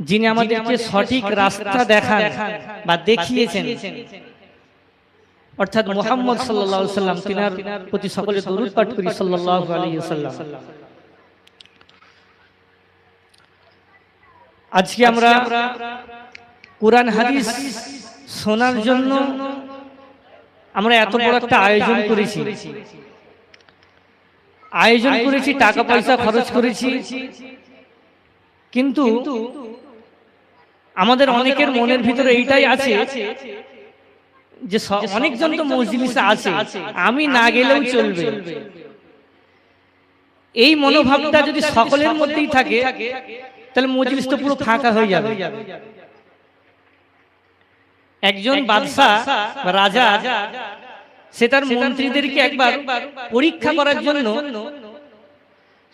যিনি আমাদেরকে সঠিক রাস্তা দেখান বা দেখিয়েছেন, অর্থাৎ মুহাম্মদ সাল্লাল্লাহু আলাইহি ওয়াসাল্লাম, তিনার প্রতি সকলে দরুদ পাঠ করি সাল্লাল্লাহু আলাইহি ওয়াসাল্লাম। আজকে আমরা কোরআন হাদিস শোনার জন্য আমরা এত বড় একটা আয়োজন করেছি, টাকা পয়সা খরচ করেছি, কিন্তু আমাদের অনেকের মনের ভিতরে এইটাই আছে যে অনেকজন তো মজলিসে আছে, আমি না গেলেও চলবে। এই মনোভাবটা যদি সকলের মধ্যেই থাকে তাহলে মজলিস তো পুরো ফাঁকা হয়ে যাবে। একজন বাদশা বা রাজা সে তার মন্ত্রীদেরকে একবার পরীক্ষা করার জন্য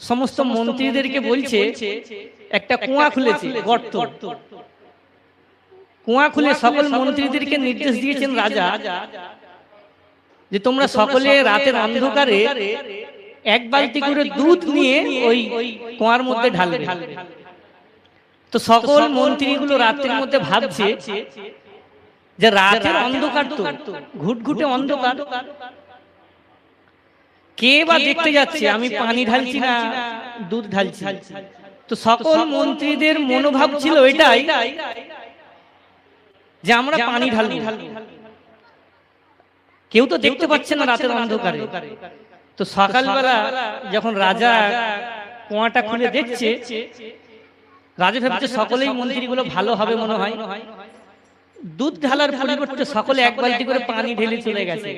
সমস্ত মন্ত্রীদেরকে বলছে, একটা কুয়া খুলেছে, গর্ত, কুয়া খুলে সকল মন্ত্রীদেরকে নির্দেশ দিয়েছেন রাজা যে তোমরা সকলে রাতের অন্ধকারে এক বালতি করে দুধ নিয়ে ওই কুয়ার মধ্যে ঢালবে। তো সকল মন্ত্রীগুলো রাতের মধ্যে ভাবছে যে রাতের অন্ধকার তো ঘুটঘুটে অন্ধকার, কে বা দেখতে যাচ্ছে আমি পানি ঢালছি না দুধ ঢালছি। তো সকল মন্ত্রীদের মনোভাব ছিল এটাই যে আমরা পানি ঢালবো, কেউ তো দেখতে পাচ্ছে না রাতের অন্ধকারে। তো সকালবেলা যখন রাজা কুয়াটা খুলে দেখছে, রাজা ভাবছে সকলেই মন্ত্রীগুলো ভালো হবে মনে হয়, দুধ ঢালার পরিবর্তে সকলে এক বালতি করে পানি ঢেলে চলে গেছে।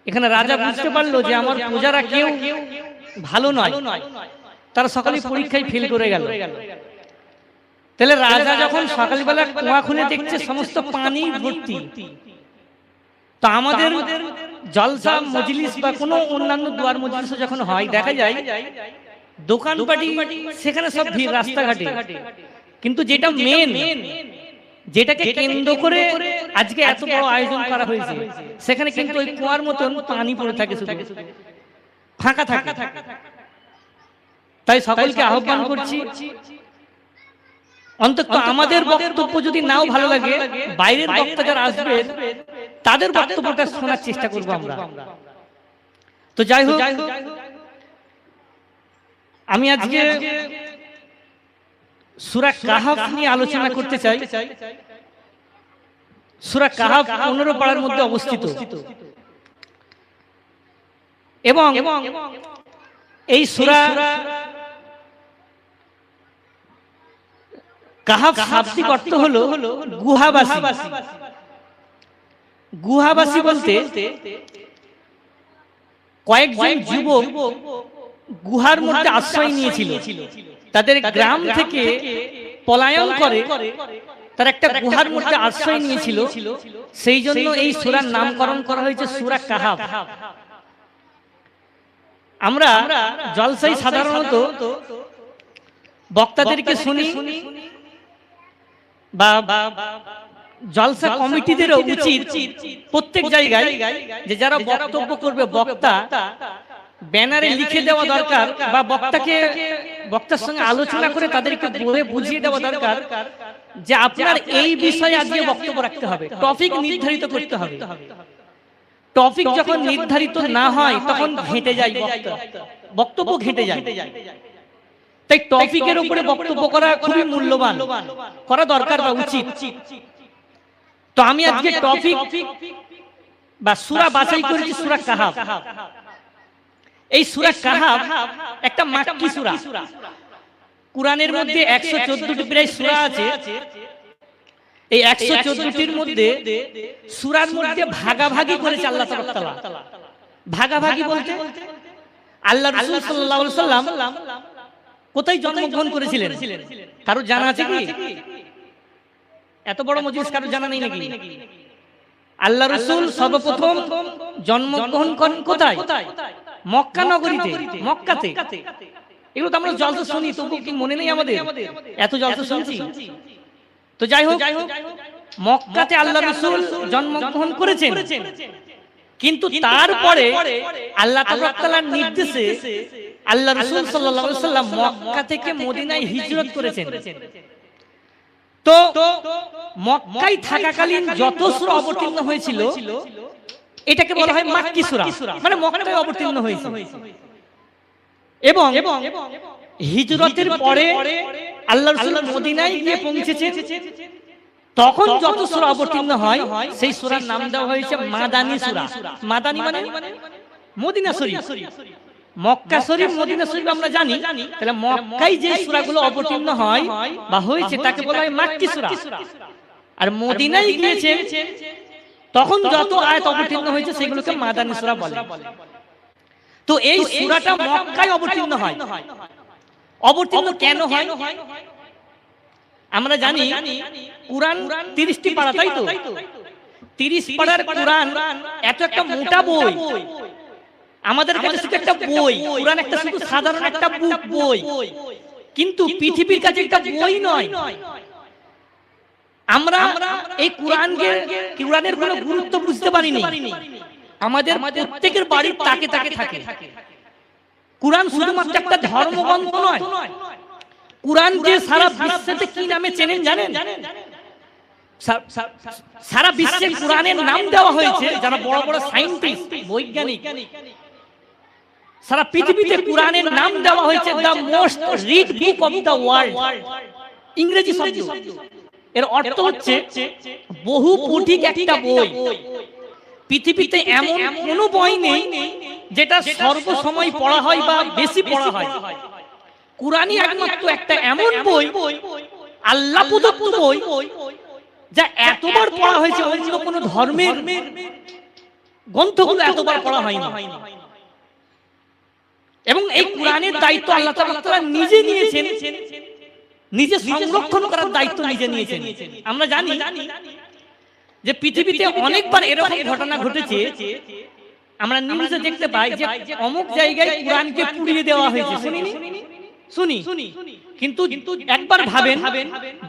এখানে রাজা বুঝতে পারলো যে আমার প্রজারা কেউ ভালো নয়, তারা সকলেই পরীক্ষায় ফেল করে গেল। তাহলে রাজা যখন সকালবেলা কুয়া খুলে দেখছে সমস্ত পানি ভর্তি, তো আমাদের জলসা মজলিস বা কোনো অন্যান্য দুয়ার মজলিস যখন হয় দেখা যায় দোকানপাটি সেখানে সব ভিড় রাস্তাঘাটে, কিন্তু যেটা মেন, যেটাকে কেন্দ্র করে আজকে এত বড় আয়োজন করা হয়েছে, সেখানে কিন্তু ওই কুয়ার মতন পানি পড়ে থাকে, শুধু ফাঁকা থাকে। তাই সকলকে আহ্বান করছি, অন্তত আমাদের বক্তব্য যদি নাও ভালো লাগে, বাইরের বক্তা যারা আসবে তাদের বক্তব্যটা শোনার চেষ্টা করব আমরা। তো যাই হোক, আমি আজকে সূরা কাহাফ নিয়ে আলোচনা করতে চাই। সূরা কাহাফ 15 পারার মধ্যে অবস্থিত এবং এই সূরা কাহাফ শাব্দিক অর্থ হলো গুহাবাসী। গুহাবাসী বলতে কয়েকজন যুবক গুহার মধ্যে আশ্রয় নিয়েছিল, তাদের গ্রাম থেকে পলায়ন করে তারা একটা গুহার মধ্যে আশ্রয় নিয়েছিল, সেই জন্য এই সূরার নামকরণ করা হয়েছে সূরা কাহাফ। আমরা জলসায় সাধারণত বক্তাদেরকে শুনি বা জলসা কমিটিদেরও উচিত প্রত্যেক জায়গায় যে যারা বক্তব্য করবে বক্তা ব্যানারে লিখে দেওয়া দরকার, বা বক্তার সঙ্গে আলোচনা করে তাদেরকে বলে বুঝিয়ে দেওয়া দরকার যে আপনার এই বিষয়ে আজকে বক্তব্য রাখতে হবে, টপিক নির্ধারিত করতে হবে। টপিক যখন নির্ধারিত না হয় তখন ঘেঁটে যায় বক্তব্য ঘেঁটে যায়। তাই টপিকের উপরে বক্তব্য করা খুবই মূল্যবান, করা দরকার বা উচিত। তো আমি আজকে টপিক বা সূরা বাছাই করেছি সূরা কাহাফ। এই সূরা কাহাফ একটা মাক্কি সূরা। কুরআনের মধ্যে 114টি প্রায় সূরা আছে। এই 114টির মধ্যে সূরার মধ্যে ভাগাভাগি করেছে আল্লাহ তাআলা। ভাগাভাগি বলতে আল্লাহ রাসূল সাল্লাল্লাহু আলাইহি ওয়াসাল্লাম কোথায় জন্মগ্রহণ করেছিলেন কারো জানা আছে কি? এত বড় মজলিস কারো জানা নেই নাকি? আল্লাহ রাসূল সর্বপ্রথম জন্মগ্রহণ করেন কোথায়? মক্কা নগরীতে, মক্কাতে। এগুলো তো আমরা জলসা শুনি, তবু কি মনে নেই আমাদের? এত জলসা শুনছি। তো যাই হোক, মক্কাতে আল্লাহ রাসূল জন্মগ্রহণ করেছেন, কিন্তু তারপরে আল্লাহ তাআলার নির্দেশে আল্লাহ রাসূল সাল্লাল্লাহু আলাইহি ওয়াসাল্লাম মক্কা থেকে মদিনায় হিজরত করেছেন। তো মক্কায় থাকাকালীন যত সূরা অবতীর্ণ হয়েছিল এটাকে বলা হয় মাক্কি সূরা, মানে মক্কায় অবতীর্ণ হয়েছে। এবং হিজরতের পরে আল্লাহর রাসূল মদিনায় গিয়ে পৌঁছেছে, তখন যত সূরা অবতীর্ণ হয় সেই সূরার নাম দেওয়া হয়েছে মাদানী সূরা। মাদানী মানে মদিনা শরীফ। মক্কা শরীফ মদিনা শরীফ আমরা জানি, তাহলে মক্কায় যে সূরাগুলো অবতীর্ণ হয় বা হয়েছে তাকে বলা হয় মাক্কি সূরা। আর মদিনায় গিয়েছে তখন যত আয়াত অবতীর্ণ হয়েছে সেগুলোকে মাদানী সূরা বলে। তো এই সূরাটা মক্কায় অবতীর্ণ হয়। অবতীর্ণ কেন হয়? আমরা জানি কুরআন 30টি পারা, তাই তো? 30 পারার কুরআন এত একটা মোটা বই, আমাদের কাছে শুধু একটা বই। কুরআন একটা শুধু সাধারণ একটা বুক বই, কিন্তু পৃথিবীর কাছে একটা বই নয়। আমরা এই কুরআনের কোনো গুরুত্ব বুঝতে পারিনি। আমাদের প্রত্যেকের বাড়ির তাকে তাকে থাকে। কুরআন শুধুমাত্র একটা ধর্মগ্রন্থ নয়। কুরআনকে সারা বিশ্বেতে কি নামে চেনেন জানেন? সারা বিশ্বে কুরআনের নাম দেওয়া হয়েছে যারা বড় বড় সায়েন্টিস্ট, বৈজ্ঞানিক, সারা পৃথিবীতে কুরআনের নাম দেওয়া হয়েছে the most read book of the world. ইংরেজি শব্দ, এর অর্থ হচ্ছে বহু পঠিক একটা বই। পৃথিবীতে এমন কোনো বই নেই যেটা সর্বসময় পড়া হয় বা বেশি পড়া হয়। কুরআনই একমাত্র একটা এমন বই, আল্লাহ প্রদত্ত বই, যা এতবার পড়া হয়েছে অন্য কোনো ধর্মের গ্রন্থগুলো এতবার পড়া হয়নি। এবং এই কুরআনের দায়িত্ব আল্লাহ তাআলা নিজে নিয়েছেন, নিজে সংরক্ষণ করার দায়িত্ব নিজে নিয়েছেন। আমরা জানি যে পৃথিবীতে অনেকবার এরকম ঘটনা ঘটেছে, আমরা নিউজে দেখতে পাই যে অমুক জায়গায় কুরআনকে পুড়িয়ে দেওয়া হয়েছে। শুনি, কিন্তু একবার ভাবেন,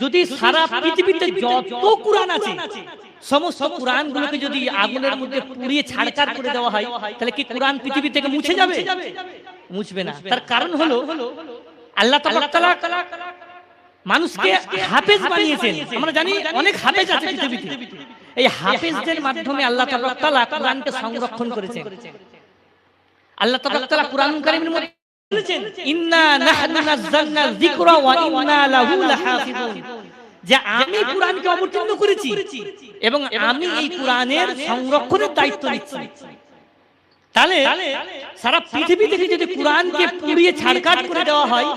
যদি সারা পৃথিবীতে যত কুরআন আছে সমস্ত কুরআনগুলোকে যদি আগুনের মধ্যে পুড়িয়ে ছাড়খাড় করে দেওয়া হয়, তাহলে কি কুরআন পৃথিবী থেকে মুছে যাবে? মুছবে না। তার কারণ হলো আল্লাহ তাআলা মানুষকে হাফেজ বানিয়েছেন। আমরা জানি অনেক হাফেজ আছে পৃথিবীতে। এই হাফেজদের মাধ্যমে আল্লাহ তাআলা কুরআনকে সংরক্ষণ করেছেন। আল্লাহ তাআলা কুরআন কারীমের মধ্যে বলেছেন, ইন্না নাহনু নাযালনা যিকরা ওয়া ইন্না লাহু লাহাফিজুন, যে আমি কুরআনকে অবতীর্ণ করেছি এবং আমি এই কুরআনের সংরক্ষণের দায়িত্ব নিচ্ছি। তাহলে সারা পৃথিবী থেকে যদি কুরআনকে পুড়িয়ে ছাড়খাড় করে দেওয়া হয়,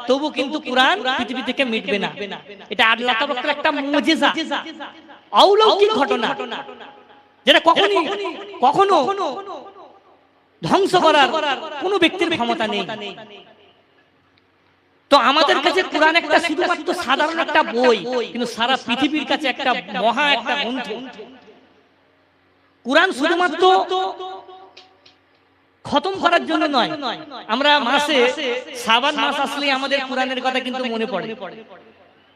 তবু কিন্তু কুরআন পৃথিবী থেকে মিটবে না। এটা আল্লাহ তাআলার একটা মুজিজা, অলৌকিক ঘটনা, যেটা কখনো ধ্বংস করার কোনো ব্যক্তির ক্ষমতা নেই। তো আমাদের কাছে কুরআন একটা শুধুমাত্র সাধারণ একটা বই, কিন্তু সারা পৃথিবীর কাছে একটা মহা একটা গ্রন্থ। কুরআন শুধুমাত্র খতম করার জন্য নয়। আমরা মাসে শাবান মাস আসলে আমাদের কুরআনের কথা কিন্তু মনে পড়ে।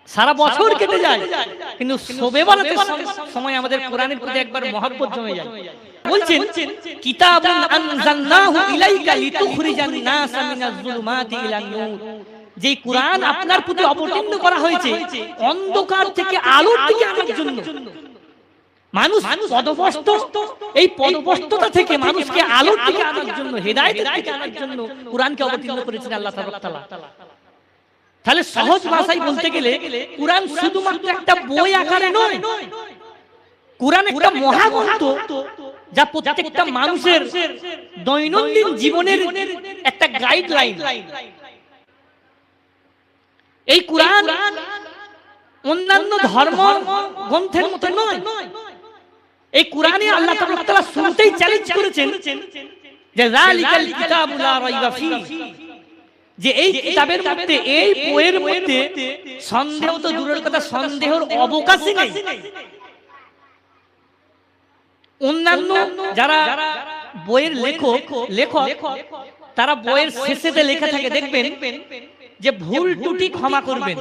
সারা বছর কেটে যায়, কিন্তু শবে বরাতের সময় আমাদের কুরআনের প্রতি একবার মহব্বত জমে যায়। বলছেন, কিতাবুন আনজালনাহু ইলাইকা লিতুখরিজান নাসা মিনাজ যুলুমাতি ইলান নূর, যে কুরআন আপনার প্রতি অবতীর্ণ করা হয়েছে অন্ধকার থেকে আলোর দিকে আনার জন্য। মানুষ পদভ্রষ্ট, এই পদভ্রষ্টতা থেকে মানুষকে আলোর দিকে আনার জন্য, হেদায়েতের দিকে আনার জন্য কুরআনকে অবতীর্ণ করেছেন আল্লাহ তাআলা। তাহলে সহজ ভাষায় বলতে গেলে কুরআন শুধুমাত্র একটা বই আকারে নয়, কুরআন একটা মহাগ্রন্থ, যা প্রত্যেকটা মানুষের দৈনন্দিন জীবনের একটা গাইডলাইন। এই কুরআন অন্যান্য ধর্ম গ্রন্থের মতো নয়। এই কুরআনে আল্লাহ তাআলা শুরুতেই চ্যালেঞ্জ করেছেন যে যালিকাল কিতাবু লা রাইবা ফীহি, যে এই কিতাবের মধ্যে, এই বইয়ের মধ্যে সন্দেহ তো দূরের কথা, সন্দেহের অবকাশই নেই। অন্যান্য যারা বইয়ের লেখক তারা বইয়ের শেষেতে লেখা থাকে, দেখবেন যে ভুল ত্রুটি ক্ষমা করবেন।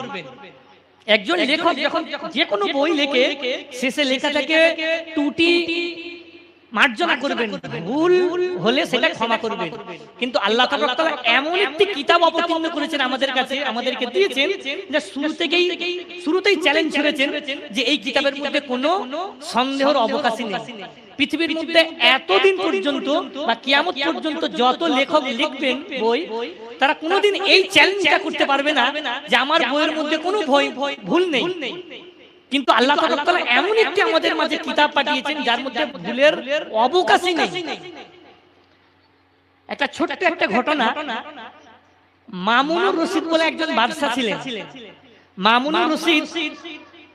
একজন লেখক যখন যে কোনো বই লেখে, শেষে লেখা থাকে ত্রুটি মার্জনা করবেন, ভুল হলে সেটা ক্ষমা করবেন। কিন্তু আল্লাহ তাআলা এমন একটি কিতাব অবতীর্ণ করেছেন আমাদের কাছে, আমাদেরকে দিয়েছেন, যে শুরুতেই চ্যালেঞ্জ করেছেন যে এই কিতাবের মধ্যে কোনো সন্দেহের অবকাশই নেই। পৃথিবীর মধ্যে এতদিন পর্যন্ত বা কিয়ামত পর্যন্ত যত লেখক লিখবেন বই, তারা কোনোদিন এই চ্যালেঞ্জটা করতে পারবে না যে আমার বইয়ের মধ্যে কোনো ভুল নেই। কিন্তু আল্লাহ তাআলা এমন একটি আমাদের মাঝে কিতাব পাঠিয়েছেন যার মধ্যে ভুলের অবকাশই নেই। একটা ছোট্ট একটা ঘটনা, মামুনুর রশিদ বলে একজন বাদশা ছিলেন। মামুনুর রশিদ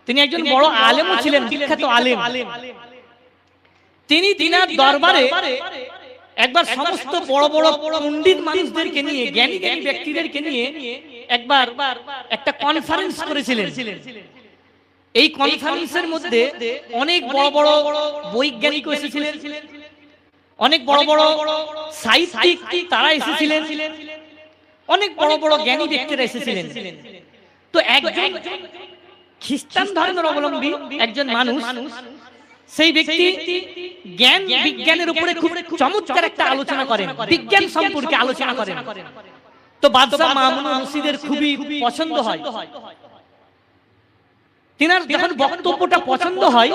তিনি একজন বড় আলেমও ছিলেন, বিখ্যাত আলেম। তিনি তিনার দরবারে একবার সমস্ত বড় বড় পণ্ডিত মানুষদেরকে নিয়ে, জ্ঞানী জ্ঞানী ব্যক্তিদেরকে নিয়ে একবার একটা কনফারেন্স করেছিলেন। এই কনফারেন্সের মধ্যে অনেক বড় বড় বৈজ্ঞানিক এসেছিলেন, অনেক বড় বড় সাহিত্যিক তারা এসেছিলেন, অনেক বড় বড় জ্ঞানী ব্যক্তিরা এসেছিলেন। তো একজন খ্রিস্টান ধর্মের অবলম্বী একজন মানুষ, সেই ব্যক্তি জ্ঞান বিজ্ঞানের উপরে খুব চমৎকার একটা আলোচনা করেন, বিজ্ঞান সম্পর্কে আলোচনা করেন। তো বাদশা মামুনুর রশিদের খুবই পছন্দ হয়। তিনার যখন বক্তব্যটা পছন্দ হয়,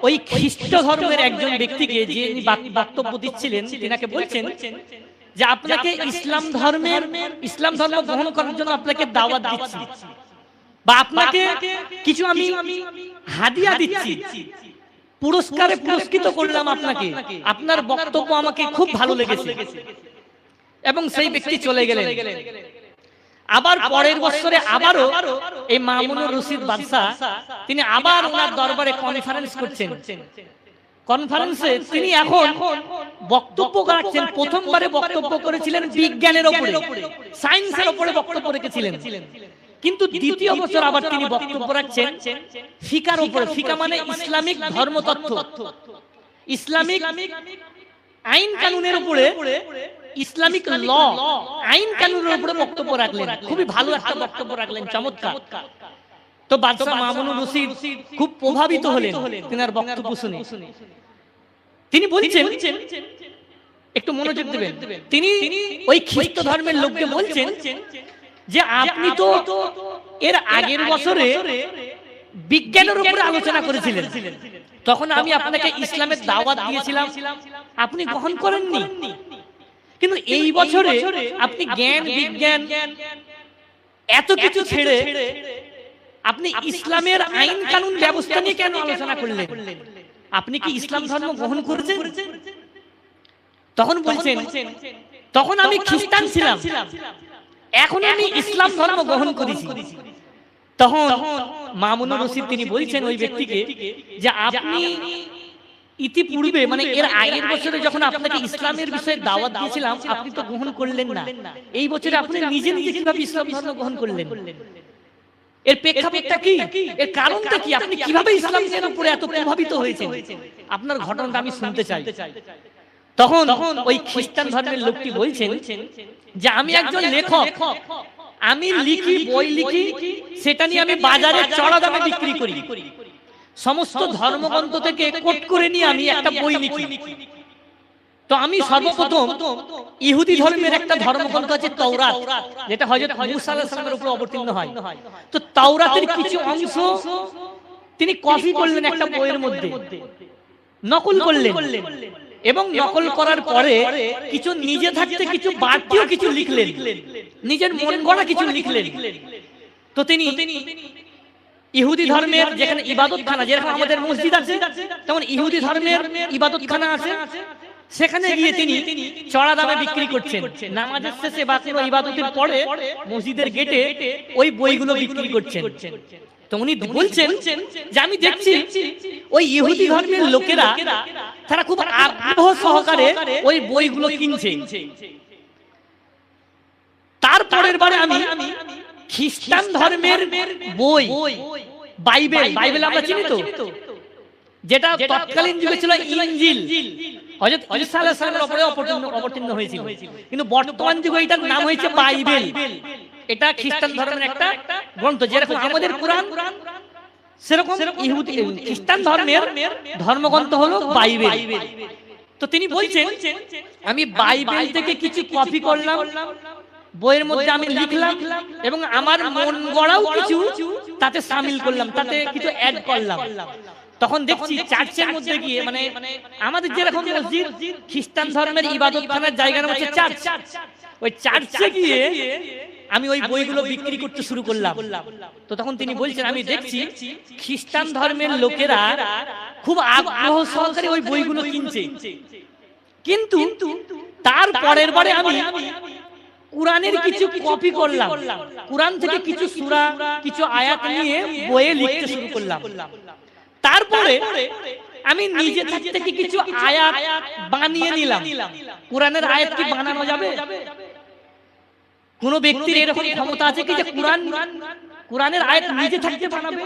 ওই খ্রিস্ট ধর্মের একজন ব্যক্তিকে, যে বক্তব্য দিচ্ছিলেন, তিনাকে বলছেন যে আপনাকে ইসলাম ধর্ম গ্রহণ করার জন্য আপনাকে দাওয়াত দিচ্ছি, বা আপনাকে কিছু আমি হাদিয়া দিচ্ছি, পুরস্কারে পুরস্কৃত করলাম আপনাকে, আপনার বক্তব্য আমাকে খুব ভালো লেগেছে। এবং সেই ব্যক্তি চলে গেলেন। আবার পরের বছরে আবারও এই মামুনুর রশিদ বাদশা তিনি আবার ওনার দরবারে কনফারেন্স করছেন। কনফারেন্সে তিনি এখন বক্তব্য রাখছেন। প্রথমবারে বক্তব্য করেছিলেন বিজ্ঞানের উপরে, সায়েন্সের উপরে বক্তব্য রেখেছিলেন। কিন্তু দ্বিতীয় বছর আবার তিনি বক্তব্য রাখছেন ফিকার উপরে। ফিকা মানে ইসলামিক ধর্মতত্ত্ব, ইসলামিক আইন কানুনের উপরে, ইসলামিক ল, আইন কানুনের উপরে বক্তব্য রাখলেন। খুবই ভালো একটা বক্তব্য রাখলেন, চমৎকার। তো বাদশা মামুনুর রশিদ খুব প্রভাবিত হলেন তিনার বক্তব্য শুনে। তিনি বলছেন, একটু মনোযোগ দেবেন, তিনি ওই খ্রিস্ট ধর্মের লোককে বলছেন যে আপনি তো এর আগের বছরে বিজ্ঞানের উপরে আলোচনা করেছিলেন, তখন আমি আপনাকে ইসলামের দাওয়াত দিয়েছিলাম, আপনি গ্রহণ করেননি। কিন্তু এই বছরে আপনি জ্ঞান বিজ্ঞান এত কিছু ছেড়ে আপনি ইসলামের আইন কানুন ব্যবস্থা নিয়ে কেন আলোচনা করলেন? আপনি কি ইসলাম ধর্ম গ্রহণ করেছেন? তখন বলছেন, তখন আমি খ্রিস্টান ছিলাম, এখন আমি ইসলাম ধর্ম গ্রহণ করেছি। তখন মামুনুর রশিদ তিনি বলছেন ওই ব্যক্তিকে যে আপনি ইতিপূর্বে, মানে এর আগের বছরে যখন আপনাকে ইসলামের বিষয়ে দাওয়াত দিয়েছিলাম, আপনি তো গ্রহণ করলেন না। এই বছরে আপনি নিজে নিজে কিভাবে ইসলাম ধর্ম গ্রহণ করলেন? এর প্রেক্ষাপটটা কি, এর কারণটা কি? আপনি কিভাবে ইসলামের উপরে এত প্রভাবিত হয়েছেন? আপনার ঘটনাটা আমি শুনতে চাই। তখন ওই খ্রিস্টান ধর্মের লোকটি বলছেন যে আমি একজন লেখক, আমি লিখি, বই লিখি, সেটা নিয়ে আমি বাজারে চড়া দামে বিক্রি করি। সমস্ত ধর্মগ্রন্থ থেকে কোট করে নিয়ে আমি একটা বই লিখি। তো আমি সর্বপ্রথম ইহুদি ধর্মের একটা ধর্মগ্রন্থ আছে তাওরাত, যেটা হযরত মুসা আলাইহিস সালামের উপর অবতীর্ণ হয়। তো তাওরাতের কিছু অংশ তিনি কপি করলেন একটা বইয়ের মধ্যে, নকল করলেন, এবং নকল করার পরে কিছু নিজে থাকতে কিছু বাড়তিও কিছু লিখলেন, নিজের মন গড়া কিছু লিখলেন। তো তিনি ইহুদি ধর্মের যেখানে ইবাদতখানা, যেরকম আমাদের মসজিদ আছে তেমন ইহুদি ধর্মের ইবাদতখানা আছে, সেখানে গিয়ে তিনি চড়া দামে বিক্রি করছেন। নামাজের শেষে বা কোনো ইবাদতের পরে মসজিদের গেটে ওই বইগুলো বিক্রি করছেন। তো উনি বলছেন যে আমি দেখছি ওই ইহুদি ধর্মের লোকেরা তারা খুব আগ্রহ সহকারে ওই বইগুলো কিনছে। তারপরের বারে আমি খ্রিস্টান ধর্মের বই, বাইবেল আমরা চিনি তো, যেটা তৎকালীন যুগে ছিল ইনজিল, হযরত ঈসা আলাইহিস সালামের উপরে অবতীর্ণ হয়েছিল, কিন্তু বর্তমান যুগে এটার নাম হয়েছে বাইবেল। এটা খ্রিস্টান ধর্মের একটা গ্রন্থ, যেরকম আমাদের কুরআন, সেরকম ইহুদি খ্রিস্টান ধর্মের ধর্মগ্রন্থ হলো বাইবেল। তো তিনি বলছেন আমি বাইবেল থেকে কিছু কপি করলাম, বইয়ের মধ্যে আমি লিখলাম এবং আমার মন গড়াও কিছু তাতে শামিল করলাম, তাতে কিছু অ্যাড করলাম। তখন দেখছি চার্চের মধ্যে গিয়ে, মানে আমাদের যেরকম মসজিদ, খ্রিস্টান ধর্মের ইবাদতখানার জায়গার মধ্যে চার্চ, ওই চার্চে গিয়ে আমি ওই বইগুলো বিক্রি করতে শুরু করলাম। তো তখন তিনি বলছেন আমি দেখছি খ্রিস্টান ধর্মের লোকেরা খুব আগ্রহ সহকারে ওই বইগুলো কিনছে, কিন্তু তার পরের বারে আমি কুরআনের কিছু কপি করলাম, কুরআন থেকে কিছু সূরা কিছু আয়াত নিয়ে বইয়ে লিখতে শুরু করলাম। তারপরে আমি নিজে থেকে কিছু আয়াত বানিয়ে নিলাম। কুরআনের আয়াত কি বানানো যাবে? কোন ব্যক্তির এরকম ক্ষমতা আছে কি যে কুরআনের আয়াত নিজে থেকে বানাবে?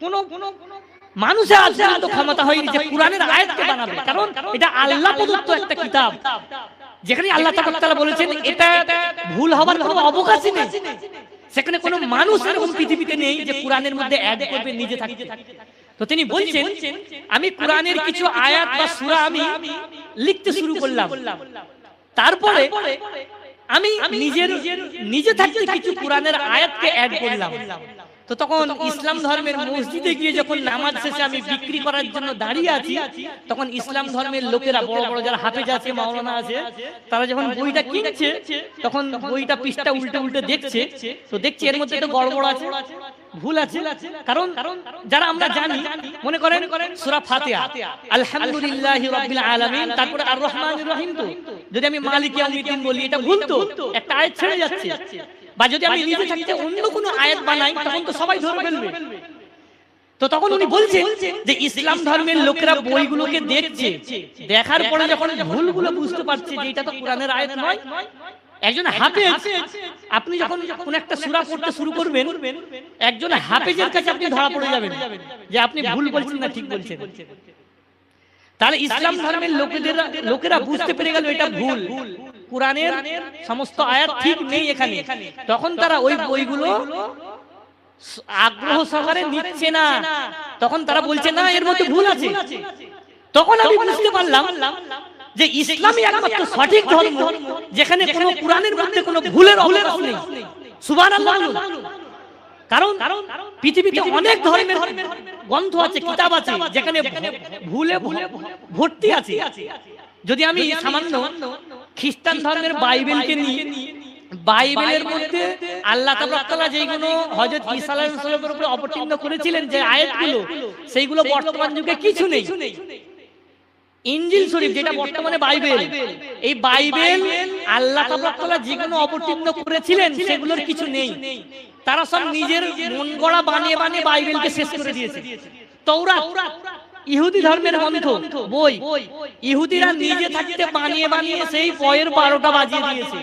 কোন মানুষের আছে তো ক্ষমতা হয়নি যে কুরআনের আয়াতকে বানাবে, কারণ এটা আল্লাহ প্রদত্ত একটা কিতাব, যেখানে আল্লাহ তাআলা বলেছেন এটা ভুল হবার কোনো অবকাশই নেই। সেখানে কোনো মানুষ এরকম পৃথিবীতে নেই যে কুরআনের মধ্যে অ্যাড করবে নিজে থাকতে। তো তিনি বলছেন আমি কুরআনের কিছু আয়াত বা সূরা আমি লিখতে শুরু করলাম, তারপরে আমি নিজে থাকতে কিছু কুরআনের আয়াতকে অ্যাড করলাম। তো তখন ইসলাম ধর্মের মসজিদে গিয়ে যখন নামাজ শেষে আমি বিক্রি করার জন্য দাঁড়িয়ে আছি, তখন ইসলাম ধর্মের লোকেরা বড় বড় যারা হাফেজ আছে, মাওলানা আছে, তারা যখন বইটা কিনছে তখন বইটা পৃষ্ঠা উল্টে উল্টে দেখছে, তো দেখছি এর মধ্যে তো গড়বড় আছে, ভুল আছে। কারণ যারা আমরা জানি, মনে করেন সূরা ফাতিহা আলহামদুলিল্লাহি রাব্বিল আলামিন, তারপরে আর রহমানির রহিম, তো যদি আমি মালিক ইয়াউমিদ্দিন বলি এটা ভুল, তো একটা আয়াত ছেড়ে যাচ্ছে। বা যদি আমি নিজে থাকতে অন্য কোনো আয়াত বানাই তখন তো সবাই ধরে ফেলবে। তো তখন উনি বলছেন যে ইসলাম ধর্মের লোকেরা বইগুলোকে দেখছে, দেখার পরে যখন ভুলগুলো বুঝতে পারছে যে এটা তো কুরআনের আয়াত নয়। একজন হাফেজ, আপনি যখন কোন একটা সূরা পড়তে শুরু করবেন, একজন হাফেজের কাছে আপনি ধরা পড়ে যাবেন যে আপনি ভুল বলছেন না ঠিক বলছেন। তাহলে ইসলাম ধর্মের লোকেরা বুঝতে পেরে গেল এটা ভুল, কুরআনের সমস্ত আয়াত ঠিক নেই এখানে। তখন তারা ওই বইগুলো আগ্রহ সহকারে নিচ্ছে না, তখন তারা বলছে না এর মধ্যে ভুল আছে। তখন আমি বুঝতে পারলাম যে ইসলামই একমাত্র সঠিক ধর্ম যেখানে কোনো কুরআনের মধ্যে কোনো ভুলের অবকাশ নেই। সুবহানাল্লাহ। কারণ পৃথিবীতে অনেক ধর্মের গ্রন্থ আছে, কিতাব আছে যেখানে ভুলে ভর্তি আছে। যদি আমি সামান্য খ্রিস্টান ধর্মের বাইবেলকে নিই, বাইবেলের মধ্যে আল্লাহ তাআলা যেগুলো হযরত ঈসা আলাইহিস সালামের উপরে অবতীর্ণ করেছিলেন যে আয়াতগুলো, সেইগুলো বর্তমান যুগে কিছু নেই। ইনজিল শরীফ যেটা বর্তমানে বাইবেল, এই বাইবেল আল্লাহ তাআলা যেগুলো অবতীর্ণ করেছিলেন সেগুলোর কিছু নেই। তারা সব নিজের মন গড়া বানিয়ে বানিয়ে বাইবেলকে শেষ করে দিয়েছে। তাওরাত ইহুদি ধর্মের গ্রন্থ, বই, ইহুদিরা নিজে থাকতে বানিয়ে বানিয়ে সেই বইয়ের 12টা বাজিয়ে দিয়েছে।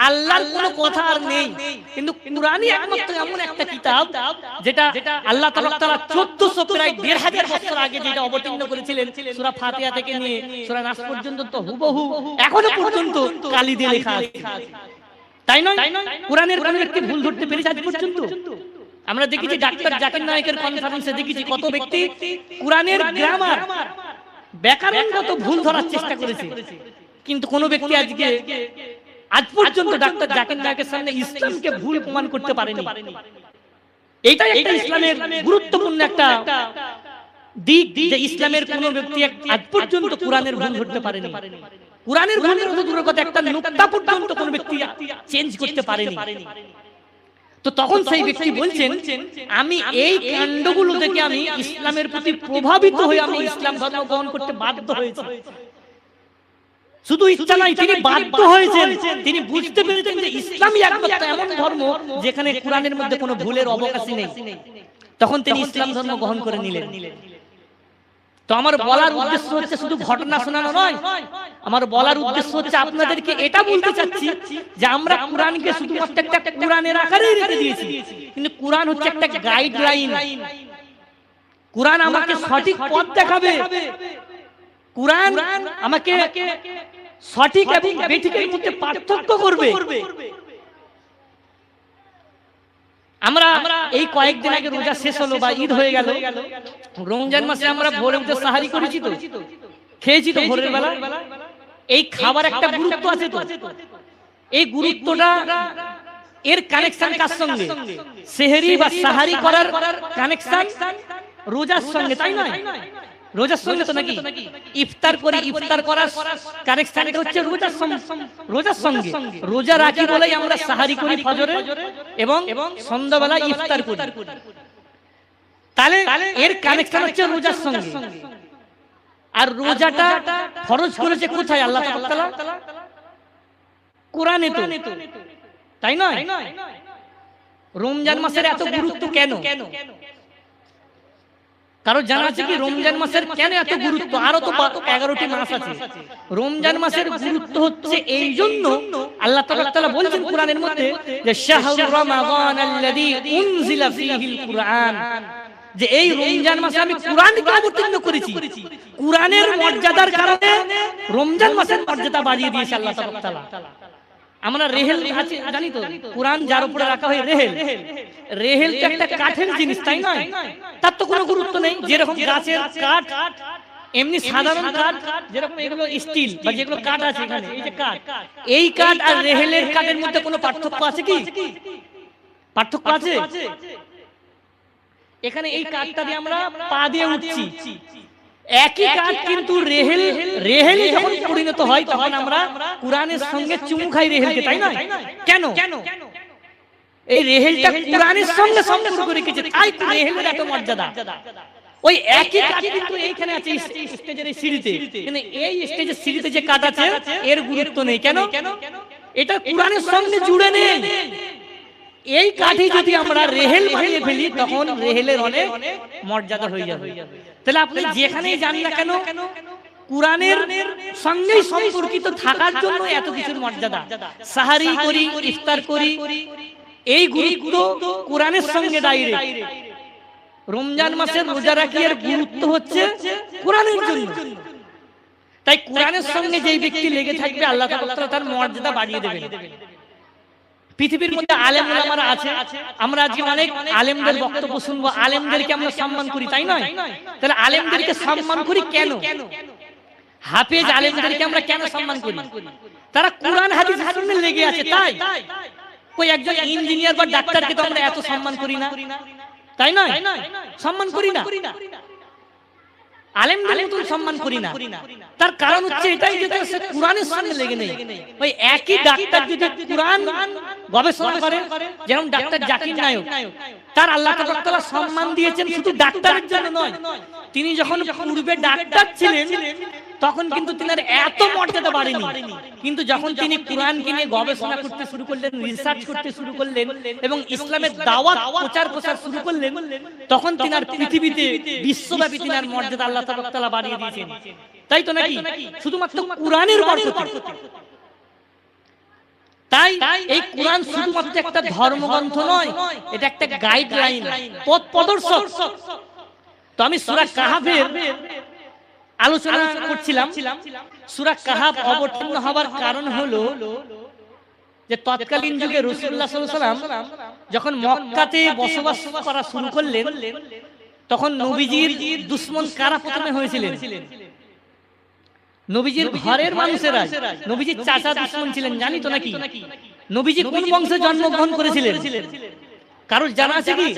আল্লাহর কোনো কথা আর নেই। কিন্তু কুরআনই একমাত্র এমন একটা কিতাব যেটা আল্লাহ তাআলা 1400 প্রায় 1500 বছর আগে যেটা অবতীর্ণ করেছিলেন, সূরা ফাতিহা থেকে নিয়ে সূরা নাস পর্যন্ত তো হুবহু এখনো পর্যন্ত কালি দিয়ে লেখা আছে। তাই নয়? কুরআনের কোন ব্যক্তি ভুল ধরতে পেরেছে আজ পর্যন্ত? আমরা দেখেছি ডাক্তার জাকির নায়েকের কনফারেন্সে দেখেছি কত ব্যক্তি কুরআনের গ্রামার, ব্যাকরণগত ভুল ধরার চেষ্টা করেছে, কিন্তু কোন ব্যক্তি আজ পর্যন্ত ডাক্তার জাকির নায়েকের সামনে ইসলামকে ভুল প্রমাণ করতে পারেনি। এইটাই একটা ইসলামের গুরুত্বপূর্ণ একটা দিক যে ইসলামের কোন ব্যক্তি আজ পর্যন্ত কুরআনের ভুল ধরতে পারেনি। কুরআনের ভুলের মতো দূরের কথা একটা নুকতা পর্যন্ত কোন ব্যক্তি চেঞ্জ করতে পারেনি। তো তখন সেই ব্যক্তি বলছেন আমি এই কাণ্ডগুলো থেকে আমি ইসলামের প্রতি প্রভাবিত হয়ে আমি ইসলাম ধর্ম গ্রহণ করতে বাধ্য হয়েছি। শুধু ইচ্ছা নয়, তিনি বাধ্য হয়েছেন, তিনি বুঝতে পেরেছেন যে ইসলামই একমাত্র এমন ধর্ম যেখানে কুরআনের মধ্যে কোনো ভুলের অবকাশই নেই। তখন তিনি ইসলাম ধর্ম গ্রহণ করে নিলেন। তো আমার বলার উদ্দেশ্য হচ্ছে শুধু ঘটনা শোনানো নয়, আমার বলার উদ্দেশ্য হচ্ছে আপনাদেরকে এটা বলতে চাচ্ছি যে আমরা কুরআনকে শুধুমাত্র একটা কুরআনের আকারেই রেখে দিয়েছি, কিন্তু কুরআন হচ্ছে একটা গাইডলাইন। কুরআন আমাকে সঠিক পথ দেখাবে, কুরআন আমাকে সঠিক এবং বেঠিকের মধ্যে পার্থক্য করবে। আমরা এই কয়েকদিন আগে রোজা শেষ হলো বা ঈদ হয়ে গেল, রমজান মাসে আমরা ভোরে উঠে সাহারি করেছি। তো খেয়েছি তো ভোরের বেলা। এই খাবার একটা গুরুত্ব আছে তো, এই গুরুত্বটা এর কানেকশন কার সঙ্গে? সেহরি বা সাহারি করার কানেকশন রোজার সঙ্গে, তাই নয়? রোজার সঙ্গে তো নাকি? ইফতার করি, ইফতার করার কানেকশন হচ্ছে রোজার সঙ্গে। রোজা রাখি বলেই আমরা সাহারি করি ফজরে এবং সন্ধ্যাবেলা ইফতার করি। তাহলে এর কানেকশন হচ্ছে রোজার সঙ্গে। আর রোজাটা ফরজ করেছে কোথায় আল্লাহ তাআলা? কোরআনে তো, তাই নয়? রমজান মাসের এত গুরুত্ব কেন? কারো জানা আছে কি রমজান মাসের কেন এত গুরুত্ব? আরো তো 11টি মাস আছে। রমজান মাসের গুরুত্ব হচ্ছে এই জন্য, আল্লাহ তাআলা বলেছেন কোরআনের মধ্যে যে শাহরু রমাদান আল্লাযী উনজিলা ফীহিল কুরআন, যে এই রমজান মাসে আমি কুরআনকে অবতীর্ণ করেছি। কুরআনের মর্যাদার কারণে রমজান মাসের মর্যাদা বাড়িয়ে দিয়েছে আল্লাহ তাআলা। আমরা রেহেল আছে জানি তো, কুরআন যার উপরে রাখা হয় রেহেল। রেহেল তো একটা কাঠের জিনিস, তাই নয়? তার তো কোনো গুরুত্ব নেই। যেরকম গাছের কাঠ, এমনি সাধারণ কাঠ, যেরকম এগুলো স্টিল বা যেগুলো কাঠ আছে এখানে, এই যে কাঠ, এই কাঠ আর রেহেলের কাঠের মধ্যে কোনো পার্থক্য আছে কি? পার্থক্য আছে? এখানে এই কাঠটা দিয়ে আমরা পা দিয়ে উঠছি, একই কাঠ, কিন্তু রেহেল যখন পরিণত হয় তখন আমরা কুরআনের সঙ্গে চুমু খাই রেহেলকে, তাই নয়? কেন? এই রেহেলটা কুরআনের সঙ্গে সম্পর্ক রেখেছে, তাই রেহেলের এত মর্যাদা। ওই একই কাঠ কিন্তু এইখানে আছে স্টেজের এই সিঁড়িতে, কিন্তু এই স্টেজের সিঁড়িতে যে কাঠ আছে এর গুরুত্ব নেই। কেন? এটা কুরআনের সঙ্গে জুড়ে নেই। এই কাঠই যদি আমরা রেহেল বানিয়ে ফেলি তখন রেহেলের অনেক মর্যাদা হয়ে যাবে। তাহলে আপনি যেখানেই যান না কেন কুরআনের সঙ্গেই সম্পর্কিত থাকার জন্য এত কিছুর মর্যাদা। সাহারি করি, ইফতার করি, এই গুরুত্ব কুরআনের সঙ্গে ডাইরেক্ট। রমজান মাসের রোজা রাখি এর গুরুত্ব হচ্ছে কুরআনের জন্য। তাই কুরআনের সঙ্গে যেই ব্যক্তি লেগে থাকবে আল্লাহ তাআলা তার মর্যাদা বাড়িয়ে দেবেন। পৃথিবীর মধ্যে আলেম ওলামারা আছে, আমরা আজকে অনেক আলেমদের বক্তব্য শুনবো, আলেমদেরকে আমরা সম্মান করি, তাই নয়? তাহলে আলেমদেরকে সম্মান করি কেন? হাফেজ আলেমদেরকে আমরা কেন সম্মান করি? তারা কোরআন হাদিসের সঙ্গে লেগে আছে, তাই। কই একজন ইঞ্জিনিয়ার বা ডাক্তারকে তো আমরা এত সম্মান করি না, তাই নয়? সম্মান করি না, আলেমদের মতন সম্মান করি না। তার কারণ হচ্ছে এটাই যে সে কুরআনের সঙ্গে লেগে নেই। ওই একই ডাক্তার যদি কুরআন গবেষণা করে, যেমন ডাক্তার জাকির নায়ক, তার আল্লাহ তাআলা সম্মান দিয়েছেন শুধু ডাক্তারের জন্য নয়, তিনি যখন পূর্বে ডাক্তার ছিলেন তখন কিন্তু তিনার এত মর্যাদা বাড়েনি। কিন্তু যখন তিনি কুরআনকে নিয়ে গবেষণা করতে শুরু করলেন, রিসার্চ করতে শুরু করলেন এবং ইসলামের দাওয়াত প্রচার শুরু করলেন, তখন তিনার পৃথিবীতে বিশ্বব্যাপী তিনার মর্যাদা আল্লাহ তাআলা বাড়িয়ে দিয়েছেন। তাই তো নাকি? শুধুমাত্র কুরআনের বরকতে। তাই এই কুরআন শুধুমাত্র একটা ধর্মগ্রন্থ নয়, এটা একটা গাইডলাইন, পথ প্রদর্শক। তো আমি সূরা কাহফের আলোচনা করছিলাম। সূরা কাহফ অবতীর্ণ হবার কারণ হলো যে তৎকালীন যুগে রাসূলুল্লাহ সাল্লাল্লাহু আলাইহি ওয়াসাল্লাম যখন মক্কাতে বসবাস করা শুরু করলেন, তখন নবীজির দুশমন কারা প্রথমে হয়েছিলেন? নবীজির ঘরের মানুষেরা। নবীজির চাচা দুশমন ছিলেন, জানি তো নাকি? নবীজি কোন বংশে জন্মগ্রহণ করেছিলেন? কারোর জানা আছে কি?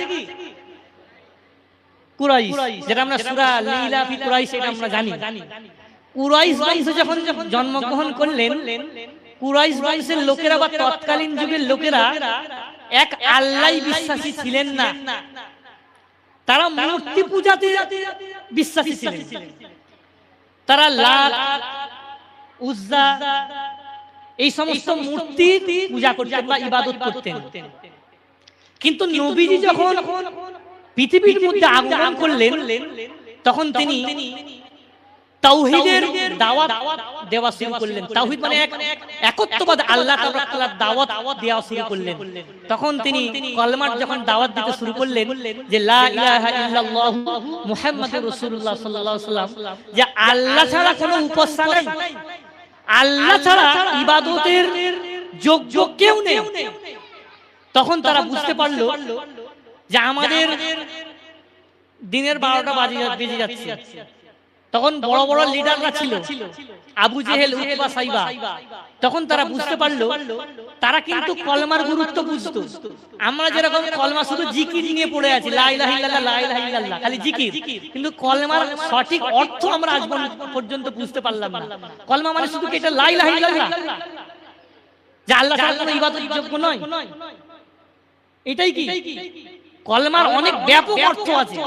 কুরাইশ, যেটা আমরা সূরা লীলা ফি কুরাইশ এটা আমরা জানি। কুরাইশ বংশে যখন জন্মগ্রহণ করলেন, কুরাইশ বংশের লোকেরা বা তৎকালীন যুগের লোকেরা এক আল্লাহই বিশ্বাসী ছিলেন না, তারা মূর্তি পূজাতে বিশ্বাসী ছিলেন। তারা লাত, উজ্জা এই সমস্ত মূর্তি পূজা করতেন বা ইবাদত করতেন। কিন্তু নবীজি যখন পৃথিবীর মধ্যে আগমন করলেন তখন তিনি তাওহীদের দাওয়াত দেওয়া শুরু করলেন। তাওহীদ মানে একত্ববাদ, আল্লাহ তাআলার দাওয়াত দেওয়া শুরু করলেন। তখন তিনি কলমার যখন দাওয়াত দিতে শুরু করলেন যে লা ইলাহা ইল্লাল্লাহ মুহাম্মাদুর রাসূলুল্লাহ সাল্লাল্লাহু আলাইহি ওয়াসাল্লাম, যে আল্লাহ ছাড়া কোনো উপাস্য নেই, আল্লাহ ছাড়া ইবাদতের যোগ্য কেউ নেই, তখন তারা বুঝতে পারল যে আমাদের দিনের 12টা বেজে যাচ্ছে। তখন বড় বড় লিডাররা ছিল, আবু জেহেল, উতবা, সাইবা। তখন তারা বুঝতে পারলো, তারা কিন্তু কলমার গুরুত্ব বুঝতো। আমরা যেরকম কলমা শুধু জিকির নিয়ে পড়ে আছি, লা ইলাহা ইল্লাল্লাহ, লা ইলাহা ইল্লাল্লাহ, খালি জিকির, কিন্তু কলমার সঠিক অর্থ আমরা আজ পর্যন্ত বুঝতে পারলাম না। কলমা মানে শুধু কি এটা লা ইলাহা ইল্লাল্লাহ, যে আল্লাহ ছাড়া কোনো ইবাদতের যোগ্য নয়, এটাই কি? কলমার অনেক ব্যাপক অর্থ আছে।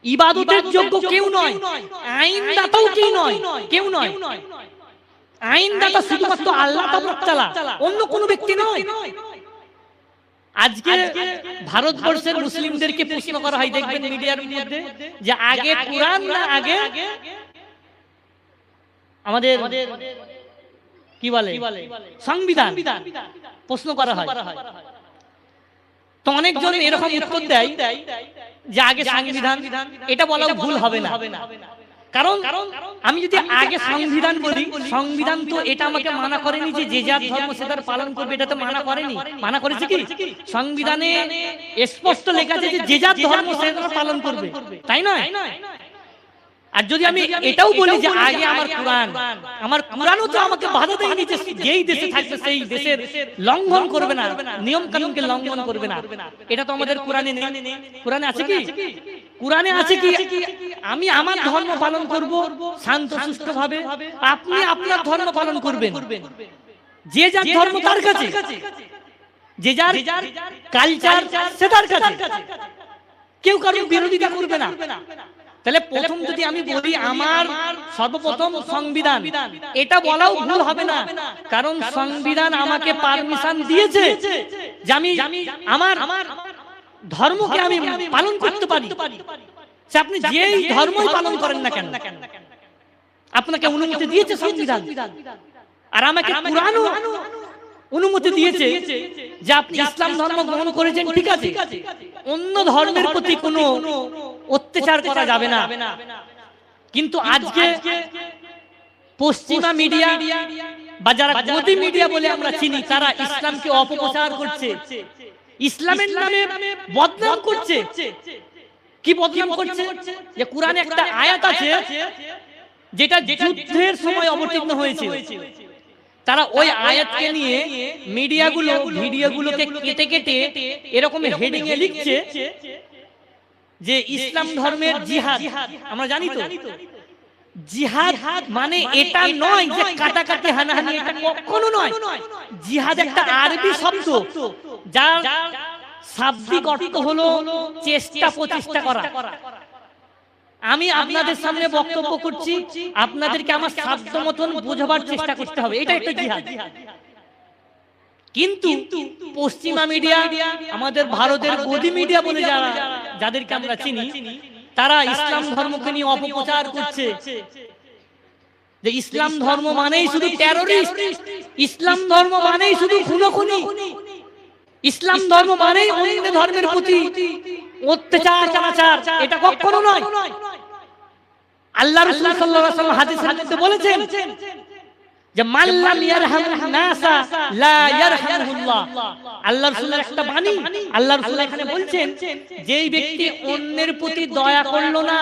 ইবাদতের যোগ্য কেউ নয়, আইনদাতাও কেউ নয়। আইনদাতা শুধুমাত্র আল্লাহ তাআলা, অন্য কোনো ব্যক্তি নয়। আজকে ভারতবর্ষের মুসলিমদেরকে প্রশ্ন করা হয়, দেখবেন মিডিয়ার মধ্যে, যে আগে কুরআন না আগে আমাদের কি বলে সংবিধান, প্রশ্ন করা হয়। তো অনেকজন এরকম উত্তর দেয় যে আগে সংবিধান। এটা বলাও ভুল হবে না, কারণ আমি যদি আগে সংবিধান বলি, সংবিধান তো এটা আমাকে মানা করেনি যে যে যার ধর্ম সে তার পালন করবে, এটা তো মানা করেনি। মানা করেছে কি? সংবিধানে স্পষ্ট লেখা আছে যে যে যার ধর্ম সে তার পালন করবে, তাই নয়? আর যদি আমি এটাও বলি যে আগে আমার কুরআনও তো আমাকে বাধা দেয়নি যে যেই দেশে থাকবে সেই দেশের লঙ্ঘন করবে না, নিয়ম কানুনকে লঙ্ঘন করবে না, এটা তো আমাদের কুরআনে নেই। কুরআনে আছে কি? কুরআনে আছে কি আমি আমার ধর্ম পালন করব শান্ত সুষ্ঠুভাবে, আপনি আপনার ধর্ম পালন করবেন, যে যার ধর্ম তার কাছে, যে যার কালচার সে তার কাছে, কেউ কারোর বিরোধিতা করবে না। তাহলে প্রথম যদি আমি বলি আমার সর্বপ্রথম সংবিধান, এটা বলাও ভুল হবে না, কারণ সংবিধান আমাকে পারমিশন দিয়েছে যে আমি আমার ধর্মকে আমি পালন করতে পারি। আপনি যেই ধর্মই পালন করেন না কেন, আপনাকে অনুমতি দিয়েছে সংবিধান। আর আমাকে কুরআনও অনুমতি দিয়েছে যে আপনি ইসলাম ধর্ম গ্রহণ করেছেন, ঠিক আছে, অন্য ধর্মের প্রতি কোনো অত্যাচার করা যাবে না। কিন্তু আজকে পশ্চিমা মিডিয়া বা যারা গদি মিডিয়া বলে আমরা চিনি, তারা ইসলামকে অপপ্রচার করছে, ইসলামের নামে বদনাম করছে। কি বদনাম করছে? যে কুরআনে একটা আয়াত আছে যেটা যুদ্ধের সময় অবতীর্ণ হয়েছে, তারা ওই আয়াতকে নিয়ে মিডিয়াগুলো ভিডিওগুলোকে কেটে কেটে এরকম হেডিং এ লিখছে যে ইসলাম ধর্মের জিহাদ। আমরা জানি তো জিহাদ মানে এটা নয় যে কাটাকাটি হানাহানি, এটা কখনো নয়। জিহাদ একটা আরবি শব্দ যার শাব্দিক অর্থ হলো চেষ্টা, প্রচেষ্টা করা। আমি আপনাদের সামনে বক্তব্য করছি, আপনাদেরকে আমার সাধ্য মতন বোঝাবার চেষ্টা করতে হবে, এটা একটা জিহাদ। কিন্তু পশ্চিমা মিডিয়া, আমাদের ভারতের গদি মিডিয়া বলে যাদেরকে আমরা চিনি, তারা ইসলাম ধর্মকে নিয়ে অপপ্রচার করছে যে ইসলাম ধর্ম মানেই শুধু টেররিস্ট, ইসলাম ধর্ম মানেই শুধু খুনোখুনি, ইসলাম ধর্ম মানেই অন্য ধর্মের প্রতি অত্যাচার অনাচার, এটা কখনো নয়। আল্লাহ রাসূল সাল্লাল্লাহু আলাইহি ওয়াসাল্লাম হাদিসের মধ্যে বলেছেন যে মান লাম ইয়ারহামুন নাসা লা ইয়ারহামুল্লাহ। আল্লাহ রাসূলের একটা বাণী, আল্লাহ রাসূল এখানে বলছেন যেই ব্যক্তি অন্যের প্রতি দয়া করলো না,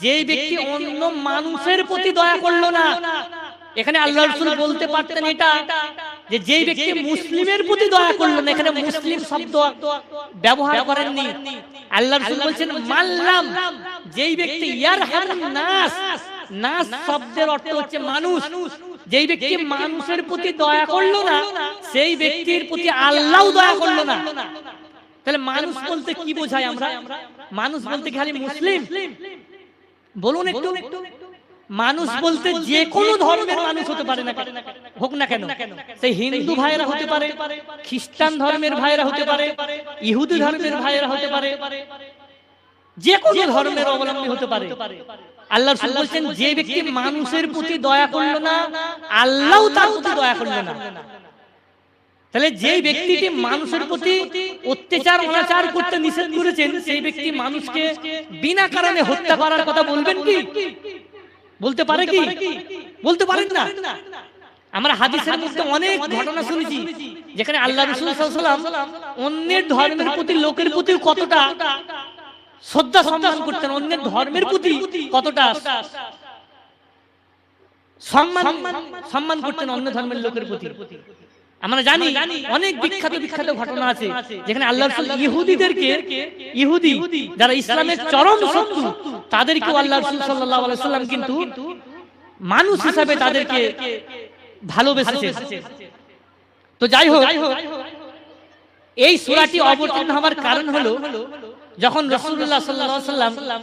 যেই ব্যক্তি অন্য মানুষের প্রতি দয়া করলো না, এখানে আল্লাহ রাসূল বলতে পারতেন এটা যে যেই ব্যক্তি মুসলিমের প্রতি দয়া করলো না, এখানে মুসলিম শব্দ ব্যবহার করেননি। আল্লাহ রাসূল বলছেন মাল্লাম, যেই ব্যক্তি ইয়ারহামুন নাস, নাস শব্দের অর্থ হচ্ছে মানুষ, যেই ব্যক্তি মানুষের প্রতি দয়া করলো না সেই ব্যক্তির প্রতি আল্লাহও দয়া করলো না। তাহলে মানুষ বলতে কি বোঝায় আমরা? মানুষ বলতে খালি মুসলিম? বলুন একটু। মানুষ বলতে যে কোনো ধর্মের মানুষ হতে পারে না, হোক না কেন, সেই হিন্দু ভাইরা হতে পারে, খ্রিস্টান ধর্মের ভাইরা হতে পারে, ইহুদি ধর্মের ভাইরা হতে পারে, যে কোনো ধর্মের অবলম্বী হতে পারে। আল্লাহ রাসূল বলেন যে ব্যক্তি মানুষের প্রতি দয়া করলো না, আল্লাহও তার প্রতি দয়া করলো না। তাহলে যেই ব্যক্তিটি মানুষের প্রতি অত্যাচার অনাচার করতে নিষেধ করেছেন, সেই ব্যক্তি মানুষকে বিনা কারণে হত্যা করার কথা বলবেন কি? বলতে পারে কি? বলতে পারেন না। আমরা হাদিসের মধ্যে অনেক ঘটনা শুনেছি যেখানে আল্লাহ রাসূল সাল্লাল্লাহু আলাইহি ওয়াসাল্লাম অন্যের ধর্মের প্রতি, লোকের প্রতি কতটা শ্রদ্ধা সম্মান করতেন, অন্যের ধর্মের প্রতি কতটা সম্মান করতেন অন্য ধর্মের লোকের প্রতি। আমরা জানি অনেক বিখ্যাত ঘটনা আছে যেখানে আল্লাহ রাসূল ইহুদি যারা ইসলামের চরম শত্রু তাদেরকেও আল্লাহ রাসূল সাল্লাল্লাহু আলাইহি ওয়াসাল্লাম কিন্তু মানুষ হিসাবে তাদেরকে ভালোবেসেছেন। তো যাই হোক, এই সূরাটি অবতীর্ণ হওয়ার কারণ হলো যখন রাসূলুল্লাহ সাল্লাল্লাহু আলাইহি ওয়াসাল্লাম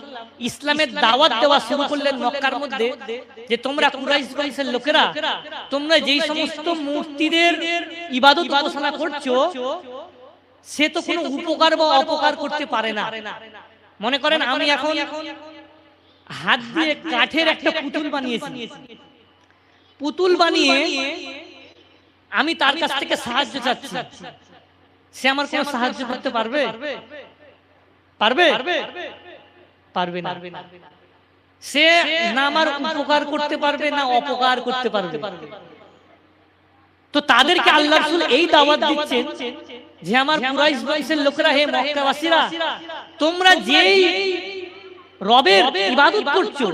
ইসলামের দাওয়াত দেওয়া শুরু করলেন মক্কার মধ্যে, যে তোমরা কুরাইশের লোকেরা তোমরা যেই সমস্ত মূর্তিদের ইবাদত উপাসনা করছো সে তো কোনো উপকার বা অপকার করতে পারে না। মনে করেন আমি এখন হাত দিয়ে কাঠের একটা পুতুল বানিয়েছি, পুতুল বানিয়ে আমি তার কাছ থেকে সাহায্য চাচ্ছি, সে আমার কোনো সাহায্য করতে পারবে? পারবে না। সে না আমার উপকার করতে পারবে না অপকার করতে পারবে। তো তাদেরকে আল্লাহ রাসূল এই দাওয়াত দিচ্ছেন যে আমার কুরাইশ বংশের লোকেরা, হে মক্কাবাসীরা, তোমরা যেই রবের ইবাদত করছো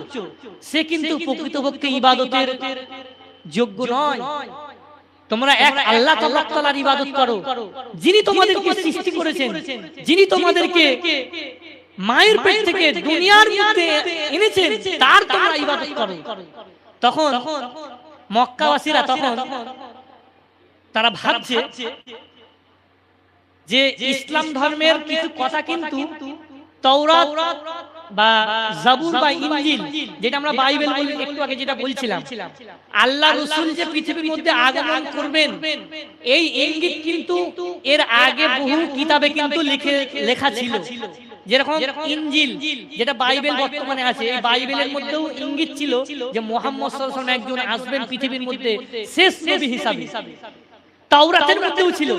সে কিন্তু প্রকৃতপক্ষে ইবাদতের যোগ্য নয়। তোমরা এক আল্লাহ তাআলার ইবাদত করো, যিনি তোমাদেরকে সৃষ্টি করেছেন, যিনি তোমাদেরকে মায়ের পেট থেকে দুনিয়ার মধ্যে এনেছেন, তার তোমরা ইবাদত করো। তখন মক্কাবাসীরা তারা ভাবছে যে ইসলাম ধর্মের কিছু কথা কিন্তু তাওরাত বা জাবুর বা ইনজিল, যেটা আমরা বাইবেল বলি, একটু আগে যেটা বলছিলাম, আল্লাহ রাসূল যে পৃথিবীর মধ্যে আগমন করবেন এই ইঙ্গিত কিন্তু এর আগে বহু কিতাবে কিন্তু লেখা ছিল। যেরকম ইনজিল যেটা বাইবেল বর্তমানে আছে, এই বাইবেলের মধ্যেও ইঙ্গিত ছিল যে মুহাম্মদ সাল্লাল্লাহু আলাইহি ওয়াসাল্লাম একজন আসবেন পৃথিবীর মধ্যে শেষ নবী হিসাবে। তাওরাতের মধ্যেও ছিল।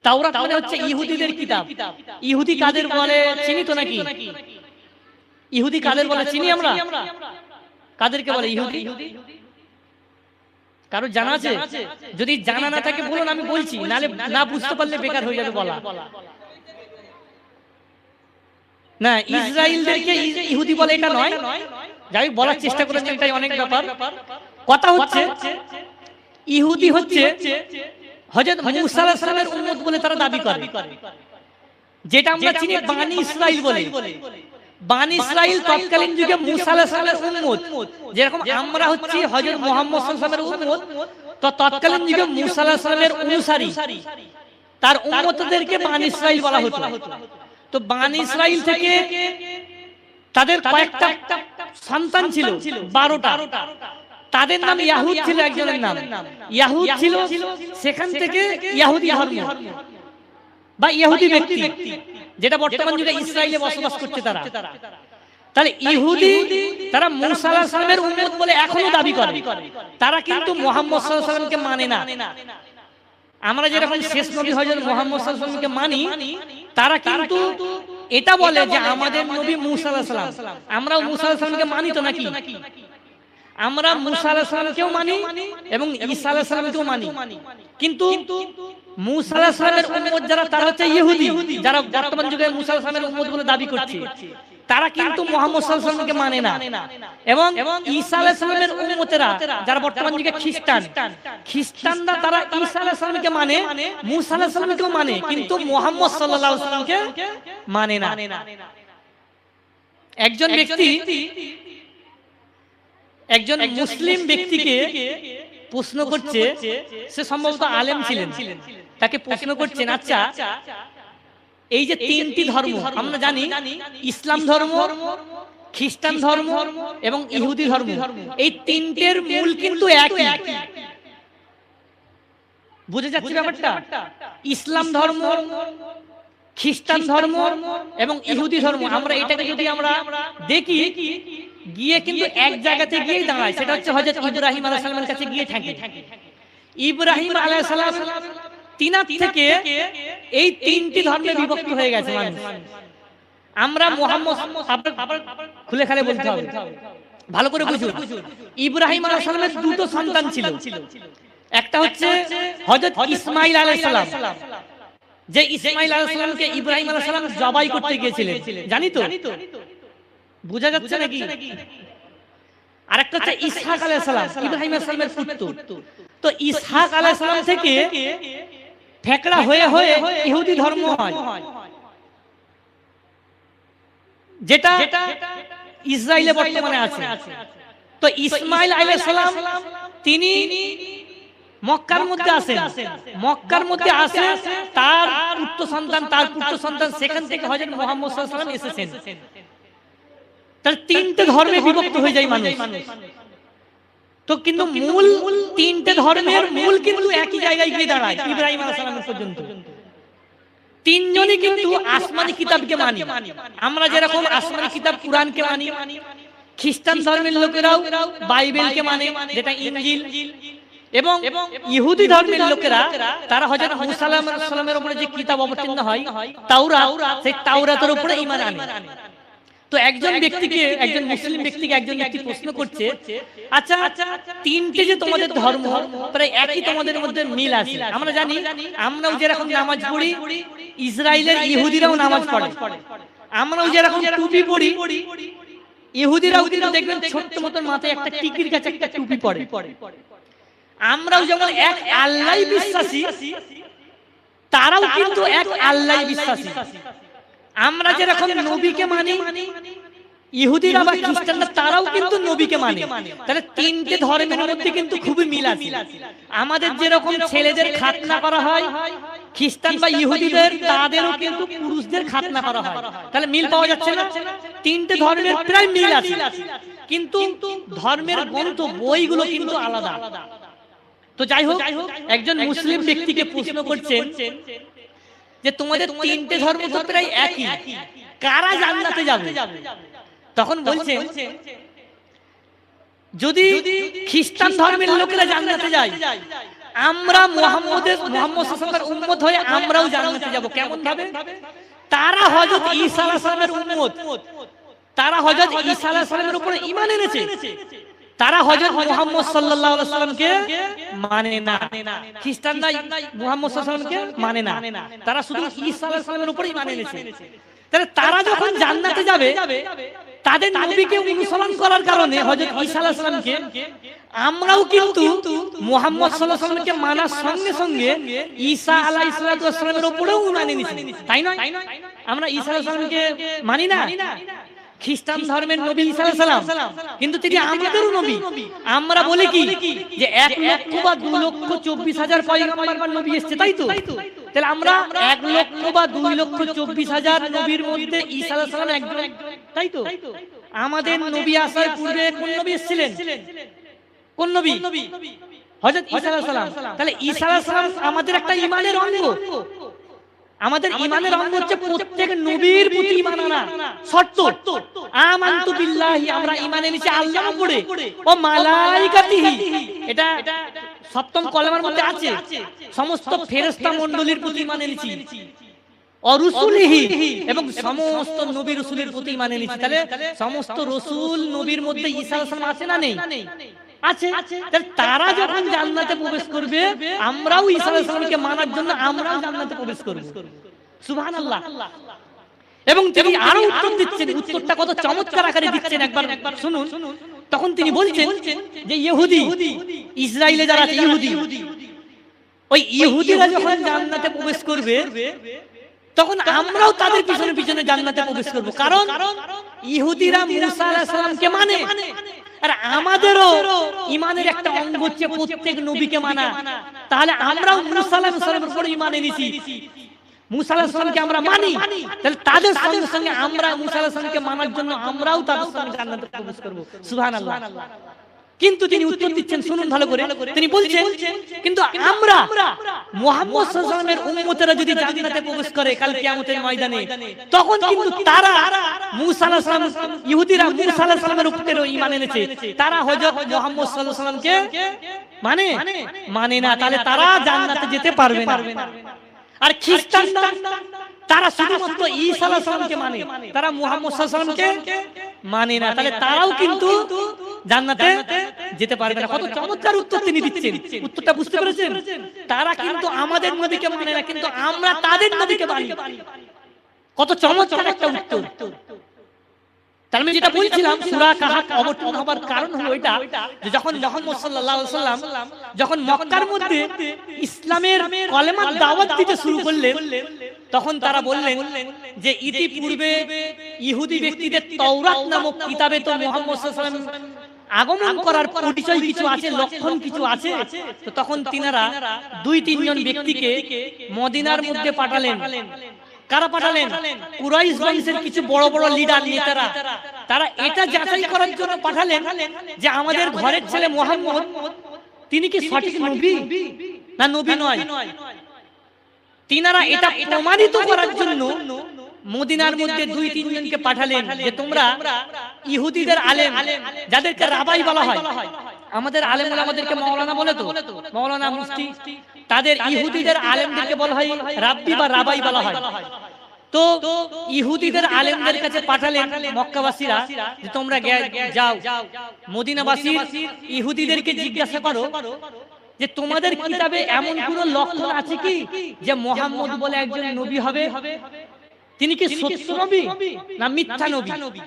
তাওরাত মানে হচ্ছে ইহুদিদের কিতাব। ইহুদি কাদের বলে চিনি তো নাকি? ইহুদি কাদের বলে চিনি আমরা? কাদেরকে বলে ইহুদি? কারো জানা আছে? যদি জানা না থাকে বলুন, আমি বলছি, নালে না বুঝতে পারলে বেকার হয়ে যাবে বলা। না, ইসরায়েলদেরকে ইহুদি বলে এটা নয়, যাই বলার চেষ্টা করেছি, এটাই অনেক ব্যাপার। কথা হচ্ছে ইহুদি হচ্ছে হযরত মুসা আলাইহিস সালামের উম্মত বলে তারা দাবি করে, যেটা আমরা চিনি বানি ইসরাইল বলে। বানি ইসরাইল তৎকালীন যুগে মুসা আলাইহিস সালামের উম্মত, যেরকম আমরা হচ্ছি হযরত মুহাম্মদ সাল্লাল্লাহু আলাইহি ওয়াসাল্লামের উম্মত, তো তৎকালীন যুগে মুসা আলাইহিস সালামের অনুসারী তার উম্মতদেরকে বানি ইসরাইল বলা হতো। তো বানি ইসরাইল থেকে তাদের কয়েকটা সন্তান ছিল, 12টা। তাদের নাম ইয়াহুদ ছিল, একজনের নাম ইয়াহুদ ছিল। সেখান থেকে ইহুদি ধর্ম বা ইহুদি ব্যক্তি, যেটা বর্তমান যুগে ইসরায়েলে বসবাস করছে তারা, তাহলে ইহুদি তারা মুসা আলাইহিস সালামের উম্মত বলে এখনো দাবি করে। তারা কিন্তু মুহাম্মদ সাল্লাল্লাহু আলাইহি ওয়াসাল্লামকে মানে না। আমরা যেরকম শেষ নবী হযরত মুহাম্মদ সাল্লাল্লাহু আলাইহি ওয়াসাল্লামকে মানি, তারা কিন্তু এটা বলে যে আমাদের নবী মুসা আলাইহিস সালাম। আমরাও মুসা আলাইহিস সালামকে মানি তো নাকি? আমরা মুসা আলাইহিস সালামকেও মানি এবং ঈসা আলাইহিস সালামকেও মানি, কিন্তু মুসা আলাইহিস সালামের উম্মত যারা তারা হচ্ছে ইহুদি, যারা বর্তমান যুগে মুসা আলাইহিস সালামের উম্মত বলে দাবি করছে, তারা কিন্তু মুহাম্মদ সাল্লাল্লাহু আলাইহি ওয়াসাল্লামকে মানে না। এবং ঈসা আলাইহিস সালামের উম্মতেরা যারা বর্তমান যুগে খ্রিস্টানরা তারা ঈসা আলাইহিস সালামকে মানে, মুসা আলাইহিস সালামকেও মানে, কিন্তু মুহাম্মদ সাল্লাল্লাহু আলাইহি ওয়াসাল্লামকে মানে না। একজন ব্যক্তি একজন মুসলিম ব্যক্তিকে প্রশ্ন করছে, সে সম্ভবত আলেম ছিলেন, তাকে প্রশ্ন করছেন, আচ্ছা এই যে তিনটি ধর্ম আমরা জানি, ইসলাম ধর্ম, খ্রিস্টান ধর্ম এবং ইহুদি ধর্ম, এই তিনটের মূল কিন্তু একই। বুঝে যাচ্ছে ব্যাপারটা? ইসলাম ধর্ম, খ্রিস্টান ধর্ম এবং ইহুদি ধর্ম, আমরা এটাকে যদি আমরা দেখি গিয়ে কিন্তু এক জায়গাতে গিয়ে দাঁড়ায়, সেটা হচ্ছে হযরত ইব্রাহিম আলাইহিস সালামের কাছে গিয়ে থাকে। ইব্রাহিম আলাইহিস সালাম তিনার থেকে এই তিনটি ধর্মে বিভক্ত হয়ে গেছে মানুষ। আমরা মুহাম্মদ খুলে খালে বলতে হবে, ভালো করে বুঝুন। ইব্রাহিম আলাইহিস সালামের দুটো সন্তান ছিল, একটা হচ্ছে হযরত ইসমাঈল আলাইহিস সালাম যে ইসমাইল আলাইহিস সালামকে ইব্রাহিম আলাইহিস সালাম জবাই করতে গিয়েছিলেন, জানি তো? বোঝা যাচ্ছে নাকি? আরেকটা হচ্ছে ইসহাক আলাইহিস সালাম, ইব্রাহিম আলাইহিস সালামের পুত্র। তো ইসহাক আলাইহিস সালাম থেকে ফেকড়া হয়ে হয়ে ইহুদি ধর্ম হয়, যেটা ইসরায়েলে বর্তমানে আছে। তো ইসমাইল আলাইহিস সালাম তিনি মক্কার মধ্যে আছেন, মক্কার মধ্যে আছে তার পুত্র সন্তান, সেখান থেকে হযরত মুহাম্মদ সাল্লাল্লাহু আলাইহি ওয়াসাল্লাম এসেছেন। তার তিনটে ধর্মে বিভক্ত হয়ে যায় মানুষ। তো কিন্তু মূল তিনটে ধর্মের মূল কিন্তু একই জায়গায় গিয়ে দাঁড়ায়, ইব্রাহিম আলাইহিস সালাম পর্যন্ত। তিনজনই কিন্তু আসমানি কিতাবকে মানি। আমরা যেরকম আসমানি কিতাব কুরআনকে মানি, খ্রিস্টান ধর্মের লোকেরাও বাইবেলকে মানে, যেটা ইনজিল, এবং ইহুদি ধর্মের লোকেরা তারা হযরত মুসা আলাইহিস সালামের উপরে যে কিতাব অবতীর্ণ হয় তাওরাত, সেই তাওরাতের উপরে ঈমান আনে। তো একজন মুসলিম ব্যক্তিকে একজন ব্যক্তি প্রশ্ন করছে, আচ্ছা তিনটে যে তোমাদের ধর্ম প্রায় একই, তোমাদের মধ্যে মিল আছে। আমরা জানি, আমরাও যেরকম নামাজ পড়ি ইসরায়েলের ইহুদিরাও নামাজ পড়ে, আমরাও যেরকম টুপি পড়ি ইহুদিরাও কিন্তু দেখবেন ছোট্ট মতন মাথায় একটা টিকির কাছে একটা টুপি পড়ে। আমরাও যেমন এক আল্লাহই বিশ্বাসী, তারাও কিন্তু এক আল্লাহই বিশ্বাসী। আমরা যেরকম নবীকে মানি, ইহুদিরা বা খ্রিস্টানরা তারাও কিন্তু নবীকে মানে। তাহলে তিনটে ধর্মের মধ্যে কিন্তু খুবই মিল আছে। আমাদের যেরকম ছেলেদের খাতনা করা হয়, খ্রিস্টান বা ইহুদিদের তাদেরও কিন্তু পুরুষদের খাতনা করা হয়। তাহলে মিল পাওয়া যাচ্ছে না? তিনটে ধর্মের প্রায় মিল আছে, কিন্তু ধর্মের গ্রন্থ বইগুলো কিন্তু আলাদা। তো যাই হোক, একজন মুসলিম ব্যক্তিকে প্রশ্ন করছেন যে তোমাদের তিনটে ধর্ম তো প্রায় একই, কারা জান্নাতে যাবে? তখন বলছেন, যদি খ্রিস্টান ধর্মের লোকেরা জান্নাতে যায়, আমরা মুহাম্মদ সাল্লাল্লাহু আলাইহি ওয়াসাল্লামের উম্মত হয়ে আমরাও জান্নাতে যাব। কেমন ভাবে? তারা হযরত ঈসা আলাইহিস সালামের উম্মত, তারা হযরত ঈসা আলাইহিস সালামের উপরে ঈমান এনেছে, তারা হযরত মুহাম্মদ সাল্লাল্লাহু আলাইহি ওয়াসাল্লামকে মানে না। খ্রিস্টানরা মুহাম্মদ সাল্লাল্লাহু আলাইহি ওয়াসাল্লামকে মানে না, তারা শুধু ঈসা আলাইহিস সালামের উপরে ঈমান এনেছে। তাহলে তারা যখন জান্নাতে যাবে, তাদের নবীকে অনুসরণ করার কারণে হযরত ঈসা আলাইহিস সালামকে, আমরাও কিন্তু মুহাম্মদ সাল্লাল্লাহু আলাইহি ওয়াসাল্লামকে মানার সঙ্গে সঙ্গে ঈসা আলাইহিস সালামের উপরেও ঈমান এনেছি, তাই নয়? আমরা ঈসা আলাইহিস সালামকে মানি না? খ্রিস্টান ধর্মের নবী ঈসা আলাইহিস সালাম, কিন্তু তিনি আমাদেরও নবী। আমরা বলি কি যে 1 লক্ষ বা 2,24,000 পয়গম্বর বা নবী এসেছে, তাই তো? তাহলে আমরা 1 লক্ষ বা 2,24,000 নবীর মধ্যে ঈসা আলাইহিস সালাম একজন, তাই তো? আমাদের নবী আসার পূর্বে কোন নবী এসেছিলেন? কোন নবী? হযরত ঈসা আলাইহিস সালাম। তাহলে ঈসা আলাইহিস সালাম আমাদের একটা ঈমানের অঙ্গ। আমাদের ঈমানের অঙ্গ হচ্ছে প্রত্যেক নবীর প্রতি ঈমান আনা শর্ত। আমানতু বিল্লাহি, আমরা ঈমান এনেছি আল্লাহর উপরে, ও মালাইকাতিহি, এটা সপ্তম কলেমার মধ্যে আছে, সমস্ত ফেরেশতা মণ্ডলীর প্রতি ঈমান এনেছি, ও রুসুলিহি, এবং সমস্ত নবী রাসূলের প্রতি ঈমান এনেছি। তাহলে সমস্ত রাসূল নবীর মধ্যে ঈসা আলাইহিস সালাম আছে না নেই? আছে। তারা যখন জান্নাতে প্রবেশ করবে, আমরাও ঈসা আলাইহিস সালামকে মানার জন্য আমরাও জান্নাতে প্রবেশ করব। সুবহানাল্লাহ। এবং তিনি আরো উত্তর দিচ্ছেন, উত্তরটা কত চমৎকার আকারে দিচ্ছেন, একবার শুনুন। তখন তিনি বলছেন যে ইহুদি, ইসরায়েলে যারা আছে ইহুদি, ওই ইহুদিরা যখন জান্নাতে প্রবেশ করবে, তখন আমরাও তাদের পিছনে পিছনে জান্নাতে প্রবেশ করব। কারণ ইহুদিরা মুসা আলাইহিস সালামকে মানে, আর আমাদেরও ঈমানের একটা অঙ্গ হচ্ছে প্রত্যেক নবীকে মানা। তাহলে আমরাও মুসা আলাইহিস সালামের উপর ঈমান এনেছি, মুসা আলাইহিস সালামকে আমরা মানি। তাহলে তাদের সঙ্গে সঙ্গে আমরা মুসা আলাইহিস সালামকে মানার জন্য আমরাও তাদের সঙ্গে জান্নাতে প্রবেশ করব। সুবহানাল্লাহ। কিন্তু তিনি উত্তর দিচ্ছেন, শুনুন ভালো করে। তিনি বলছেন, কিন্তু আমরা মুহাম্মদ সাল্লাল্লাহু আলাইহি ওয়াসাল্লামের উম্মতেরা যদি জান্নাতে প্রবেশ করে কাল কিয়ামতের ময়দানে, তখন কিন্তু তারা মুসা আলাইহিস সালাম, ইহুদিরা মুসা আলাইহিস সালামের উপরে ঈমান এনেছে, তারা হযরত মুহাম্মদ সাল্লাল্লাহু আলাইহি ওয়াসাল্লামকে মানে না। তাহলে তারা জান্নাতে যেতে পারবে না। আর খ্রিস্টানরা তারা শুধুমাত্র ঈসা আলাইহিস সালামকে মানে, তারা মুহাম্মদ সাল্লাল্লাহু আলাইহি ওয়াসাল্লামকে মানে না। তাহলে তারাও কিন্তু জান্নাতে যেতে পারবে না। কত চমৎকার উত্তর তিনি দিচ্ছেন, উত্তরটা বুঝতে পেরেছেন? তারা কিন্তু আমাদের নবীকে মানে না, কিন্তু আমরা তাদের নবীকে মানি। কত চমৎকার একটা উত্তর। তার মানে যেটা বলছিলাম, সূরা কাহাফ অবতীর্ণ হবার কারণ হলো এটা, যে যখন মুহাম্মদ সাল্লাল্লাহু আলাইহি ওয়াসাল্লাম যখন মক্কার মধ্যে ইসলামের কলেমার দাওয়াত দিতে শুরু করলেন, তখন তারা বললেন যে ইতিপূর্বে ইহুদি ব্যক্তিদের তাওরাত নামক কিতাবে তো মুহাম্মদ সাল্লাল্লাহু আলাইহি ওয়াসাল্লাম আগমন করার পরিচয় কিছু আছে, লক্ষণ কিছু আছে। তো তখন তিনারা 2-3 জন ব্যক্তিকে মদিনার মধ্যে পাঠালেন। কারা পাঠালেন? কুরাইশ বংশের কিছু বড় বড় লিডার নেতারা। তারা এটা যাচাই করার জন্য পাঠালেন যে আমাদের ঘরের ছেলে মুহাম্মদ তিনি কি সঠিক নবী না নবী নয়। তিনারা এটা প্রমাণিত করার জন্য মদিনার মধ্যে 2-3 জনকে পাঠালেন যে তোমরা ইহুদিদের আলেম, যাদেরকে রাবাই বলা হয়, আমাদের আলেম আমাদেরকে মাওলানা বলে, তো মাওলানা মুফতি, তাদের ইহুদিদের আলেমদেরকে বলা হয় রাব্বি বা রাবাই বলা হয়। তো ইহুদিদের আলেমদের কাছে পাঠালেন মক্কাবাসীরা যে তোমরা যাও মদিনাবাসীর ইহুদিদেরকে জিজ্ঞাসা করো যে তোমাদের কিতাবে এমন কোন লক্ষণ আছে কি যে মুহাম্মদ বলে একজন নবী হবে, তিনি কি সত্য নবী না মিথ্যা নবী?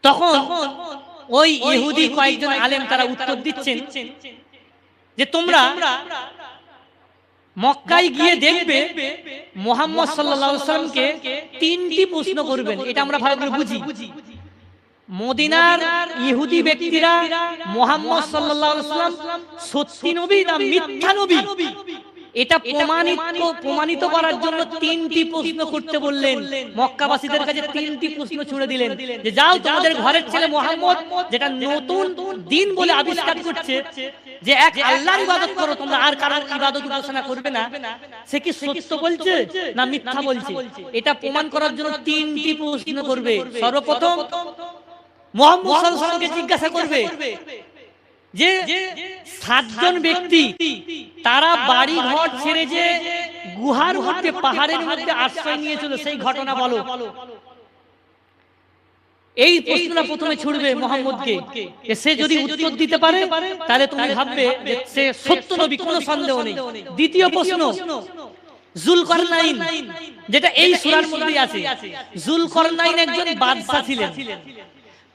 তখন ওই ইহুদি কয়েকজন আলেম তারা উত্তর দিচ্ছেন যে তোমরা মক্কায় গিয়ে দেখবে মুহাম্মদ সাল্লাল্লাহু আলাইহি ওয়াসাল্লামকে 3টি প্রশ্ন করবেন। এটা আমরা ভালো করে বুঝি। মদিনার ইহুদি ব্যক্তিরা মুহাম্মদ সাল্লাল্লাহু আলাইহি ওয়াসাল্লাম সত্যি নবী না মিথ্যা নবী, এটা প্রমাণিত করার জন্য 3টি প্রশ্ন করতে বললেন। মক্কাবাসীদের কাছে 3টি প্রশ্ন ছুড়ে দিলেন যে যাও তোমাদের ঘরের ছেলে মুহাম্মদ, যেটা নতুন দিন বলে আবিষ্কার করছে যে এক আল্লাহর ইবাদত করো তোমরা, আর কারোর ইবাদত উপাসনা করবে না, সে কি সত্য বলছে না মিথ্যা বলছে? এটা প্রমাণ করার জন্য 3টি প্রশ্ন করবে। সর্বপ্রথম মুহাম্মদ সাল্লাল্লাহু আলাইহি ওয়াসাল্লামকে জিজ্ঞাসা করবে যে 7 জন ব্যক্তি তারা বাড়ি ঘর ছেড়ে যে গুহার মধ্যে পাহাড়ের মধ্যে আশ্রয় নিয়েছিল সেই ঘটনা বলো। এই প্রশ্নটা প্রথমে ছুড়বে মুহাম্মদকে। সে যদি উত্তর দিতে পারে তাহলে তুমি ভাববে যে সে সত্য নবী, কোনো সন্দেহ নেই। দ্বিতীয় প্রশ্ন যুলকারনাইন, যেটা এই সূরার মধ্যেই আছে। যুলকারনাইন একজন বাদশা ছিলেন।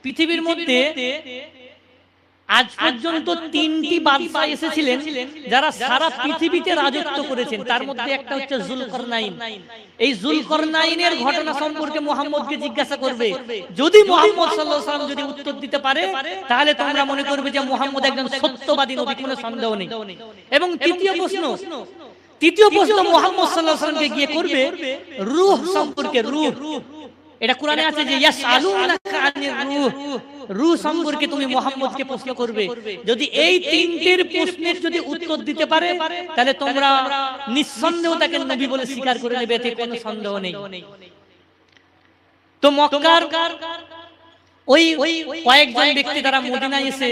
পৃথিবীর মধ্যে আজ পর্যন্ত 3টি বাদশা এসেছিলেন যারা সারা পৃথিবীতে রাজত্ব করেছেন, তার মধ্যে একটা হচ্ছে যুলকারনাইন। এই যুলকারনাইনের ঘটনা সম্পর্কে মুহাম্মদকে জিজ্ঞাসা করবে। যদি মুহাম্মদ সাল্লাল্লাহু আলাইহি ওয়াসাল্লাম যদি উত্তর দিতে পারে তাহলে তোমরা মনে করবে যে মুহাম্মদ একজন সত্যবাদী নবী, কোনো সন্দেহ নেই। এবং তৃতীয় প্রশ্ন মুহাম্মদ সাল্লাল্লাহু আলাইহি ওয়াসাল্লামকে গিয়ে করবে রূহ সম্পর্কে। রূহ, এটা কোরআনে আছে যে ইয়াসআলুনাকা আনির রূহ, রূহ সম্পর্কে তুমি মুহাম্মদকে প্রশ্ন করবে। যদি এই 3টির প্রশ্নের যদি উত্তর দিতে পারে তাহলে তোমরা নিঃসন্দেহ তাকে নবী বলে স্বীকার করে নেবে, এতে কোনো সন্দেহ নেই। তো মক্কার ওই কয়েকজন ব্যক্তি তারা মদিনায় এসে,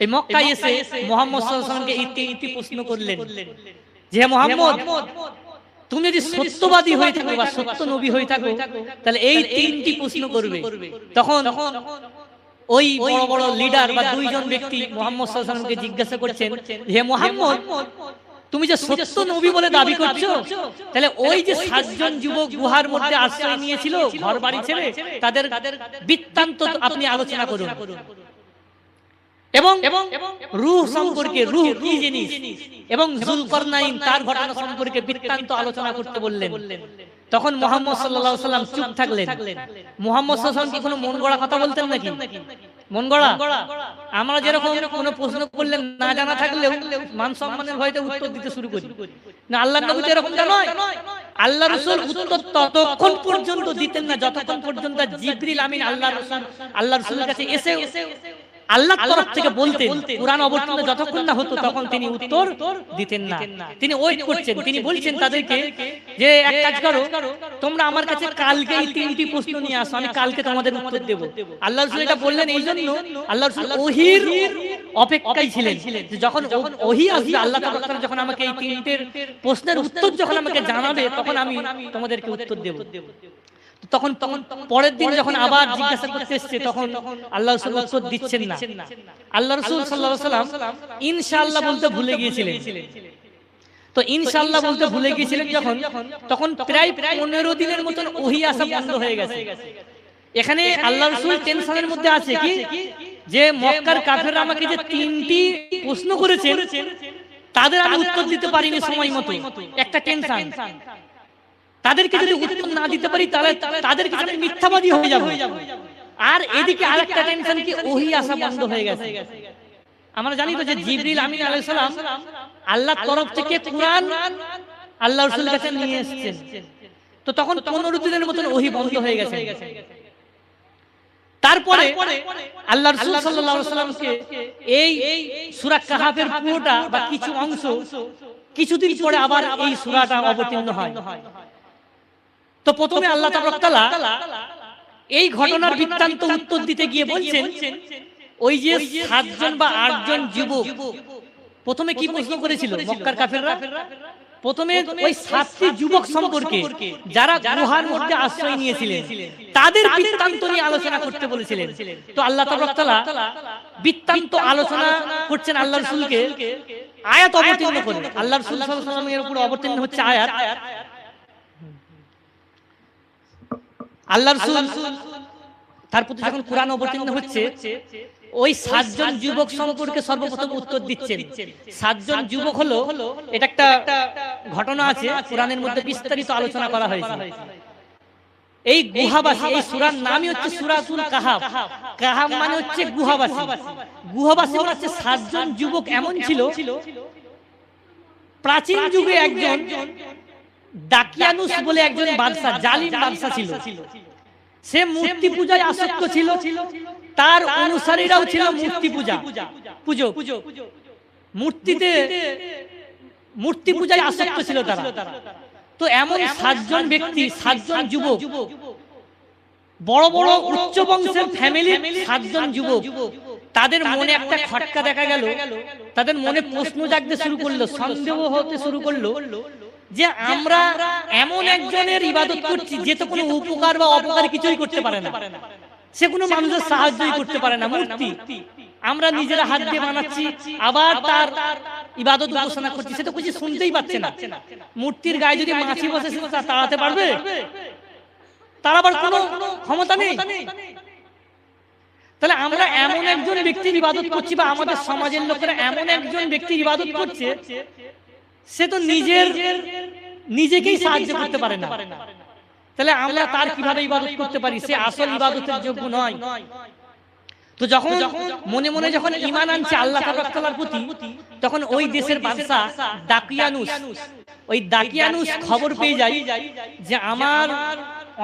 এই মক্কায় এসে মুহাম্মদ সাল্লাল্লাহু আলাইহি ওয়াসাল্লামকে এই 3টি প্রশ্ন করলেন যে মুহাম্মদ তুমি যদি সত্যবাদী হয়ে থাকো বা সত্য নবী হয়ে থাকো তাহলে এই 3টি প্রশ্ন করবে। তখন ওই বড় বড় লিডার বা 2 জন ব্যক্তি মুহাম্মদ সাল্লাল্লাহু আলাইহি ওয়াসাল্লামকে জিজ্ঞাসা করছেন, হে মুহাম্মদ তুমি যে সত্য নবী বলে দাবি করছো, তাহলে ওই যে 7 জন যুবক গুহার মধ্যে আশ্রয় নিয়েছিল ঘর বাড়ি ছেড়ে, তাদের বৃত্তান্ত আপনি আলোচনা করুন। এবং রূহ সম্পর্কে, রূহ কি জিনিস, এবং যুলকারনাইন তার ঘটনা সম্পর্কে বৃত্তান্ত আলোচনা করতে বললেন। তখন মুহাম্মদ সাল্লাল্লাহু আলাইহি ওয়াসাল্লাম চুপ থাকলেন। মুহাম্মদ সাল্লাল্লাহু আলাইহি ওয়াসাল্লাম কি কোনো মন গড়া কথা বলতেন নাকি? মন গড়া? আমরা যেরকম কোনো প্রশ্ন করলে না জানা থাকলেও মান সম্মানের ভয়তে উত্তর দিতে শুরু করি না, আল্লাহর নবী তো এরকম নয়। আল্লাহ রাসূল উত্তর ততক্ষণ পর্যন্ত দিতেন না যতক্ষণ পর্যন্ত জিবরিল আমিন আল্লাহ রাসূলের কাছে এসে আল্লাহর তরফ থেকে বলতেন। কুরআন অবতীর্ণ যতক্ষণ না হতো তখন তিনি উত্তর দিতেন না, তিনি ওয়েট করছেন। তিনি বলছেন তাদেরকে যে এক কাজ করো, তোমরা আমার কাছে কালকে এই 3টি প্রশ্ন নিয়ে আসো, আমি কালকে তোমাদের উত্তর দেব। আল্লাহ রাসূল এটা বললেন এই জন্য, আল্লাহ রাসূল ওহীর অপেক্ষায় ছিলেন যে যখন ওহী আসবে, আল্লাহ তাআলা যখন আমাকে এই 3টির প্রশ্নের উত্তর যখন আমাকে জানাবে তখন আমি তোমাদেরকে উত্তর দেব। তখন পরের দিন যখন আবার জিজ্ঞাসা করতে এসছে তখন আল্লাহ রাসূল উত্তর দিচ্ছেন না। আল্লাহ রাসূল সাল্লাল্লাহু আলাইহি ওয়াসাল্লাম ইনশাআল্লাহ বলতে ভুলে গিয়েছিলেন। তো ইনশাআল্লাহ বলতে ভুলে গিয়েছিলেন যখন, তখন প্রায় 15 দিনের মতন ওহী আসা বন্ধ হয়ে গেছে। এখানে আল্লাহ রাসূল টেনশনের মধ্যে আছে কি, যে মক্কার কাফেররা আমাকে যে 3টি প্রশ্ন করেছেন তাদের আমি উত্তর দিতে পারিনি সময় মতো, একটা টেনশন। তাদেরকে যদি উত্তর না দিতে পারি তাহলে তাদেরকে আমি মিথ্যাবাদী হয়ে যাব। আর এদিকে আরেকটা টেনশন কি, ওহী আসা বন্ধ হয়ে গেছে। আমরা জানি তো যে জিবরিল আমিন আলাইহিস সালাম আল্লাহর তরফ থেকে কুরআন আল্লাহ রাসূলের কাছে নিয়ে এসেছেন। তো তখন 15 দিনের মতন ওহী বন্ধ হয়ে গেছে। তারপরে আল্লাহ রাসূল সাল্লাল্লাহু আলাইহি ওয়াসাল্লামকে এই সূরা কাহাফের পুরোটা বা কিছু অংশ কিছুদিন পরে আবার এই সূরাটা অবতীর্ণ হয়। তো প্রথমে আল্লাহ তাআলা এই ঘটনার বৃত্তান্ত উত্তর দিতে গিয়ে বলছেন, ওই যে 7 জন বা 8 জন যুবক প্রথমে কি প্রশ্ন করেছিল মক্কার কাফেররা, প্রথমে ওই 7টি যুবক সম্পর্কে যারা গুহার মধ্যে আশ্রয় নিয়েছিলেন তাদের বৃত্তান্ত নিয়ে আলোচনা করতে বলেছিলেন। তো আল্লাহ তাআলা বৃত্তান্ত আলোচনা করছেন আল্লাহর রাসূলকে আয়াত অবতীর্ণ করে। আল্লাহর রাসূল সাল্লাল্লাহু আলাইহি ওয়াসাল্লামের উপর অবতীর্ণ হচ্ছে আয়াত। আল্লাহর রাসূল তার প্রতি যখন কুরআন অবতীর্ণ হচ্ছে, ওই 7 জন যুবক সম্পর্কে সর্বপ্রথম উত্তর দিচ্ছেন। 7 জন যুবক হলো, এটা একটা ঘটনা আছে কুরআনের মধ্যে বিস্তারিত আলোচনা করা হয়েছে। এই গুহাবাসী, এই সূরার নামই হচ্ছে সূরাতুল কাহাফ। কাহাফ মানে হচ্ছে গুহাবাসী। গুহাবাসী মানে হচ্ছে 7 জন যুবক এমন ছিল, প্রাচীন যুগে একজন দাকিয়ানুস বলে একজন বাদশা, জালিম বাদশা ছিল। সে মূর্তি পূজায় আসক্ত ছিল, তার অনুসারীরাও ছিল মূর্তি পূজক। মূর্তি পূজায় আসক্ত ছিল তারা। তো এমন 7 জন ব্যক্তি, 7 জন যুবক, বড় বড় উচ্চ বংশের ফ্যামিলির 7 জন যুবক, তাদের মনে একটা খটকা দেখা গেল। তাদের মনে প্রশ্ন জাগতে শুরু করলো, সন্দেহ হতে শুরু করলো যে আমরা এমন একজনের ইবাদত করছি যে তো কোনো উপকার বা অপকার কিছুই করতে পারে না, সে কোনো মানুষের সাহায্যই করতে পারে না। মূর্তি আমরা নিজেরা হাত দিয়ে বানাচ্ছি, আবার তার ইবাদত উপাসনা করছি, সে তো কিছু শুনতেই পাচ্ছে না। মূর্তির গায়ে যদি মাছি বসে সে তা তাড়াতে পারবে? তাড়াবার কোনো ক্ষমতা নেই। তাহলে আমরা এমন একজন ব্যক্তির ইবাদত করছি, বা আমাদের সমাজের লোকেরা এমন একজন ব্যক্তির ইবাদত করছে, সে তো নিজেকেই সাহায্য করতে পারে না। তাহলে আমরা তার কিভাবে ইবাদত করতে পারি? সে আসল ইবাদতের যোগ্য নয়। তো যখন মনে মনে যখন ঈমান আনছে আল্লাহ তাআলার প্রতি, তখন ওই দেশের বাদশা দাকিয়ানুস খবর পেয়ে যায় যে আমার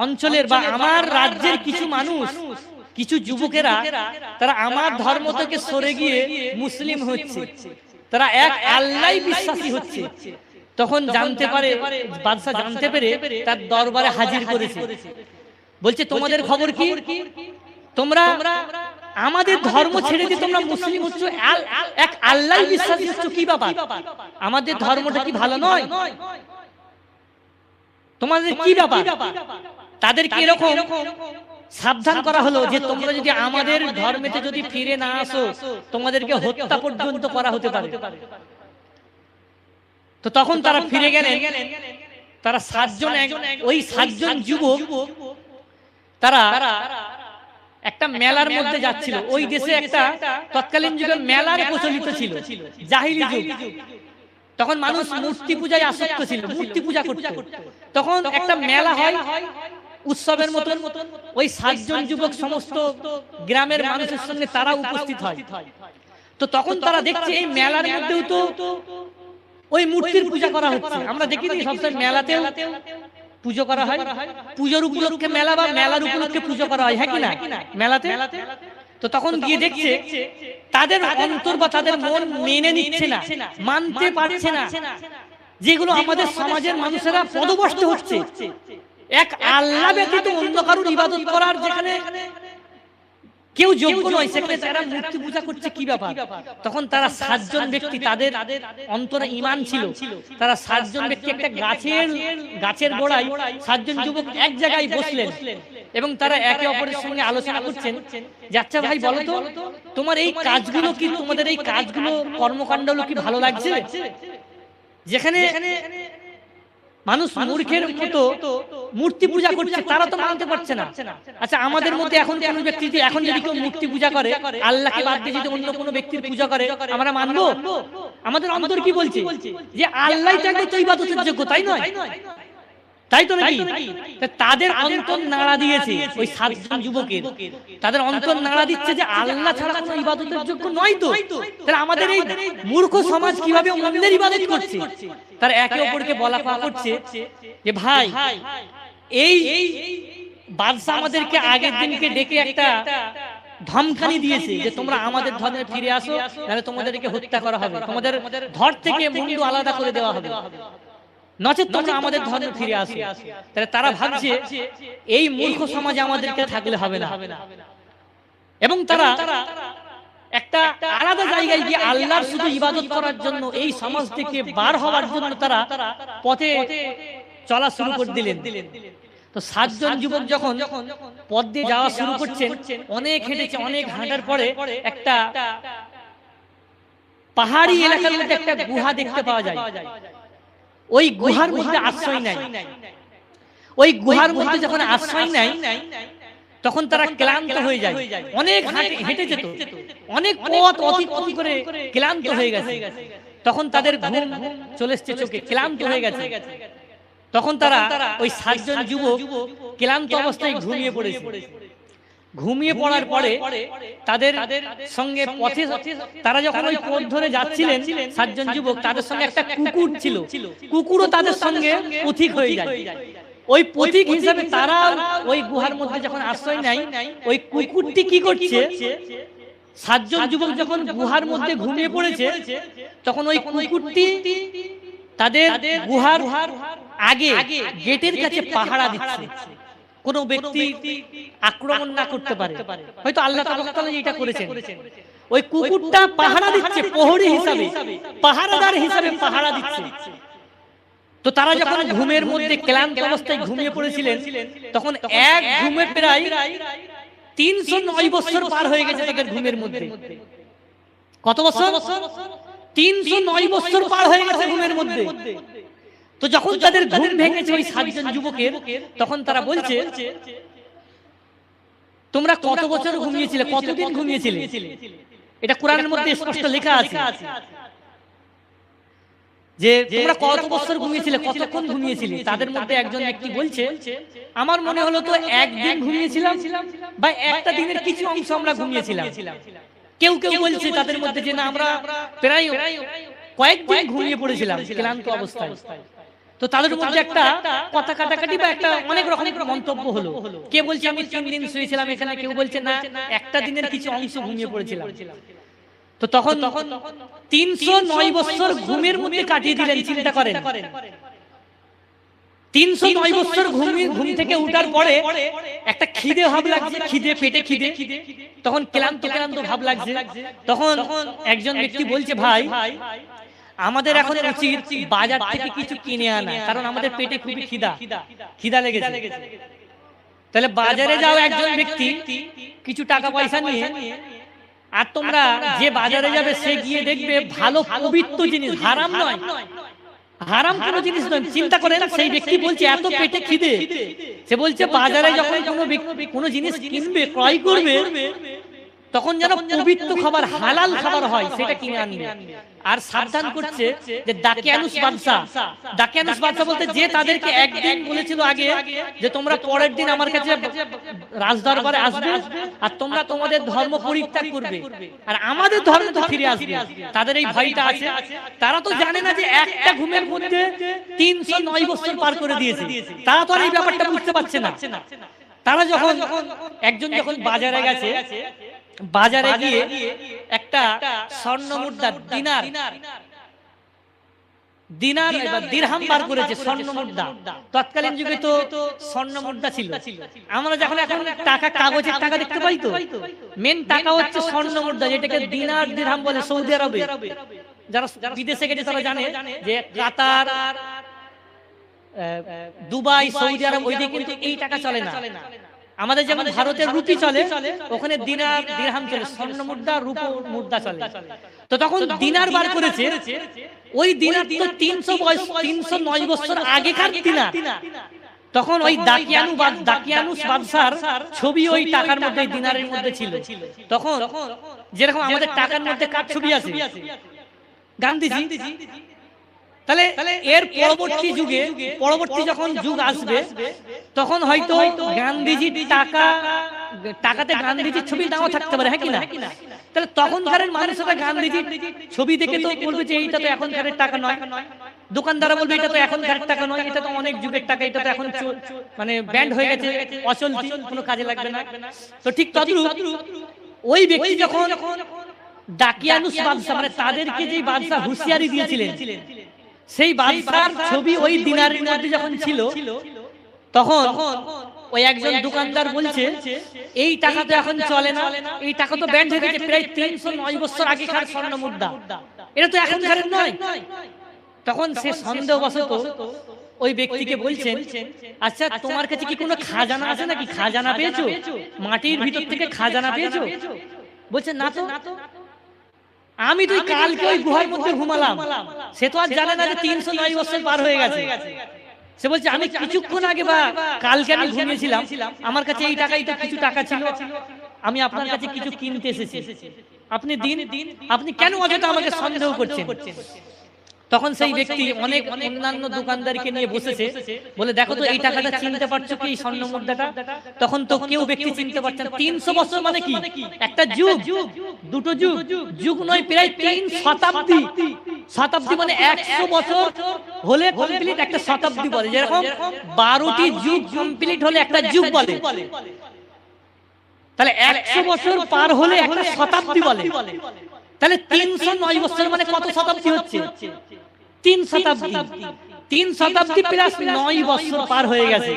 অঞ্চলের বা আমার রাজ্যের কিছু মানুষ, কিছু যুবকেরা, তারা আমার ধর্ম থেকে সরে গিয়ে মুসলিম হচ্ছে, তারা এক আল্লাহই বিশ্বাসী হচ্ছে। তখন জানতে পারে, বাদশা জানতে পেরে তার দরবারে হাজির করেছে। বলছে, তোমাদের খবর কি? তোমরা আমাদের ধর্ম ছেড়ে দিয়ে তোমরা মুসলিম হচ্ছ, এক আল্লাহই বিশ্বাসী হচ্ছ, কি ব্যাপার? আমাদের ধর্মটা কি ভালো নয়? তোমাদের কি ব্যাপার? তাদেরকে এরকম সাবধান করা হলো যে তোমরা যদি আমাদের ধর্মেতে যদি ফিরে না আসো, তোমাদেরকে হত্যা পর্যন্ত করা হতে পারে। তো তখন তারা ফিরে গেলেন। তারা 7 জন, ওই 7 জন যুবক তারা একটা মেলার মধ্যে যাচ্ছিল। ওই দেশে একটা তৎকালীন যুগে মেলার প্রচলিত ছিল, জাহিলি যুগ। তখন মানুষ মূর্তি পূজায় আসক্ত ছিল, মূর্তি পূজা করত। তখন একটা মেলা হয় উৎসবের মতন। ওই 7 জন যুবক সমস্ত গ্রামের মানুষের সঙ্গে তারা উপস্থিত হয়। তো তখন তারা দেখছে এই মেলার মধ্যেও তো ওই মূর্তির পূজা করা হচ্ছে। আমরা দেখিনি সবসময় মেলাতেও পুজো করা হয়, পুজোর উপলক্ষে মেলা বা মেলার উপলক্ষে পুজো করা হয়, হ্যাঁ কি না মেলাতে? তো তখন গিয়ে দেখছে তাদের অন্তর বা তাদের মন মেনে নিচ্ছে না, মানতে পারছে না যেগুলো আমাদের সমাজের মানুষেরা পদভস্ত হচ্ছে। এক আল্লাহ ব্যতীত অন্য কারোর ইবাদত করার যেখানে কেউ যোগ্য নয়, সেখানে তারা মূর্তি পূজা করছে, কি ব্যাপার? তখন তারা 7 জন ব্যক্তি, তাদের অন্তরে ঈমান ছিল, তারা 7 জন ব্যক্তি একটা গাছের গোড়ায় 7 জন যুবক এক জায়গায় বসলেন এবং তারা একে অপরের সঙ্গে আলোচনা করছেন যে আচ্ছা ভাই বলো তো, তোমার এই কাজগুলো কি, তোমাদের এই কাজগুলো কর্মকাণ্ডগুলো কি ভালো লাগছে? যেখানে মানুষ মূর্খের মতো মূর্তি পূজা করছে, তারা তো মানতে পারছে না। আচ্ছা, আমাদের মধ্যে এখন কোন ব্যক্তি এখন যদি কেউ মূর্তি পূজা করে, আল্লাহকে বাদ দিয়ে যদি অন্য কোনো ব্যক্তির পূজা করে, আমরা মানবো? আমাদের অন্তর কি বলছে? যে আল্লাহই তো একমাত্র ইবাদতের যোগ্য, তাই নয়? তাই তো নাকি? তাদের অন্তর নাড়া দিয়েছে ওই 7 জন যুবকের, তাদের অন্তর নাড়া দিচ্ছে যে আল্লাহ ছাড়া কোনো ইবাদতের যোগ্য নয়। তো তাহলে আমাদের এই মূর্খ সমাজ কিভাবে অন্যের ইবাদত করছে? তারা একে অপরকে বলা পাওয়া করছে যে ভাই, এই বাদশা আমাদেরকে আগের দিনকে ডেকে একটা ধমকানি দিয়েছে যে তোমরা আমাদের ধর্মে ফিরে আসো, নাহলে তোমাদেরকে হত্যা করা হবে, তোমাদের ধর থেকে মুন্ডু আলাদা করে দেওয়া হবে, নচেত তোমরা আমাদের ধর্মে ফিরে আসো। তাহলে তারা ভাবছে এই মূর্খ সমাজে আমাদেরকে থাকলে হবে না, এবং তারা একটা আলাদা জায়গায় গিয়ে আল্লাহর শুধু ইবাদত করার জন্য, এই সমাজ থেকে বার হওয়ার জন্য তারা পথে চলা শুরু করে দিলেন। তো 7 জন যুবক যখন পথ দিয়ে যাওয়া শুরু করছেন, অনেক হেঁটেছে, অনেক হাঁটার পরে একটা পাহাড়ি এলাকার মধ্যে একটা গুহা দেখতে পাওয়া যায়। ওই গুহার মধ্যে আশ্রয় নাই। ওই গুহার মধ্যে যখন আশ্রয় নাই, তখন তারা ক্লান্ত হয়ে যায়। অনেক হেঁটেছে, তো অনেক পথ অতিক্রম করে ক্লান্ত হয়ে গেছে। তখন তাদের ঘুম চলে এসেছে চোখে, ক্লান্ত হয়ে গেছে। তখন তারা ওই 7 জন যুবক ক্লান্ত অবস্থায় ঘুমিয়ে পড়েছে। ঘুমিয়ে পড়ার পরে তাদের সঙ্গে পথে, তারা যখন ওই পথ ধরে যাচ্ছিলেন 7 জন যুবক, তাদের সঙ্গে একটা কুকুর ছিল। কুকুরও তাদের সঙ্গে পথিক হয়ে যায়। ওই পথিক হিসাবে তারা ওই গুহার মধ্যে যখন আশ্রয় নাই, ওই কুকুরটি কি করছে, 7 জন যুবক যখন গুহার মধ্যে ঘুমিয়ে পড়েছে, তখন ওই কুকুরটি তাদের গুহার আগে গেটের কাছে পাহারা দিচ্ছে, কোন ব্যক্তি আক্রমণ না করতে পারে। হয়তো আল্লাহ তাআলা এটা করেছেন। ওই কুকুরটা পাহারা দিচ্ছে, প্রহরী হিসাবে, পাহারাদার হিসাবে পাহারা দিচ্ছে। তো তারা যখন ঘুমের মধ্যে ক্লান্ত অবস্থায় ঘুমিয়ে পড়েছিলেন, তখন এক ঘুমে প্রায় 309 বছর পার হয়ে গেছে তাদের ঘুমের মধ্যে। কত বছর? 309 বছর পার হয়ে গেছে ঘুমের মধ্যে। তো যখন তাদের ঘুম ভেঙেছে ওই 7 জন যুবকের, তখন তারা বলছে তোমরা কত বছর ঘুমিয়েছিলে, কতদিন ঘুমিয়েছিলে? এটা কোরআনের মধ্যে স্পষ্ট লেখা আছে যে তোমরা কত বছর ঘুমিয়েছিলে, কতক্ষণ ঘুমিয়েছিলে। তাদের মধ্যে একজন ব্যক্তি বলছে আমার মনে হলো তো একদিন ঘুমিয়েছিলাম, বা একটা দিনের কিছু অংশ আমরা ঘুমিয়েছিলাম। কেউ কেউ বলছে তাদের মধ্যে যে না, আমরা প্রায় কয়েকদিন ঘুমিয়ে পড়েছিলাম ক্লান্ত অবস্থায়। তো তাদের মধ্যে একটা কথা কাটাকাটি বা একটা অনেক রকমের মন্তব্য হলো। কে বলছে আমি 3 দিন শুয়েছিলাম এখানে, কেউ বলছে না একটা দিনের কিছু অংশ ঘুমিয়ে পড়েছিলাম। তো তখন 309 বছর ঘুমের মধ্যে কাটিয়ে দিলেন। চিন্তা করেন, 309 বছর ঘুম থেকে উঠার পরে একটা খিদে ভাব লাগছে, পেটে খিদে, তখন ক্লান্ত ভাব লাগছে। তখন একজন ব্যক্তি বলছে ভাই, আমাদের এখন উচিত বাজার থেকে কিছু কিনে আনা, কারণ আমাদের পেটে খুবই খিদা লেগেছে। তাহলে বাজারে যাও একজন ব্যক্তি কিছু টাকা পয়সা নিয়ে, আর তোমরা যে বাজারে যাবে সে গিয়ে দেখবে ভালো পবিত্র জিনিস, হারাম নয়, হারাম কোনো জিনিস নয়। চিন্তা করেন, সেই ব্যক্তি বলছে এত পেটে খিদে, সে বলছে বাজারে যখন কোনো জিনিস কিনবে, ক্রয় করবে, তখন যেন পবিত্র খাবার, হালাল খাবার হয়, সেটা কিনে আনবে। আর সাবধান করছে যে দাকিয়ানুস বাদশা বলতে যে তাদেরকে একদিন বলেছিল আগে যে তোমরা পরের দিন আমার কাছে রাজদরবারে আসবে আর তোমরা তোমাদের ধর্ম পরিত্যাগ করবে আর আমাদের ধর্মে তো ফিরে আসবে। তাদের এই ভয়টা আছে। তারা তো জানে না যে একটা ঘুমের মধ্যে 309 বছর পার করে দিয়েছে। তারা তো আর এই ব্যাপারটা বুঝতে পারছে না। তারা যখন যখন বাজারে গেছে, বাজারে গিয়ে একটা স্বর্ণ মুদ্রা, দিনার, দিনার বা দিরহাম বার করেছে, স্বর্ণ মুদ্রা। তৎকালীন যুগে তো স্বর্ণ মুদ্রা ছিল। আমরা যখন এখন টাকা, কাগজের টাকা দেখতে পাই, তো মেন টাকা হচ্ছে স্বর্ণ মুদ্রা, যেটাকে দিনার দিরহাম বলে। সৌদি আরবে যারা বিদেশে গেছে তারা জানে যে কাতার, দুবাই, সৌদি আরব, ওইদিকে কিন্তু এই টাকা চলে না। আমাদের যেমন ভারতের রুপি চলে, ওখানে দিনার দিরহাম চলে, স্বর্ণ মুদ্রা, রূপো মুদ্রা চলে। তো তখন দিনার বার করেছে, ওই দিনার তো 309 বছর আগেকার দিনার। তখন ওই দাকিয়ানুস বাদশার ছবি ওই টাকার মধ্যে, দিনারের মধ্যে ছিল। তখন যেরকম আমাদের টাকার মধ্যে কার ছবি আছে? গান্ধীজি। তাহলে এর পরবর্তী যখন যুগ আসবে, তখন হয়তো গান্ধীজির টাকাতে গান্ধীজির ছবি নাও থাকতে পারে, হ্যাঁ কি না? তাহলে তখনকার মানুষেরা গান্ধীজির ছবি দেখে তো বলবে যে এইটা তো এখনকার টাকা নয়। দোকানদাররা বলবে এটা তো এখনকার টাকা নয়, এটা তো অনেক যুগের টাকা, এটা তো এখন মানে ব্যান্ড হয়ে গেছে, অচলতি, কোনো কাজে লাগবে না। তো ঠিক তদ্রূপ ওই ব্যক্তি যখন দাকিয়ানুস বাদশা, মানে তাদেরকে যে বাদশা হুঁশিয়ারি দিয়েছিলেন, সেই বাদশার ছবি ওই দিনারের মধ্যে যখন ছিল, তখন ওই একজন দোকানদার বলছে এই টাকা তো এখন চলে না, এই টাকা তো ব্যান্ড হয়ে গেছে, প্রায় 309 বছর আগেকার স্বর্ণ মুদ্রা, এটা তো এখনকার নয়। তখন সে সন্দেহবশত ওই ব্যক্তিকে বলছেন, আচ্ছা তোমার কাছে কি কোনো খাজানা আছে নাকি? খাজানা পেয়েছো? মাটির ভিতর থেকে খাজানা পেয়েছো? বলছে না তো, আমি তো কালকে ওই গুহার মধ্যে ঘুমালাম। সে তো আর জানে না যে 309 বছর পার হয়ে গেছে। সে বলছে আমি কিছুক্ষণ আগে বা কালকে আমি ঘুমিয়েছিলাম, আমার কাছে এই টাকাই তো কিছু টাকা ছিল, আমি আপনার কাছে কিছু কিনতে এসেছি, আপনি দিন, আপনি কেন অযথা আমাকে সন্দেহ করছেন? তখন সেই ব্যক্তি অনেক অন্যান্য দোকানদারকে নিয়ে বসেছে, বলে দেখো তো এই টাকাটা চিনতে পারছো কি, এই স্বর্ণ মুদ্রাটা? তখন তো কেউ ব্যক্তি চিনতে পারছে না। 300 বছর মানে কি? একটা যুগ, দুটো যুগ, যুগ নয়, প্রায় 3 শতাব্দী। শতাব্দী মানে 100 বছর হলে কমপ্লিট একটা শতাব্দী বলে, যেরকম 12টি যুগ কমপ্লিট হলে একটা যুগ বলে। তাহলে 100 বছর পার হলে একটা শতাব্দী বলে। তাহলে 309 বছর মানে কত শতাব্দী হচ্ছে? 3 শতাব্দী। 3 শতাব্দী প্লাস 9 বছর পার হয়ে গেছে।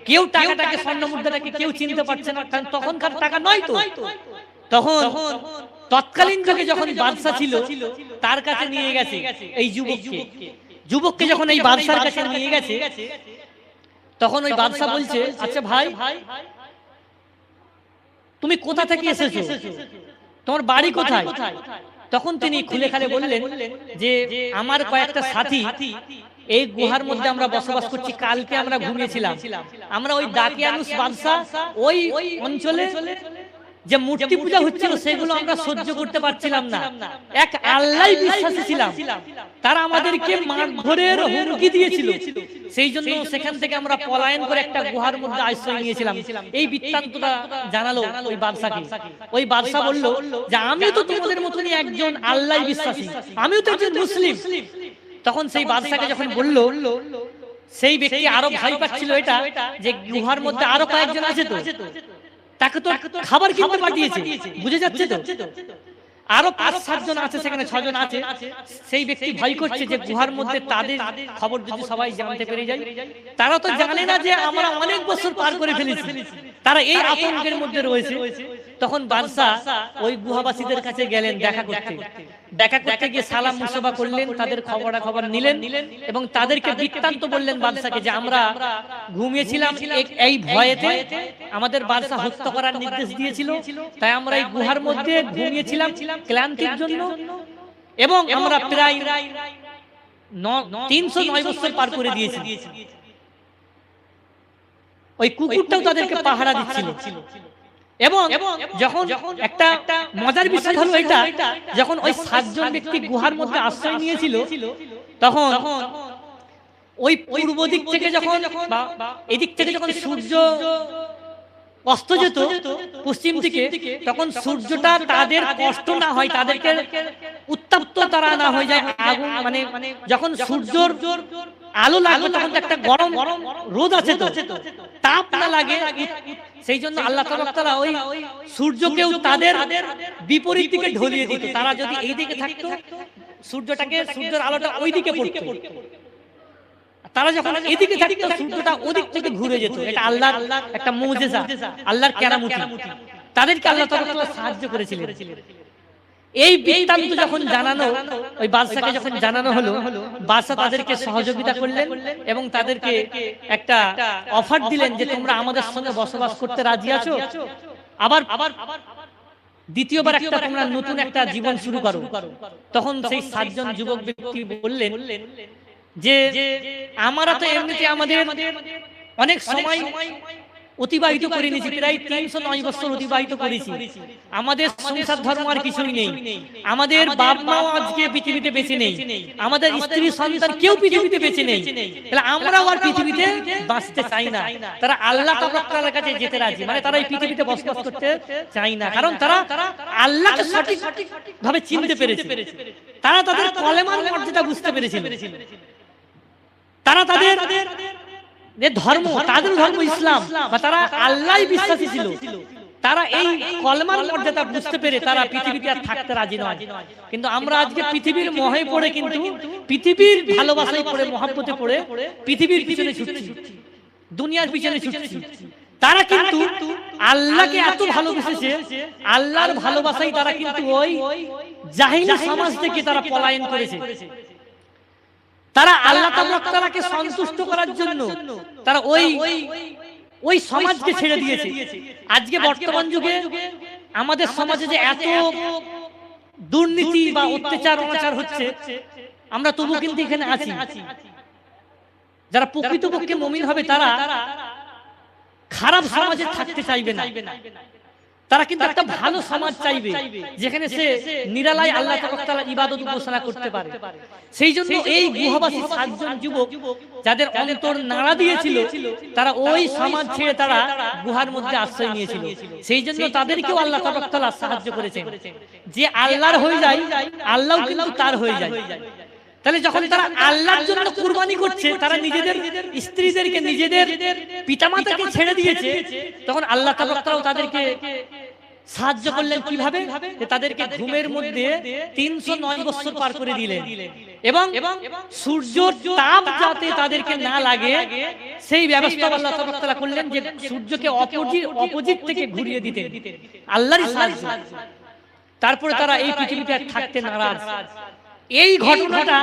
কেউ টাকাটাকে, স্বর্ণ মুদ্রাটাকে কেউ চিনতে পারছে না, কারণ তখনকার টাকা নয় তো। তখন তৎকালীন যুগে যখন বাদশা ছিল, তার কাছে নিয়ে গেছে এই যুবককে যখন এই বাদশার কাছে নিয়ে গেছে, তখন ওই বাদশা বলছে, আচ্ছা ভাই, তুমি কোথা থেকে এসেছো? তোমার বাড়ি কোথায়? তখন তিনি খুলে খালে বললেন যে আমার কয়েকটা সাথী এই গুহার মধ্যে আমরা বসবাস করছি, কালকে আমরা ঘুমিয়েছিলাম, আমরা ওই দাকিয়ানুস বাদশা ওই অঞ্চলে যে মূর্তি পূজা হচ্ছিল সেগুলো আমরা সহ্য করতে পারছিলাম না, এক আল্লাহই বিশ্বাসী ছিলাম, তারা আমাদেরকে মারধরের হুমকি দিয়েছিল, সেই জন্য সেখান থেকে আমরা পলায়ন করে একটা গুহার মধ্যে আশ্রয় নিয়েছিলাম। এই বৃত্তান্তটা জানালো ওই বাদশাকে। ওই বাদশা বলল যে আমিও তো তোমাদের মতনই একজন আল্লাহই বিশ্বাসী, আমিও তো একজন মুসলিম। তখন সেই বাদশাকে যখন বলল, সেই ব্যক্তি আরো ভয় পাচ্ছিল এটা যে গুহার মধ্যে আরো কয়েকজন আছে, তো তাকে তো খাবার কিনতে পাঠিয়েছে, বুঝে যাচ্ছে তো, আরো 5-7 জন আছে, সেখানে 6 জন আছে। সেই ব্যক্তি ভয় করছে যে গুহার মধ্যে তাদের খবর যদি সবাই জানতে পেরে যায়, তারা তো জানে না যে আমরা অনেক বছর পার করে ফেলেছি, তারা এই আতঙ্কের মধ্যে রয়েছে। তখন বাদশা ওই গুহাবাসীদের কাছে গেলেন দেখা করতে গিয়ে সালাম মুসাফা করলেন, তাদের খবর নিলেন এবং তাদেরকে বৃত্তান্ত বললেন বাদশাকে যে আমরা ঘুমিয়েছিলাম এই ভয়েতে, আমাদের বাদশা হত্যা করার নির্দেশ দিয়েছিল, তাই আমরা এই গুহার মধ্যে ঘুমিয়েছিলাম ক্লান্তির জন্য, এবং আমরা প্রায় 309 বছর পার করে দিয়েছি। ওই কুকুরটাও তাদেরকে পাহারা দিচ্ছিল। এবং যখন একটা মজার বিষয় হলো এটা, যখন ওই 7 জন ব্যক্তি গুহার মধ্যে আশ্রয় নিয়েছিল, তখন ওই পূর্ব দিক থেকে যখন এদিক থেকে যখন সূর্য অস্ত যেত পশ্চিম দিকে, তখন সূর্যটা তাদের কষ্ট না হয়, তাদেরকে উত্তপ্ত তারা না হয়ে যায়, আগুন মানে যখন সূর্যর আলো লাগে তখন একটা গরম রোদ আছে, তো তাপ না লাগে, সেই জন্য আল্লাহ তাআলা ওই সূর্যকেও তাদের বিপরীত দিকে ঢলিয়ে দিত। তারা যদি এই দিকে থাকতো, সূর্যের আলোটা ওইদিকে পড়তো, তারা যখন এদিকে থাকতো সূর্যটা ওদিক থেকে ঘুরে যেত। এটা আল্লাহর একটা মুজিজা, আল্লাহর কেরামতি। তাদেরকে আল্লাহ তাআলা সাহায্য করেছিলেন। এই বৃত্তান্ত যখন জানানো, ওই বাদশাকে যখন জানানো হলো, বাদশা তাদেরকে সহযোগিতা করলেন এবং তাদেরকে একটা অফার দিলেন যে তোমরা আমাদের সঙ্গে বসবাস করতে রাজি আছো, আবার দ্বিতীয়বার একটা তোমরা নতুন একটা জীবন শুরু করো। তখন সেই 7 জন যুবক ব্যক্তি বললেন যে আমরা তো এমনিতে আমাদের অনেক সময় অতিবাহিত করে নিয়েছি, প্রায় 309 বছর অতিবাহিত করেছি, আমাদের সংসার ধর্ম আর কিছুই নেই, আমাদের বাপ মাও আজকে পৃথিবীতে বেঁচে নেই, আমাদের স্ত্রী সন্তান কেউ পৃথিবীতে বেঁচে নেই, তাহলে আমরাও আর পৃথিবীতে বাঁচতে চাই না। তারা আল্লাহ তাআলার কাছে যেতে রাজি, মানে তারা এই পৃথিবীতে বসবাস করতে চায় না, কারণ তারা আল্লাহকে সঠিক ভাবে চিনতে পেরেছে, তারা তাদের কলেমার মর্যাদা বুঝতে পেরেছিল, তারা তাদের ধর্ম, তাদের ধর্ম ইসলাম, বা তারা আল্লাহই বিশ্বাসী ছিল, তারা এই কলমার মর্যাদা বুঝতে পেরে তারা পৃথিবীতে আর থাকতে রাজি নয়। কিন্তু আমরা আজকে পৃথিবীর মোহে পড়ে, কিন্তু পৃথিবীর ভালোবাসায় পড়ে, মহব্বতে পড়ে পৃথিবীর পিছনে ছুটছি, দুনিয়ার পিছনে ছুটছি। তারা কিন্তু আল্লাহকে এত ভালোবেসেছে, আল্লাহর ভালোবাসায় তারা কিন্তু ওই জাহিলি সমাজ থেকে তারা পলায়ন করেছে। তারা আল্লাহ তাআলাকে সন্তুষ্ট করার জন্য তারা ওই সমাজকে ছেড়ে দিয়েছে। আজকে বর্তমান যুগে আমাদের সমাজে যে এত দুর্নীতি বা অত্যাচার অনাচার হচ্ছে, আমরা তবু কিন্তু এখানে আছি। যারা প্রকৃতপক্ষে মুমিন হবে তারা খারাপ সমাজে থাকতে চাইবে না, তারা কিন্তু একটা ভালো সমাজ চাইবে যেখানে সে নিরালায় আল্লাহ তাআলার ইবাদত উপাসনা করতে পারে। সেই জন্য এই গুহাবাসী 7 জন যুবক যাদের অন্তর নাড়া দিয়েছিল, তারা ওই সমাজ ছেড়ে তারা গুহার মধ্যে আশ্রয় নিয়েছিল। সেই জন্য তাদেরকেও আল্লাহ তাআলা সাহায্য করেছেন। যে আল্লাহর হয়ে যায়, আল্লাহও কিন্তু তার হয়ে যায়। তাহলে যখন তারা আল্লাহর জন্য কুরবানি করছে, তারা নিজেদের স্ত্রীদেরকে, নিজেদের পিতামাতাকে ছেড়ে দিয়েছে, তখন আল্লাহ তাআলাও তাদেরকে সাহায্য করলেন। কিভাবে? তাদেরকে ঘুমের মধ্যে 309 বছর পার করে দিলেন এবং সূর্যের তাপ যাতে তাদেরকে না লাগে সেই ব্যবস্থা আল্লাহ তাআলা করলেন, যে সূর্যকে অপোজিট থেকে ঘুরিয়ে দিতেন, আল্লাহরই সাহায্য। তারপরে তারা এই পৃথিবীতে আর থাকতে নারাজ। এই ঘটনাটা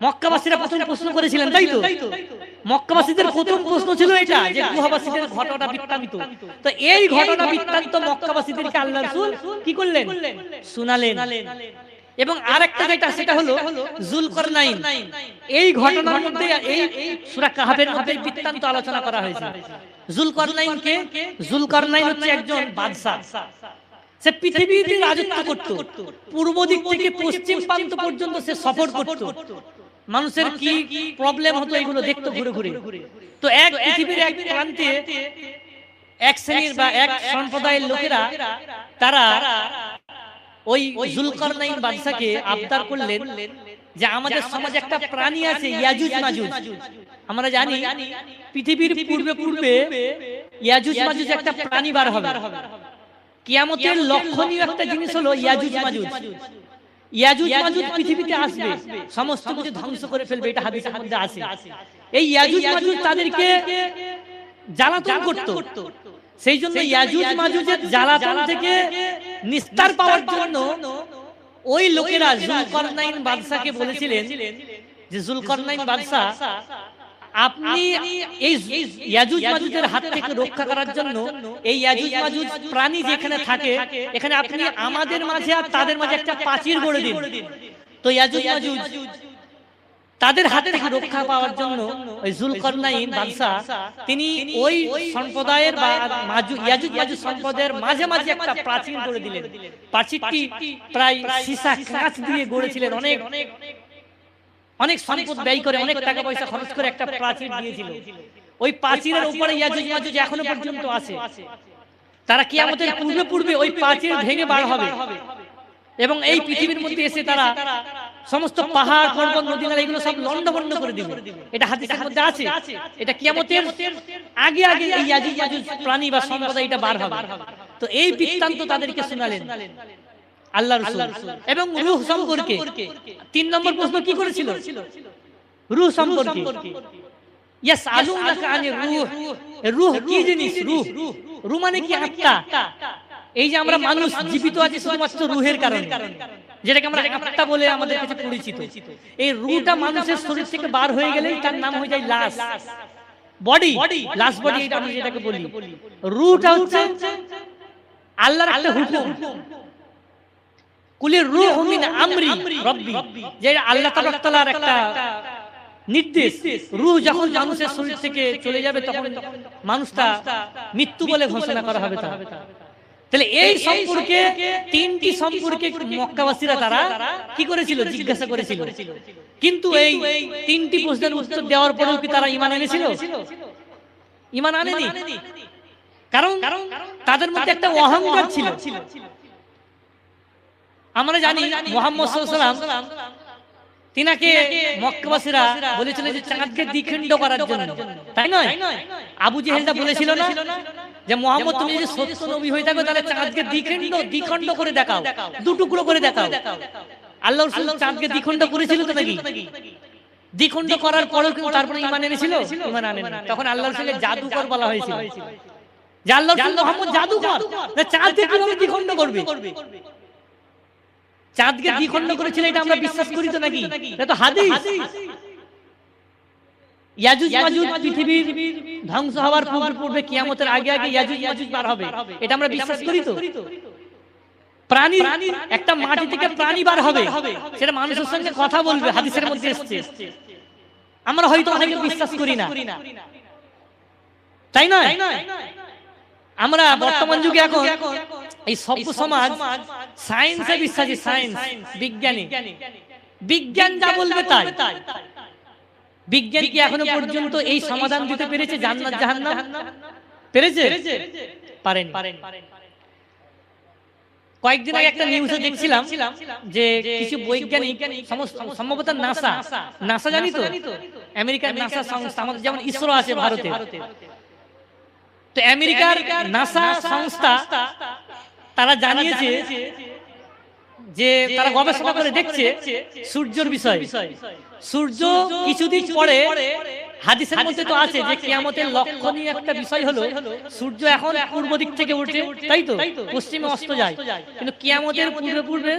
মক্কাবাসীরা প্রথম প্রশ্ন করেছিলেন, তাই তো? মক্কাবাসীদের প্রথম প্রশ্ন ছিল এটা, যে গুহাবাসীদের ঘটনা বৃত্তান্ত। তো এই ঘটনা বৃত্তান্ত মক্কাবাসীদেরকে আল্লাহর রাসূল কি করলেন? শোনালেন। এবং আরেকটা যেটা, সেটা হলো যুলকারনাইন। এই ঘটনার মধ্যে এই সূরা কাহফের মধ্যে বৃত্তান্ত আলোচনা করা হয়েছে। যুলকারনাইন কে? যুলকারনাইন হচ্ছে একজন বাদশা। সে পৃথিবীতে রাজত্ব করত, পূর্ব দিক থেকে পশ্চিম প্রান্ত পর্যন্ত সে সফর করত। মানুষের কি প্রবলেম হতো এগুলো দেখতো ঘুরে ঘুরে। তো এক পৃথিবীর এক প্রান্তে এক শ্রেণীর বা এক সম্প্রদায়ের লোকেরা তারা ওই যুলকারনাইন বাদশাকে আবদার করলেন যে আমাদের সমাজে একটা প্রাণী আছে ইয়াজুজ মাজুজ। আমরা জানি পৃথিবীর পূর্বে পূর্বে ইয়াজুজ মাজুজ একটা প্রাণী বার হবে। কিয়ামতের লক্ষণীয় একটা জিনিস হলো ইয়াজুজ মাজুজ। ইয়াজুজ মাজুজ পৃথিবীতে আসবে, সমস্ত কিছু ধ্বংস করে ফেলবে, এটা হাদিসের মধ্যে আছে। এই ইয়াজুজ মাজুজ তাদেরকে জ্বালাতন করত। সেই জন্য ইয়াজুজ মাজুজের জ্বালাতন থেকে নিস্তার পাওয়ার জন্য ওই লোকেরা যুলকারনাইন বাদশাকে বলেছিলেন যে যুলকারনাইন বাদশা, আপনি এই ইয়াজুজ মাজুজের হাত থেকে রক্ষা করার জন্য এই ইয়াজুজ মাজুজ প্রাণী যেখানে থাকে, এখানে আপনি আমাদের মাঝে আর তাদের মাঝে একটা প্রাচীর গড়ে দিন। তো ইয়াজুজ মাজুজ তাদের হাত থেকে রক্ষা পাওয়ার জন্য ওই যুলকারনাইন বাদশা তিনি ওই সম্প্রদায়ের বা ইয়াজুজ মাজুজ সম্প্রদায়ের মাঝে মাঝে একটা প্রাচীর গড়ে দিলেন। প্রাচীরটি প্রায় সীসা কাঁচ দিয়ে গড়েছিলেন, অনেক সম্পদ ব্যয় করে, অনেক টাকা পয়সা খরচ করে একটা প্রাচীর দিয়েছিল। ওই প্রাচীরের উপরে ইয়াজুজ মাজুজ এখনো পর্যন্ত আছে। তারা কিয়ামতের পূর্বে পূর্বে ওই প্রাচীর ভেঙে বার হবে এবং এই পৃথিবীর মধ্যে এসে তারা সমস্ত পাহাড় পর্বত নদী নালা এগুলো সব লন্ডভন্ড করে দিবে। এটা হাদিসের মধ্যে আছে। এটা কিয়ামতের আগে আগে এই ইয়াজুজ মাজুজ প্রাণী বা সম্প্রদায় এটা বার হবে। তো এই বৃত্তান্ত তাদেরকে শোনালেন। আল্লাহ রাসূল এবং রূহ সম্পর্কে 3 নম্বর প্রশ্ন কি করেছিল রূহ সম্পর্কে ইয়াসআলুনাকা আনির রূহ রূহ কি জিনিস রূহ রূহ মানে কি আত্মা এই যে আমরা মানুষ জীবিত আছি শুধুমাত্র রূহের কারণে যেটাকে আমরা আত্মা বলে আমাদের কাছে পরিচিত এই রূহটা মানুষের শরীর থেকে বার হয়ে গেলেই তার নাম হয়ে যায় লাশ বডি লাশ বডি এটা আমরা যেটাকে বলি রূহটা হচ্ছে আল্লাহর একটা হুকুম কুলির রূহু মিন আমরি রাব্বি যে আল্লাহ তাআলার একটা নির্দেশ রূহ যখন মানুষের শরীর থেকে চলে যাবে তখন মানুষটা মৃত্যু বলে ঘোষণা করা হবে তাহলে এই সম্পর্কে তিনটি সম্পর্কে মক্কাবাসীরা তারা কি করেছিল জিজ্ঞাসা করেছিল কিন্তু এই তিনটি প্রশ্নের উত্তর দেওয়ার পরেও কি তারা ঈমান এনেছিল ঈমান আনেনি কারণ তাদের মধ্যে একটা অহংকার ছিল আমরা জানি মুহাম্মদ সাল্লাল্লাহু আলাইহি ওয়াসাল্লাম তিনাকে মক্কাবাসীরা বলেছিল যে চাঁদকে দ্বিখণ্ড করার জন্য তাই নয় আবু জেহেলটা বলেছিল না যে মুহাম্মদ তুমি যদি সত্য নবী হয়ে থাকো তাহলে চাঁদকে দ্বিখণ্ড করে দেখাও দুটুকরো করে দেখাও আল্লাহ রাসূল চাঁদকে দ্বিখণ্ড করেছিল তো নাকি দ্বিখণ্ড করার পরেও কিন্তু তারপরে ঈমান এনেছিল ঈমান আনেনি তখন আল্লাহ রাসূলকে জাদুকর বলা হয়েছিল যে আল্লাহ রাসূল মুহাম্মদ জাদুকর চাঁদকে কিভাবে দ্বিখণ্ড করবে চাঁদকে দ্বিখণ্ড করেছিল এটা আমরা বিশ্বাস করি তো নাকি এটা তো হাদিস ইয়াজুজ মাজুজ পৃথিবীর ধ্বংস হওয়ার পূর্বে কিয়ামতের আগে আগে ইয়াজুজ মাজুজ বার হবে এটা আমরা বিশ্বাস করি তো প্রাণী একটা মাটি থেকে প্রাণী বার হবে সেটা মানুষের সঙ্গে কথা বলবে হাদিসের মধ্যে এসেছে আমরা হয়তো অনেকে বিশ্বাস করি না তাই নয় আমরা বর্তমান যুগে এখন এই সভ্য সমাজ সায়েন্সে বিশ্বাসী সায়েন্স বিজ্ঞান যা বলবে তাই বিজ্ঞান কি এখনো পর্যন্ত এই সমাধান দিতে পেরেছে জান্নাত জাহান্নাম পেরেছে পারেনি কয়েকদিন আগে একটা নিউজে দেখছিলাম যে কিছু বৈজ্ঞানিক সম্ভবত নাসা জানি তো আমেরিকার নাসা সংস্থা আমাদের যেমন ইসরো আছে ভারতে তো আমেরিকার নাসা সংস্থা তারা জানিয়েছে যে তারা গবেষণা করে দেখছে সূর্যের বিষয় সূর্য কিছুদিন পরে হাদিসের মধ্যে তো আছে যে কিয়ামতের লক্ষণীয় একটা বিষয় হলো সূর্য এখন পূর্ব দিক থেকে ওঠে তাই তো পশ্চিমে অস্ত যায় কিন্তু কিয়ামতের পূর্বে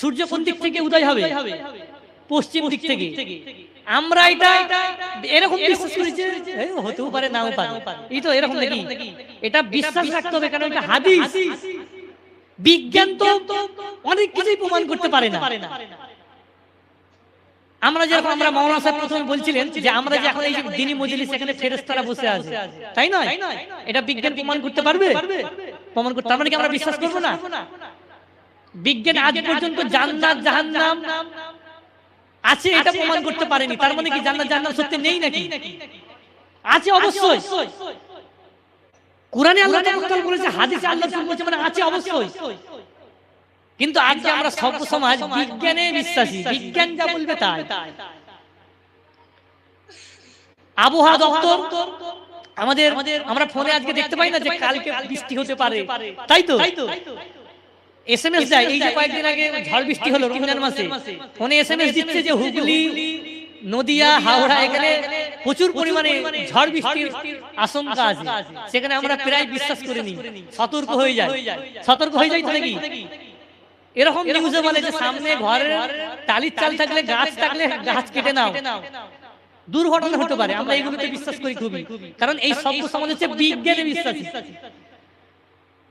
সূর্য কোন দিক থেকে উদয় হবে পশ্চিম দিক থেকে আমরা এটা এরকম বিশ্বাস করি যে হতেও পারে নাও পারে এই তো এরকম নাকি এটা বিশ্বাস রাখতে হবে কারণ এটা হাদিস বিজ্ঞান তো অনেক কিছুই প্রমাণ করতে পারে না আমরা যেরকম আমরা মাওলানা সাহেব প্রথমে বলছিলেন যে আমরা যে এখন এই যে দ্বীনি মজলিস এখানে ফেরেশতারা বসে আছে তাই নয় এটা বিজ্ঞান প্রমাণ করতে পারবে প্রমাণ করতে মানে কি আমরা বিশ্বাস করব না বিজ্ঞান আজ পর্যন্ত জান্নাত জাহান্নাম আছে এটা প্রমাণ করতে পারেনি তার মানে কি জান্নাত জাহান্নাম সত্যি নেই নাকি আছে অবশ্যই কোরআনে আল্লাহ তাআলা বলেছে হাদিসে আল্লাহ তাআলা বলেছে মানে আছে অবশ্যই কিন্তু আজ যে আমরা সভ্য সমাজ বিজ্ঞানে বিশ্বাসী বিজ্ঞান যা বলবে তাই আবহাওয়া দপ্তর আমাদের আমরা ফোনে আজকে দেখতে পাই না যে কালকে বৃষ্টি হতে পারে তাই তো এসএমএস দেয় এই যে কয়েকদিন আগে ঝড় বৃষ্টি হলো রমজান মাসে ফোনে এসএমএস দিচ্ছে যে হুগলি নদিয়া হাওড়া এখানে প্রচুর পরিমাণে ঝড় বৃষ্টির আশঙ্কা আছে সেখানে আমরা প্রায় বিশ্বাস করে নিই সতর্ক হয়ে যাই তো নাকি এরকম নিউজে বলে যে সামনে ঘরের টালির চাল থাকলে গাছ থাকলে গাছ কেটে নাও দুর্ঘটনা হতে পারে আমরা এগুলোতে বিশ্বাস করি খুবই কারণ এই সভ্য সমাজ হচ্ছে বিজ্ঞানে বিশ্বাসী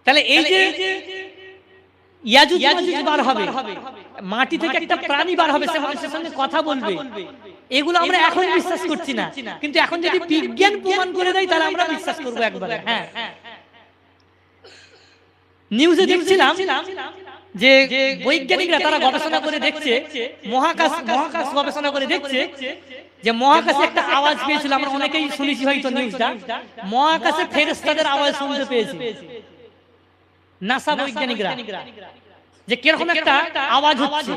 তাহলে এই যে ইয়াজুজ মাজুজ বার হবে মাটি থেকে একটা প্রাণী বার হবে সে মানুষের সঙ্গে কথা বলবে এগুলো আমরা এখন বিশ্বাস করছি না কিন্তু এখন যদি বিজ্ঞান প্রমাণ করে দেয় তাহলে আমরা বিশ্বাস করব একবারে হ্যাঁ নিউজে দেখছিলাম যে বৈজ্ঞানিকরা তারা গবেষণা করে দেখছে মহাকাশ গবেষণা করে দেখছে যে মহাকাশে একটা আওয়াজ পেয়েছিল আমরা অনেকেই শুনেছি হয়তো নিউজটা মহাকাশে ফেরেশতাদের আওয়াজ শুনতে পেয়েছি নাসা বৈজ্ঞানিকরা যে কিরকম একটা আওয়াজ হচ্ছে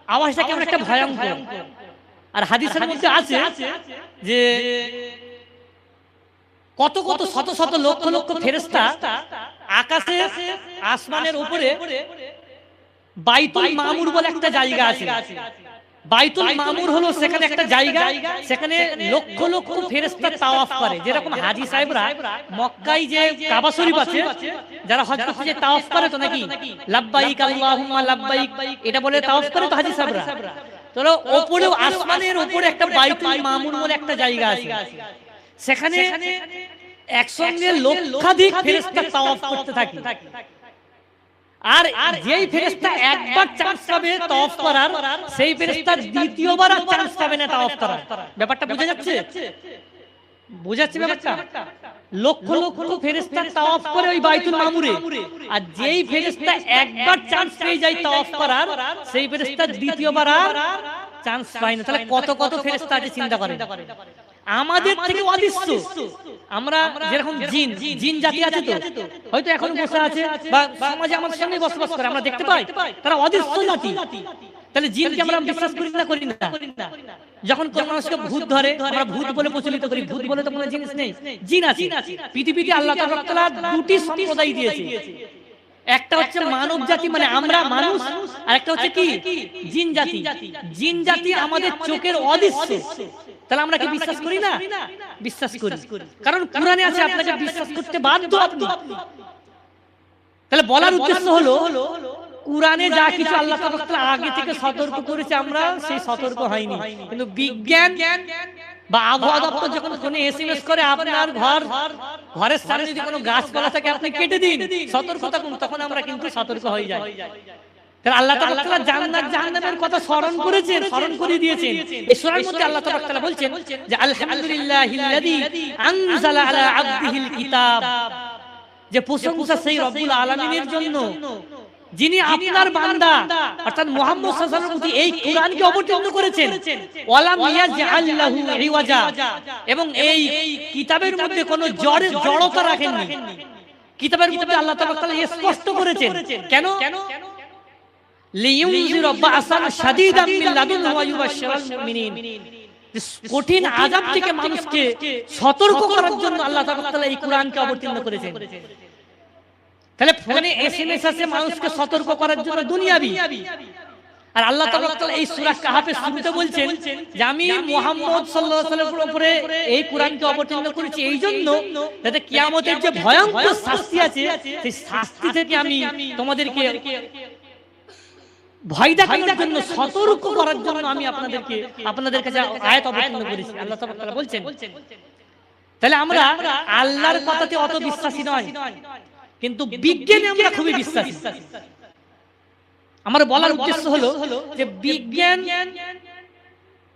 আওয়াজটা কেমন একটা ভয়ঙ্কর আর হাদিসের মধ্যে আছে যে কত কত শত শত লক্ষ লক্ষ ফেরেশতা আকাশে আসমানের উপরে বাইতুল মামুর বলে একটা জায়গা আছে। বাইতুল মামুর হলো সেখানে একটা জায়গা, সেখানে লক্ষ লক্ষ ফেরেশতা তাওয়াফ করে। যেরকম হাজী সাহেবরা মক্কায় যে কাবা শরীফ আছে, যারা হজ করতে যায় তাওয়াফ করে তো নাকি, লাব্বাইক আল্লাহুম্মা লাব্বাইক এটা বলে তাওয়াফ করে তো হাজী সাহেবরা। তো ওপরে আসমানের উপরে একটা বাইতুল মামুর বলে একটা জায়গা আছে, সেখানে একসঙ্গে লক্ষাধিক ফেরেশতা তাওয়াফ করতে থাকে। আর যেই ফেরেশতা একবার চান্স পাবে তাওয়াফ করার, সেই ফেরেশতা দ্বিতীয়বার আর চান্স পাবে না তাওয়াফ করার। ব্যাপারটা বোঝা যাচ্ছে? বোঝাচ্ছে ব্যাপারটা? লক্ষ লক্ষ ফেরেশতা তাওয়াফ করে ওই বাইতুল মামুরে, আর যেই ফেরেশতা একবার চান্স পেয়ে যায় তাওয়াফ করার, সেই ফেরেশতা দ্বিতীয়বার আর চান্স পায় না। তাহলে কত কত ফেরেশতা আছে চিন্তা করেন। আমাদের থেকে অদৃশ্য, আমরা যেরকম জিন, জিন জাতি আছে তো, হয়তো এখন বসে আছে বা সমাজে আমাদের সঙ্গে বসবাস করে, আমরা দেখতে পাই, তারা অদৃশ্য জাতি। তাহলে জিনকে আমরা বিশ্বাস করি না? করি না। যখন কোন মানুষকে ভূত ধরে, আমরা ভূত বলে প্রচলিত করি, ভূত বলে তো কোনো জিনিস নেই, জিন আছে। পৃথিবীতে আল্লাহ তাআলা দুটি সম্প্রদায় দিয়েছে, একটা হচ্ছে মানব জাতি মানে আমরা মানুষ, আর একটা হচ্ছে কি জিন জাতি। জিন জাতি আমাদের চোখের অদৃশ্য। তাহলে আমরা কি বিশ্বাস করি না? বিশ্বাস করি, কারণ কোরআনে আছে আপনাকে বিশ্বাস করতে বাধ্য আপনি। তাহলে বলার উদ্দেশ্য হলো কোরআনে যা কিছু আল্লাহ তাআলা আগে থেকে সতর্ক করেছে, আমরা সেই সতর্ক হয়নি। কিন্তু বিজ্ঞান বা আবহাওয়া দপ্তর যখন ফোনে এসএমএস করে আপনার ঘরের সামনে যদি কোনো গাছপালা থাকে আপনি কেটে দিন, সতর্ক থাকুন, তখন আমরা কিন্তু সতর্ক হয়ে যাই। তাহলে আল্লাহ তাআলা জান্নাত জাহান্নামের কথা স্মরণ করেছেন, স্মরণ করে দিয়েছেন। এই সূরার মধ্যে আল্লাহ তাআলা বলছেন যে আলহামদুলিল্লাহিল্লাযী আনজালা আলা আবদিহিল কিতাব, যে প্রশংসা সেই রব্বুল আলামিনের জন্য যিনি আপনার বান্দা অর্থাৎ মুহাম্মদ সাল্লাল্লাহু আলাইহি ওয়াসাল্লামের প্রতি এই কোরআনকে অবতীর্ণ করেছেন। ওয়ালাম ইয়াজআল লাহু ইওয়াজা, এবং এই কিতাবের মধ্যে কোনো জড়তা রাখেননি। কিতাবের মধ্যে আল্লাহ তাআলা স্পষ্ট করেছেন, কেন? লিইউনজিরা বাসান শাদীদাম মিন লাদুনহু ওয়া ইউবাশশিরাল মুমিনিন, কঠিন আযাব থেকে মানুষকে সতর্ক করার জন্য আল্লাহ তাআলা এই কোরআনকে অবতীর্ণ করেছেন। তাহলে ফোনে এসএমএস আছে মানুষকে সতর্ক করার জন্য দুনিয়াবি, আর আল্লাহ তাআলা এই সূরা কাহাফের শুরুতে বলছেন যে আমি মুহাম্মদ সাল্লাল্লাহু আলাইহি ওয়াসাল্লামের উপরে এই কোরআনকে অবতীর্ণ করেছি এই জন্য যাতে কিয়ামতের যে ভয়ঙ্কর শাস্তি আছে সেই শাস্তি থেকে আমি তোমাদেরকে ভয় দেখানোর জন্য, সতর্ক করার জন্য আমি আপনাদের কাছে আয়াত অবতীর্ণ করেছি, আল্লাহ তাআলা বলছেন। তাহলে আমরা আল্লাহর কথাতে অত বিশ্বাসী নয়, কিন্তু বিজ্ঞানে আমরা খুবই বিশ্বাসী। আমার বলার উদ্দেশ্য হলো যে বিজ্ঞান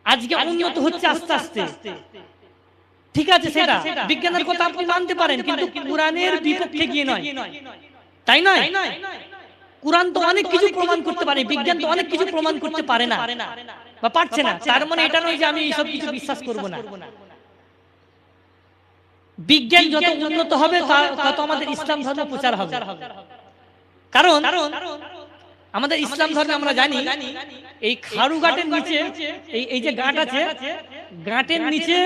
আজকে উন্নত হচ্ছে আস্তে আস্তে, ঠিক আছে, সেটা বিজ্ঞানের কথা আপনি মানতে পারেন, কিন্তু কোরআনের বিপক্ষে গিয়ে নয়, তাই নয়? কোরআন তো অনেক কিছু প্রমাণ করতে পারে, বিজ্ঞান তো অনেক কিছু প্রমাণ করতে পারে না বা পারছে না। তার মানে এটা নয় যে আমি এইসব কিছু বিশ্বাস করব না। বিজ্ঞান যত উন্নত হবে তত আমাদের ইসলাম ধর্ম প্রচার হবে। কারণ আমাদের ইসলাম ধর্মে আমরা জানি এই খাড়ু ঘাটের নিচে এই যে গাঁট আছে, গাঁটের নিচে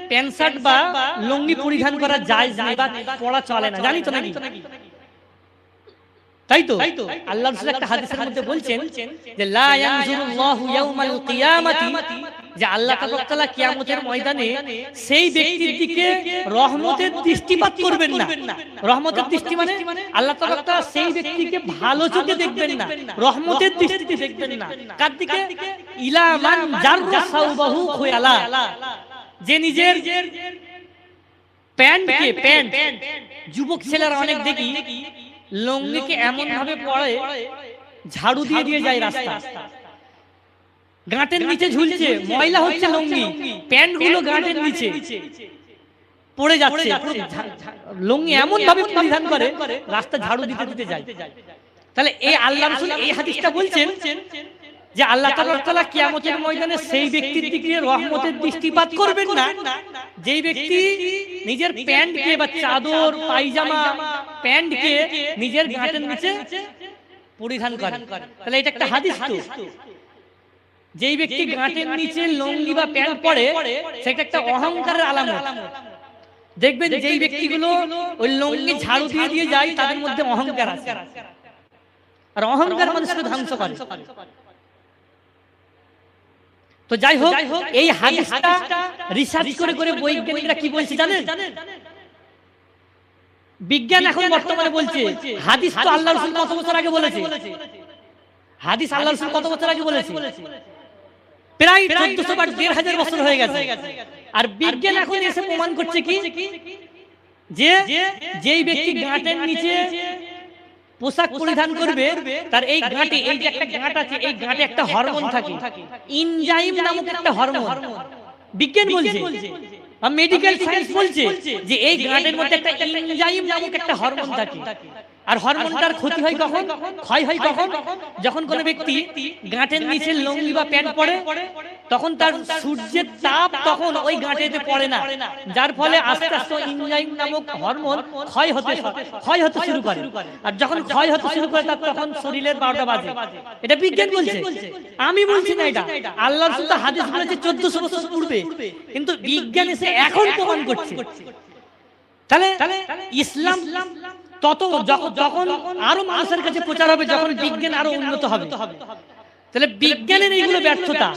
প্যান্ট শার্ট বা লুঙ্গি পরিধান করা জায়েজ নেই বা পরা চলে না, জানি তো নাকি? তাই তো আল্লাহ রাসূল একটা হাদিসের মধ্যে বলছেন যে লা ইয়ানজুরুল্লাহু ইয়াউমাল কিয়ামাতি, যে আল্লাহ তাআলা কিয়ামতের ময়দানে সেই ব্যক্তির দিকে রহমতের দৃষ্টিপাত করবেন না। রহমতের দৃষ্টি মানে আল্লাহ তাআলা সেই ব্যক্তিকে ভালো চোখে দেখবেন না, রহমতের দৃষ্টিতে দেখবেন না। কার দিকে? ইলা মান জাররা সাওবাহু খুয়ালা, যে নিজের প্যান্ট যুবক ছেলেরা অনেক দেখি লুঙ্গিকে এমন ভাবে পরে ঝাড়ু দিয়ে যায় রাস্তা, গাঁটের নিচে ঝুলছে, ময়লা হচ্ছে লুঙ্গি, প্যান্ট গুলো গাঁটের নিচে পড়ে যাচ্ছে, লুঙ্গি এমন ভাবে পরিধান করে রাস্তা ঝাড়ু দিতে যায়। তাহলে এই আল্লাহ রাসূল এই হাদিসটা বলছেন যে আল্লাহ তাআলা কিয়ামতের ময়দানে সেই ব্যক্তির দিকে রহমতের দৃষ্টিপাত করবেন না যেই ব্যক্তি নিজের প্যান্টকে বা চাদর পায়জামা প্যান্টকে নিজের গাঁটের নিচে পরিধান করে। তাহলে এটা একটা হাদিস তো, যেই ব্যক্তি গাঁটের নিচে লুঙ্গি বা প্যান্ট পরে সেটা একটা অহংকারের আলামত। দেখবেন যেই ব্যক্তিগুলো ওই লুঙ্গি ঝাড়ু দিয়ে যায় তাদের মধ্যে অহংকার আছে। আর অহংকার মানুষকে ধ্বংস করে। তো যাই হোক, এই হাদিসটা রিসার্চ করে করে বৈজ্ঞানিকরা কি বলছে জানেন? বিজ্ঞান এখন বর্তমানে বলছে হাদিস তো আল্লাহ রাসূল কত বছর আগে বলেছে। হাদিস আল্লাহ রাসূল কত বছর আগে বলেছে? প্রায় 1400 বা 1500 বছর হয়ে গেছে। আর বিজ্ঞান এখন এসে প্রমাণ করছে কি, যে যেই ব্যক্তি গাঁটের নিচে পোশাক পরিধান করবে তার এই গাঁটে, এই যে একটা গাঁট আছে, এই গাঁটে একটা হরমোন থাকে, এনজাইম নামক একটা হরমোন। বিজ্ঞান বলছে, মেডিকেল সায়েন্স বলছে যে এই গাঁটের মধ্যে একটা এনজাইম নামক একটা হরমোন থাকে। আর হরমোনটার ক্ষতি হয় কখন, ক্ষয় হয় কখন? যখন কোনো ব্যক্তি গাঁটের নিচে লুঙ্গি বা প্যান্ট পরে, তখন তার সূর্যের তাপ তখন ওই গাঁটেতে পড়ে না, যার ফলে আস্তে আস্তে এনজাইম নামক হরমোন ক্ষয় হতে শুরু করে। আর যখন ক্ষয় হতে শুরু করে তখন শরীরের 12টা বাজে। এটা বিজ্ঞান বলছে, আমি বলছি না। এটা আল্লাহর রাসূল হাদিস বলেছে 1400 বছর পূর্বে, কিন্তু বিজ্ঞান এসে এখন প্রমাণ করছে। তাহলে ইসলাম তত যখন আরো মানুষের কাছে প্রচার হবে, যখন বিজ্ঞান আরো উন্নত হবে, তাহলে বিজ্ঞানের এইগুলো ব্যর্থতা।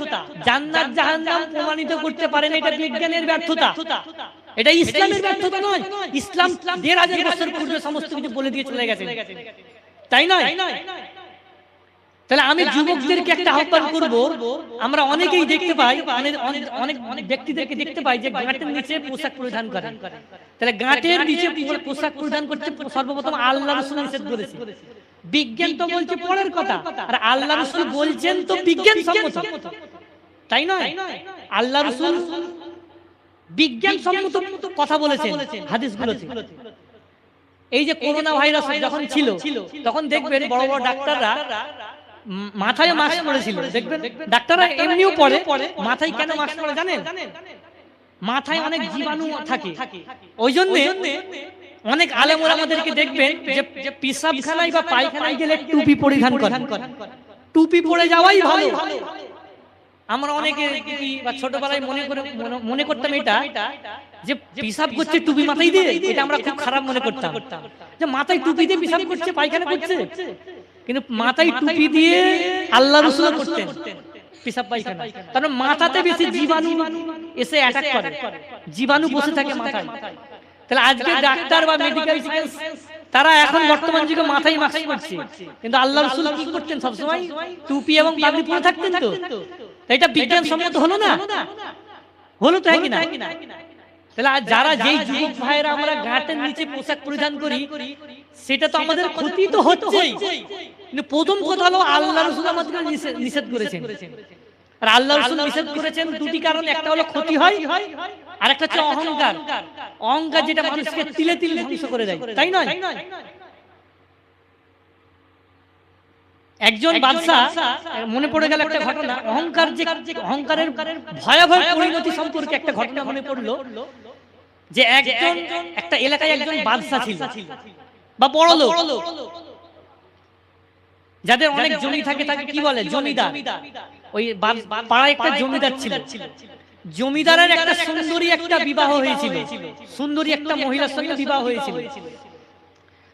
জান্নাত জাহান্নাম প্রমাণিত করতে পারে না, এটা বিজ্ঞানের ব্যর্থতা, এটা ইসলামের ব্যর্থতা নয়। ইসলাম 1500 বছর পূর্বে সমস্ত কিছু বলে দিয়ে চলে গেছে, তাই নয়? তাহলে আমি যুবকদেরকে একটা আহ্বান করব, আমরা অনেকেই দেখতে পাই, অনেক ব্যক্তিদেরকে দেখতে পাই যে গাঁটের নিচে পোশাক পরিধান করে। তাহলে গাঁটের নিচে পোশাক পরিধান করতে সর্বপ্রথম আল্লাহ রাসূল নিষেধ করেছে। বিজ্ঞান তো বলছে পরের কথা, আর আল্লাহ রাসূল বলছেন তো বিজ্ঞান সম্মত, তাই নয়? আল্লাহ রাসূল বিজ্ঞান সম্মত কথা বলেছেন হাদিসগুলোতে। এই যে করোনা ভাইরাস যখন ছিল, তখন দেখবেন বড় বড় ডাক্তাররা মাথায় মাস্ক পরেছিল। দেখবেন ডাক্তাররা এমনিও পরে, মাথায় কেন মাস্ক পরে জানেন? মাথায় অনেক জীবাণু থাকে, ওই জন্য অনেক আলেম ওলামাদেরকে দেখবেন যে পেশাবখানায় বা পায়খানায় গেলে টুপি পরিধান করেন। টুপি পরে যাওয়াই ভালো। আমরা অনেকে বা ছোটবেলায় মনে করতাম এটা, যে পেশাব করছে টুপি মাথায় দিয়ে, এটা আমরা খুব খারাপ মনে করতাম, যে মাথায় টুপি দিয়ে পেশাব করছে, পায়খানা করছে। কিন্তু মাথায় টুপি দিয়ে আল্লাহ রাসূল করতেন পেশাব পায়খানা, কারণ মাথাতে বেশি জীবাণু এসে অ্যাটাক করে, জীবাণু বসে থাকে মাথায়। তাহলে আজকে ডাক্তার বা মেডিকেল সায়েন্স তারা এখন বর্তমান যুগে মাথায় মাস্ক পরছে, কিন্তু আল্লাহ রাসূল কি করতেন? সবসময় টুপি এবং পাগড়ি পরে থাকতেন। তো এটা বিজ্ঞান সম্মত হলো না? হলো তো, হ্যাঁ কি না? তাহলে যারা যেই যুবক ভাইরা আমরা গাঁটের নিচে পোশাক পরিধান করি, সেটা তো আমাদের ক্ষতি তো হচ্ছেই। কিন্তু প্রথম কথা হলো আল্লাহ রাসূল আমাদের নিষেধ করেছেন। আর আল্লাহ রাসূল নিষেধ করেছেন দুটি কারণ, একটা হলো ক্ষতি হয়, আর একটা হচ্ছে অহংকার। অহংকার যেটা মানুষকে তিলে তিলে ধ্বংস করে দেয়, তাই নয়? একজন বাদশা, মনে পড়ে গেল একটা ঘটনা, অহংকারের ভয়াবহ পরিণতি সম্পর্কে একটা ঘটনা মনে পড়লো। যে একটা এলাকায় একজন বাদশা ছিল বা বড় লোক, যাদের অনেক জমি থাকে, তাকে কি বলে? জমিদার। ওই পাড়ায় একটা জমিদার ছিল। জমিদারের একটা সুন্দরী একটা বিবাহ হয়েছিল, সুন্দরী একটা মহিলার সঙ্গে বিবাহ হয়েছিল।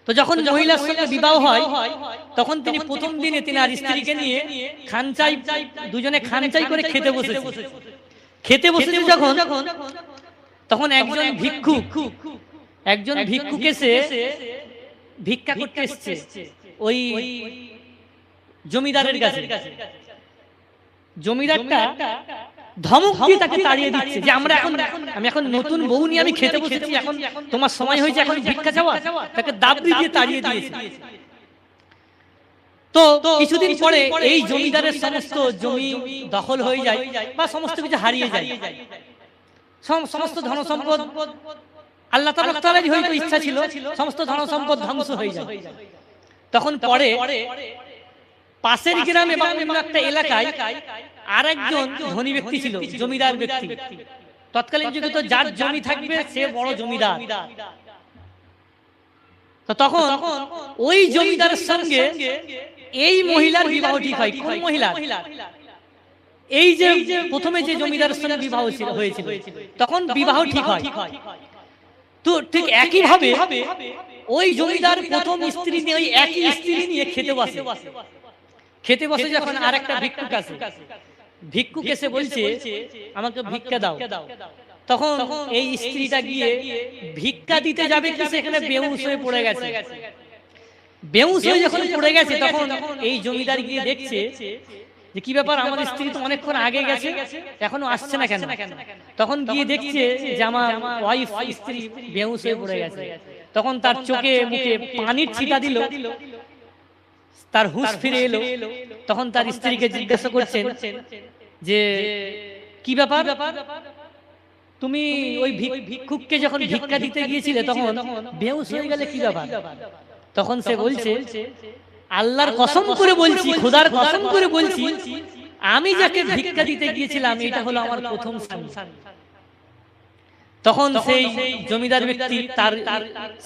তো যখন মহিলার সঙ্গে বিবাহ হয়, তখন তিনি প্রথম দিনে তিনি আর স্ত্রীকে নিয়ে খানচাই, দুজনে খানচাই করে খেতে বসেছে। যখন তখন একজন ভিক্ষুক এসে ভিক্ষা করতে এসেছে ওই জমিদারের কাছে। জমিদারটা ধমক দিয়ে তাকে তাড়িয়ে দিচ্ছে যে আমি এখন নতুন বউ নিয়ে আমি খেতে বসেছি, এখন তোমার সময় হয়েছে এখন ভিক্ষা চাওয়া। তাকে দাবড়ি দিয়ে তাড়িয়ে দিয়েছে। তো কিছুদিন পরে এই জমিদারের সমস্ত জমি দখল হয়ে যায় বা সমস্ত কিছু হারিয়ে যায়, সমস্ত ধন সম্পদ, আল্লাহ তাআলার হয়তো ইচ্ছা ছিল সমস্ত ধন সম্পদ ধ্বংস হয়ে যায়। তখন পরে পাশের গ্রামে বা অন্য একটা এলাকায় আরেকজন ধনী ব্যক্তি ছিল, জমিদার ব্যক্তি। তৎকালীন যুগে তো যার জমি থাকবে সে বড় জমিদার। তো তখন ওই জমিদারের সঙ্গে এই মহিলার বিবাহ ঠিক হয়। কোন মহিলা? এই যে প্রথমে যে জমিদারের সঙ্গে বিবাহ হয়েছিল, তখন বিবাহ ঠিক হয়। তো ঠিক একই ভাবে ওই জমিদার প্রথম স্ত্রী নিয়ে ওই একই স্ত্রী নিয়ে খেতে বসে যখন আর একটা ভিক্ষুক এসে বলছে আমাকে ভিক্ষা দাও, তখন এই স্ত্রীটা গিয়ে ভিক্ষা দিতে যাবে কি সেখানে বেহুশ হয়ে পড়ে গেছে। বেহুশ হয়ে যখন পড়ে গেছে তখন এই জমিদার গিয়ে দেখছে যে কি ব্যাপার, আমার স্ত্রী তো অনেকক্ষণ আগে গেছে, এখনো আসছে না কেন? তখন গিয়ে দেখছে যে আমার ওয়াইফ স্ত্রী বেহুশ হয়ে পড়ে গেছে। তখন তার চোখে মুখে পানির ছিটা দিল, তার হুঁশ ফিরে এলো। তখন তার স্ত্রীকে জিজ্ঞাসা করছেন যে কি ব্যাপার, তুমি ওই ভিক্ষুককে যখন ভিক্ষা দিতে গিয়েছিলে তখন বেহুশ হয়ে গেলে, কি ব্যাপার? তখন সে বলছে আল্লাহর কসম করে বলছি, খোদার কসম করে বলছি, আমি যাকে ভিক্ষা দিতে গিয়েছিলাম এটা হলো আমার প্রথম স্বামী। তখন সেই জমিদার ব্যক্তি তার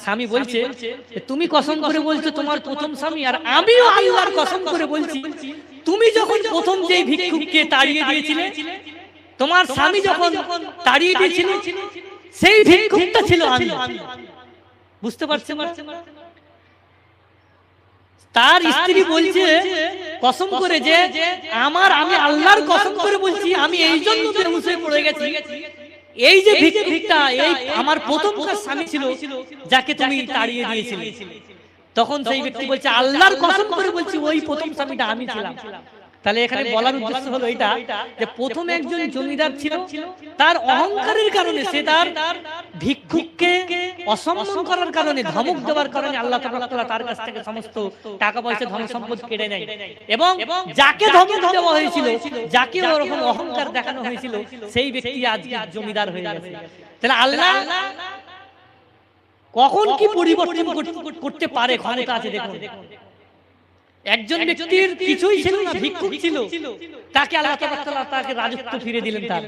স্বামী বলছে তুমি কসম করে বলছো তোমার প্রথম স্বামী, আর আমিও আল্লাহর কসম করে বলছি তুমি যখন প্রথম যেই ভিক্ষুককে তাড়িয়ে দিয়েছিলে, তোমার স্বামী যখন তাড়িয়ে দিয়েছিল, সেই ভিক্ষুকটা ছিল আমি। বুঝতে পারছেন? তার স্ত্রী বলছে কসম করে যে আমি আল্লাহর কসম করে বলছি, আমি এই জন্য বেহুশ হয়ে পড়ে গেছি, এই যে ভিক্ষুকটা এই আমার প্রথমকার স্বামী ছিল যাকে তুমি তাড়িয়ে দিয়েছিলে। তখন সেই ব্যক্তি বলছে আল্লাহর কসম করে বলছি ওই প্রথম স্বামীটা আমি ছিলাম। তাহলে এখানে বলার উদ্দেশ্য হলো এটা যে প্রথম একজন জমিদার ছিল, তার অহংকারের কারণে সে তার ভিক্ষুককে অসম্মান করার কারণে, ধমক দেওয়ার কারণে আল্লাহ তাআলা তার কাছ থেকে সমস্ত টাকা পয়সা ধন সম্পদ কেড়ে নেয়। এবং যাকে ধমক দেওয়া হয়েছিল, যাকে ওরকম অহংকার দেখানো হয়েছিল, সেই ব্যক্তি আজকে জমিদার হয়ে গেছে। তাহলে আল্লাহ কখন কি পরিবর্তন করতে পারে ক্ষমতা আছে। দেখুন, একজন ব্যক্তির কিছুই ছিল না, ভিক্ষুক ছিল, তাকে আল্লাহ তাআলা তাকে রাজত্ব ফিরে দিলেন তার।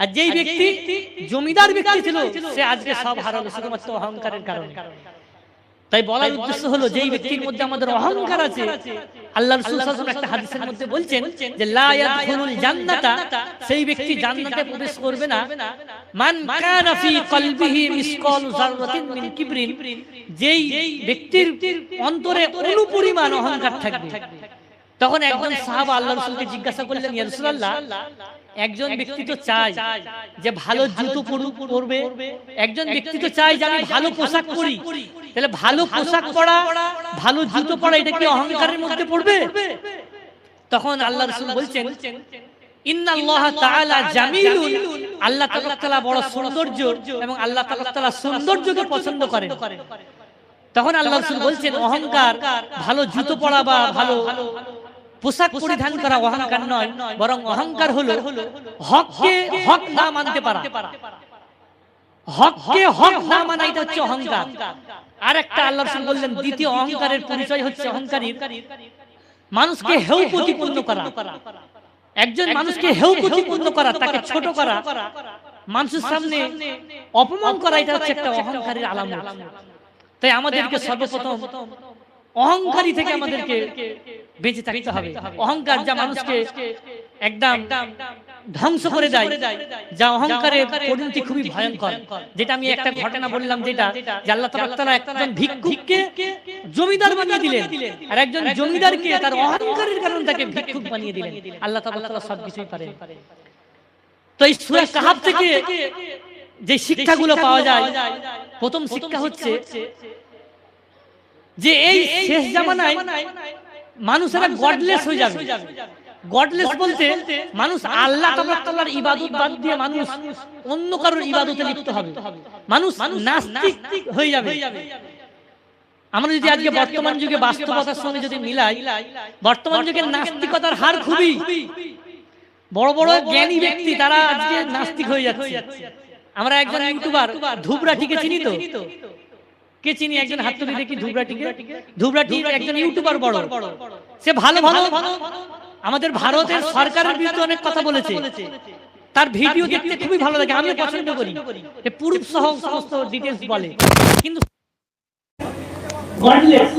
আর যেই ব্যক্তি জমিদার ব্যক্তি ছিল সে আজকে সব হারালো শুধুমাত্র অহংকারের কারণে। তাই বলার উদ্দেশ্য হলো যেই ব্যক্তির মধ্যে আমাদের অহংকার আছে, আল্লাহ রাসূল সাল্লাল্লাহু আলাইহি ওয়াসাল্লাম একটা হাদিসের মধ্যে বলছেন যে লা ইয়াদখুলুল জান্নাতা, সেই ব্যক্তি জান্নাতে প্রবেশ করবে না, মান কানা ফি কলবিহি মিসকালু যাররাতিন মিন কিবরিন, যেই ব্যক্তির অন্তরে অণু পরিমাণ অহংকার থাকবে। তখন একজন সাহাবা আল্লাহ রাসূলকে জিজ্ঞাসা করলেন ইয়া রাসূলুল্লাহ, একজন ব্যক্তি তো চায় যে ভালো জুতো পরবে, একজন ব্যক্তি তো চায় যে আমি ভালো পোশাক পরি, তাহলে ভালো পোশাক পরা, ভালো জুতো পরা এটা কি অহংকারের মধ্যে পড়বে? তখন আল্লাহ রাসূল বলছেন ইন্নাল্লাহ তাআলা জামিলুন, আল্লাহ তাআলা বড় সৌন্দর্য এবং আল্লাহ তাআলা সৌন্দর্যকে পছন্দ করেন। তখন আল্লাহ রাসূল বলছেন অহংকার ভালো জুতো পরা বা ভালো পোশাক পরিধান করা অহংকার নয়, বরং অহংকার হলো হককে হক না মানতে পারা। হককে হক না মানা এটা হচ্ছে অহংকার। আর একটা আল্লাহ রাসূল বললেন দ্বিতীয় অহংকারের পরিচয় হচ্ছে অহংকারীর মানুষকে হেয় প্রতিপন্ন করা। একজন মানুষকে হেয় প্রতিপন্ন করা, তাকে ছোট করা, মানুষের সামনে অপমান করা, এটা হচ্ছে একটা অহংকারের আলামত। তাই আমাদেরকে সর্বপ্রথম অহংকারী থেকে আমাদেরকে বেঁচে থাকতে হবে। অহংকার যা মানুষকে একদম ধ্বংস করে দেয়, যা অহংকারের পরিণতি খুবই ভয়ঙ্কর। যেটা আমি একটা ঘটনা বললাম, যেটা যে আল্লাহ তাআলা একজন ভিক্ষুককে জমিদার বানিয়ে দিলেন, আর একজন জমিদারকে তার অহংকারের কারণে তাকে ভিক্ষুক বানিয়ে দিলেন। আল্লাহ তাআলা সবকিছুই পারেন। তো এই সূরা কাহাফ থেকে যে শিক্ষাগুলো পাওয়া যায়, প্রথম শিক্ষা হচ্ছে যে এই শেষ জামানায় মানুষেরা গডলেস হয়ে যাবে। গডলেস বলতে মানুষ আল্লাহ তাআলার ইবাদত বাদ দিয়ে মানুষ অন্য কারোর ইবাদতে লিপ্ত হবে, মানুষ নাস্তিক হয়ে যাবে। আমরা যদি আজকে বর্তমান যুগে বাস্তবতার সঙ্গে যদি মিলাই, বর্তমান যুগের নাস্তিকতার হার খুবই, বড় বড় জ্ঞানী ব্যক্তি তারা আজকে নাস্তিক হয়ে যাচ্ছে। আমরা একজন ইউটিউবার ধুবরাটিকে চিনি, তো কে চিনি? একজন হাত তুলে দেখি ধুবরাটিকে। ধুবরাটি একজন ইউটিউবার বড়, সে ভালো ভালো আমাদের ভারতের সরকারের বিরুদ্ধে অনেক কথা বলেছে। তার ভিডিও দেখতে খুবই ভালো লাগে, আমি পছন্দ করি। প্রুফ সহ সমস্ত ডিটেইলস বলে। কিন্তু গডলেস,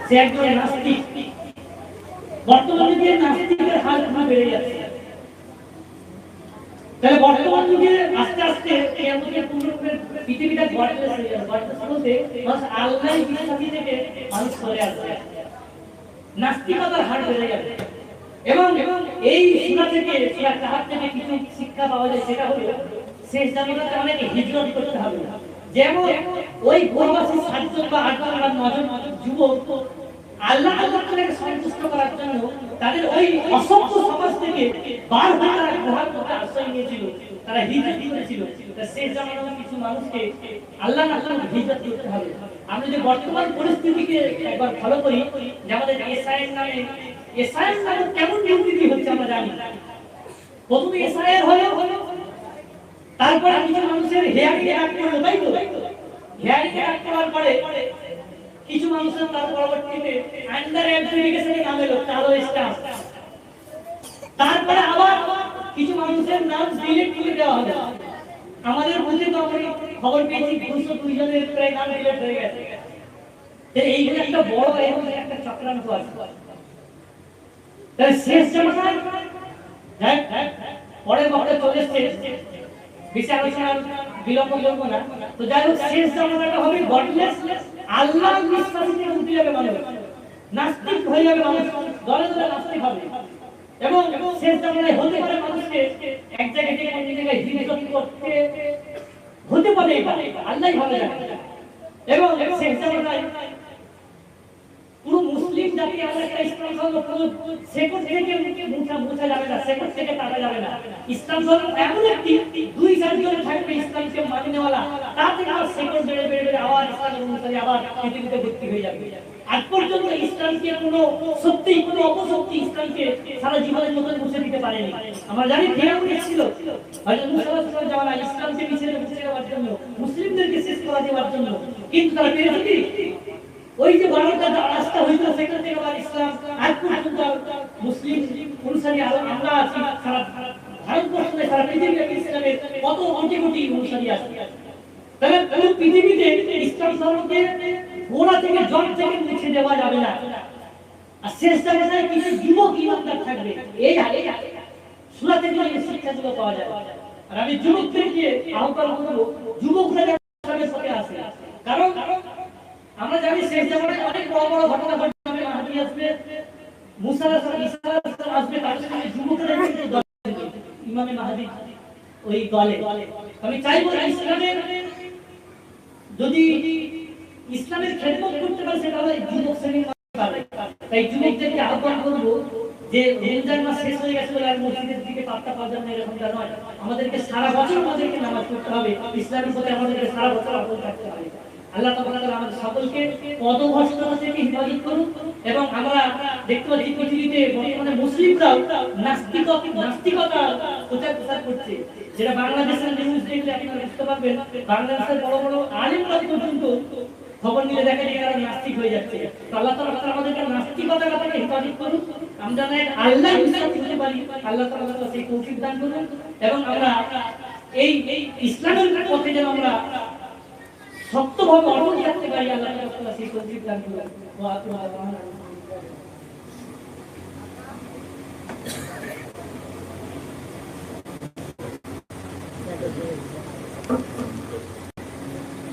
সে একজন নাস্তিক। বর্তমানে যে নাস্তিকের হার বেড়ে যাচ্ছে, তাহলে বর্তমান যুগে আস্তে আস্তে কিয়ামতের পূর্বে পৃথিবীটা বলতে মানুষ আল্লাহর বিশ্বাসী থেকে মানুষ সরে আসবে, নাস্তিকতার হার বেড়ে যাবে। এবং এই সূরা থেকে, সূরা কাহাফ থেকে কিছু শিক্ষা পাওয়া যায়, সেটা হলো শেষ জামানাতে অনেক হিজরত করতে হবে। যেমন ওই প্রবাসী 7 জন বা 8 জন বা 9 জন যুবক আল্লাহ তাআলাকে সন্তুষ্ট করার জন্য তাদের ওই অসভ্য সমাজ থেকে বার হয়ে তারা গুহার মধ্যে আশ্রয় নিয়েছিল, তারা হিজরত করেছিল। শেষ জামানার কিছু মানুষকে আল্লাহ তাআলার হিজরত করতে হবে। আমরা যে বর্তমান পরিস্থিতিকে একবার ভালো করি, যে আমাদের এসআইএম নামে কেমন দুর্নীতি হচ্ছে আমরা জানি। প্রথমে এসআইআর হলো, তারপর কিছু মানুষের হেয়ারিং অ্যাক্ট করলো, তাই তো? হেয়ারিং অ্যাক্ট করার পরে কিছু মানুষের তার পরবর্তীতে আন্ডার অ্যাডজুডিকেশনে নাম এলো, কালো স্ট্যাম্প। তারপরে আবার কিছু মানুষের নাম ডিলিট করে দেওয়া হলো। আমাদের বুঝে তো আমরা খবর পেয়েছি 202 জনের প্রায় নাম ডিলিট হয়ে গেছে। এইগুলো একটা বড় এবং একটা চক্রান্ত আছে। তাহলে শেষ জামানায় পরের বক্তা চলে এসেছে, বেশি আলোচনার বিলম্ব করবো না। তো যাই হোক, শেষ জামানাটা হবে গডলেস, আল্লাহ বিশ্বাসী থেকে উঠে যাবে মানুষ, নাস্তিক হয়ে যাবে মানুষ, দলে দলে নাস্তিক হবে। এবং শেষ জামানায় হতে পারে মানুষকে এক জায়গা থেকে অন্য জায়গায় হিজরত করতে হতে পারে, আল্লাহই ভালো জানে। এবং শেষ জামানায় পুরো মুসলিম জাতি আমরা একটা ইসলাম ধর্ম পুরো সেকট থেকে মুছা যাবে না, সেকট থেকে কাটা যাবে না। ইসলাম ধর্ম এমন একটি 2-4 জন থাকবে ইসলামকে মানেওয়ালা, তার থেকে আবার সেকট বেড়ে বেড়ে বেড়ে আবার ইসলামের অনুসারী আবার পৃথিবীতে ভর্তি হয়ে যাবে। আজ পর্যন্ত ইসলামকে কোনো সত্যি কোনো অপশক্তি ইসলামকে সারা জীবনের মতো মুছে দিতে পারেনি। আমরা জানি ফেরাউন ছিল হযরত মুসা আলাইহিস সালাম জামানায় ইসলামকে মুছে দেওয়ার জন্য, মুসলিমদেরকে শেষ করে দেওয়ার জন্য, কিন্তু তারা পেরেছে কি? ওই যে 12টা রাস্তা হইতো, সেখান থেকে আবার ইসলাম আজ পর্যন্ত মুসলিম অনুসারী আমরা আছি। সারা ভারতবর্ষে, সারা পৃথিবীতে ইসলামের কত কোটি কোটি অনুসারী আছে। তাহলে পুরো পৃথিবীতে ইসলাম ধর্মকে গোড়া থেকে জন্ম থেকে মুছে দেওয়া যাবে না। আর শেষ জামানায় কিছু যুবক ইমানদার থাকবে, এই সূরা থেকে এই শিক্ষাগুলো পাওয়া যায়। আর আমি যুবকদেরকে আহ্বান করব, যুবকরা ইসলামের সাথে আসে। কারণ আমরা জানি শেষ জামানায় অনেক বড় বড় ঘটনা ঘটবে, মাহদী আসবে, মুসা আলাইহিস সালাম আসবে, তার সঙ্গে যুবকরা ইমামে মাহদী ওই দলে। আমি চাইবো ইসলামের যদি ইসলামের খেদমত করতে পারে, সেটা হলো যুবক শ্রেণীর মানুষ পাবে। তাই যুবকদেরকে আহ্বান করবো যে রমজান মাস শেষ হয়ে গেছে বলে আর মসজিদের দিকে পাত্তা পাওয়া যাবে না, এরকমটা নয়। আমাদেরকে সারা বছর আমাদেরকে নামাজ পড়তে হবে, ইসলামের প্রতি আমাদেরকে সারা বছর আমল থাকতে হবে। আল্লাহ তাআলা আমাদের সকলকে পদভ্রষ্টতা থেকে হেফাজত করুন। এবং আমরা দেখতে পাচ্ছি পৃথিবীতে বর্তমানে মুসলিমরাও নাস্তিকতা প্রচার করছে, যেটা বাংলাদেশের নিউজ দেখলে আপনারা বুঝতে পারবেন। বাংলাদেশের বড় বড় আলেমরা পর্যন্ত খবর নিয়ে দেখা যায় তারা নাস্তিক হয়ে যাচ্ছে। তো আল্লাহ তাআলা আমাদেরকে নাস্তিকতা থেকে হেফাজত করুন, আমরা যেন আল্লাহর বিশ্বাসী হতে পারি। আল্লাহ তাআলা সেই তৌফিক দান করুন এবং আমরা এই ইসলামের পথে যেন আমরা শক্তভাবে অটল থাকতে পারি। আল্লাহ তাআলা সেই তৌফিক দান করুন।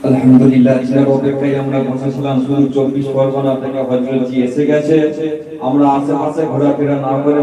আলহামদুলিল্লাহ, ইসলাম অপেক্ষায় আমরা বসেছিলাম, শুধু 24 পরগনা থেকে হযরত জি এসে গেছে। আমরা আশেপাশে ঘোরাফেরা না করে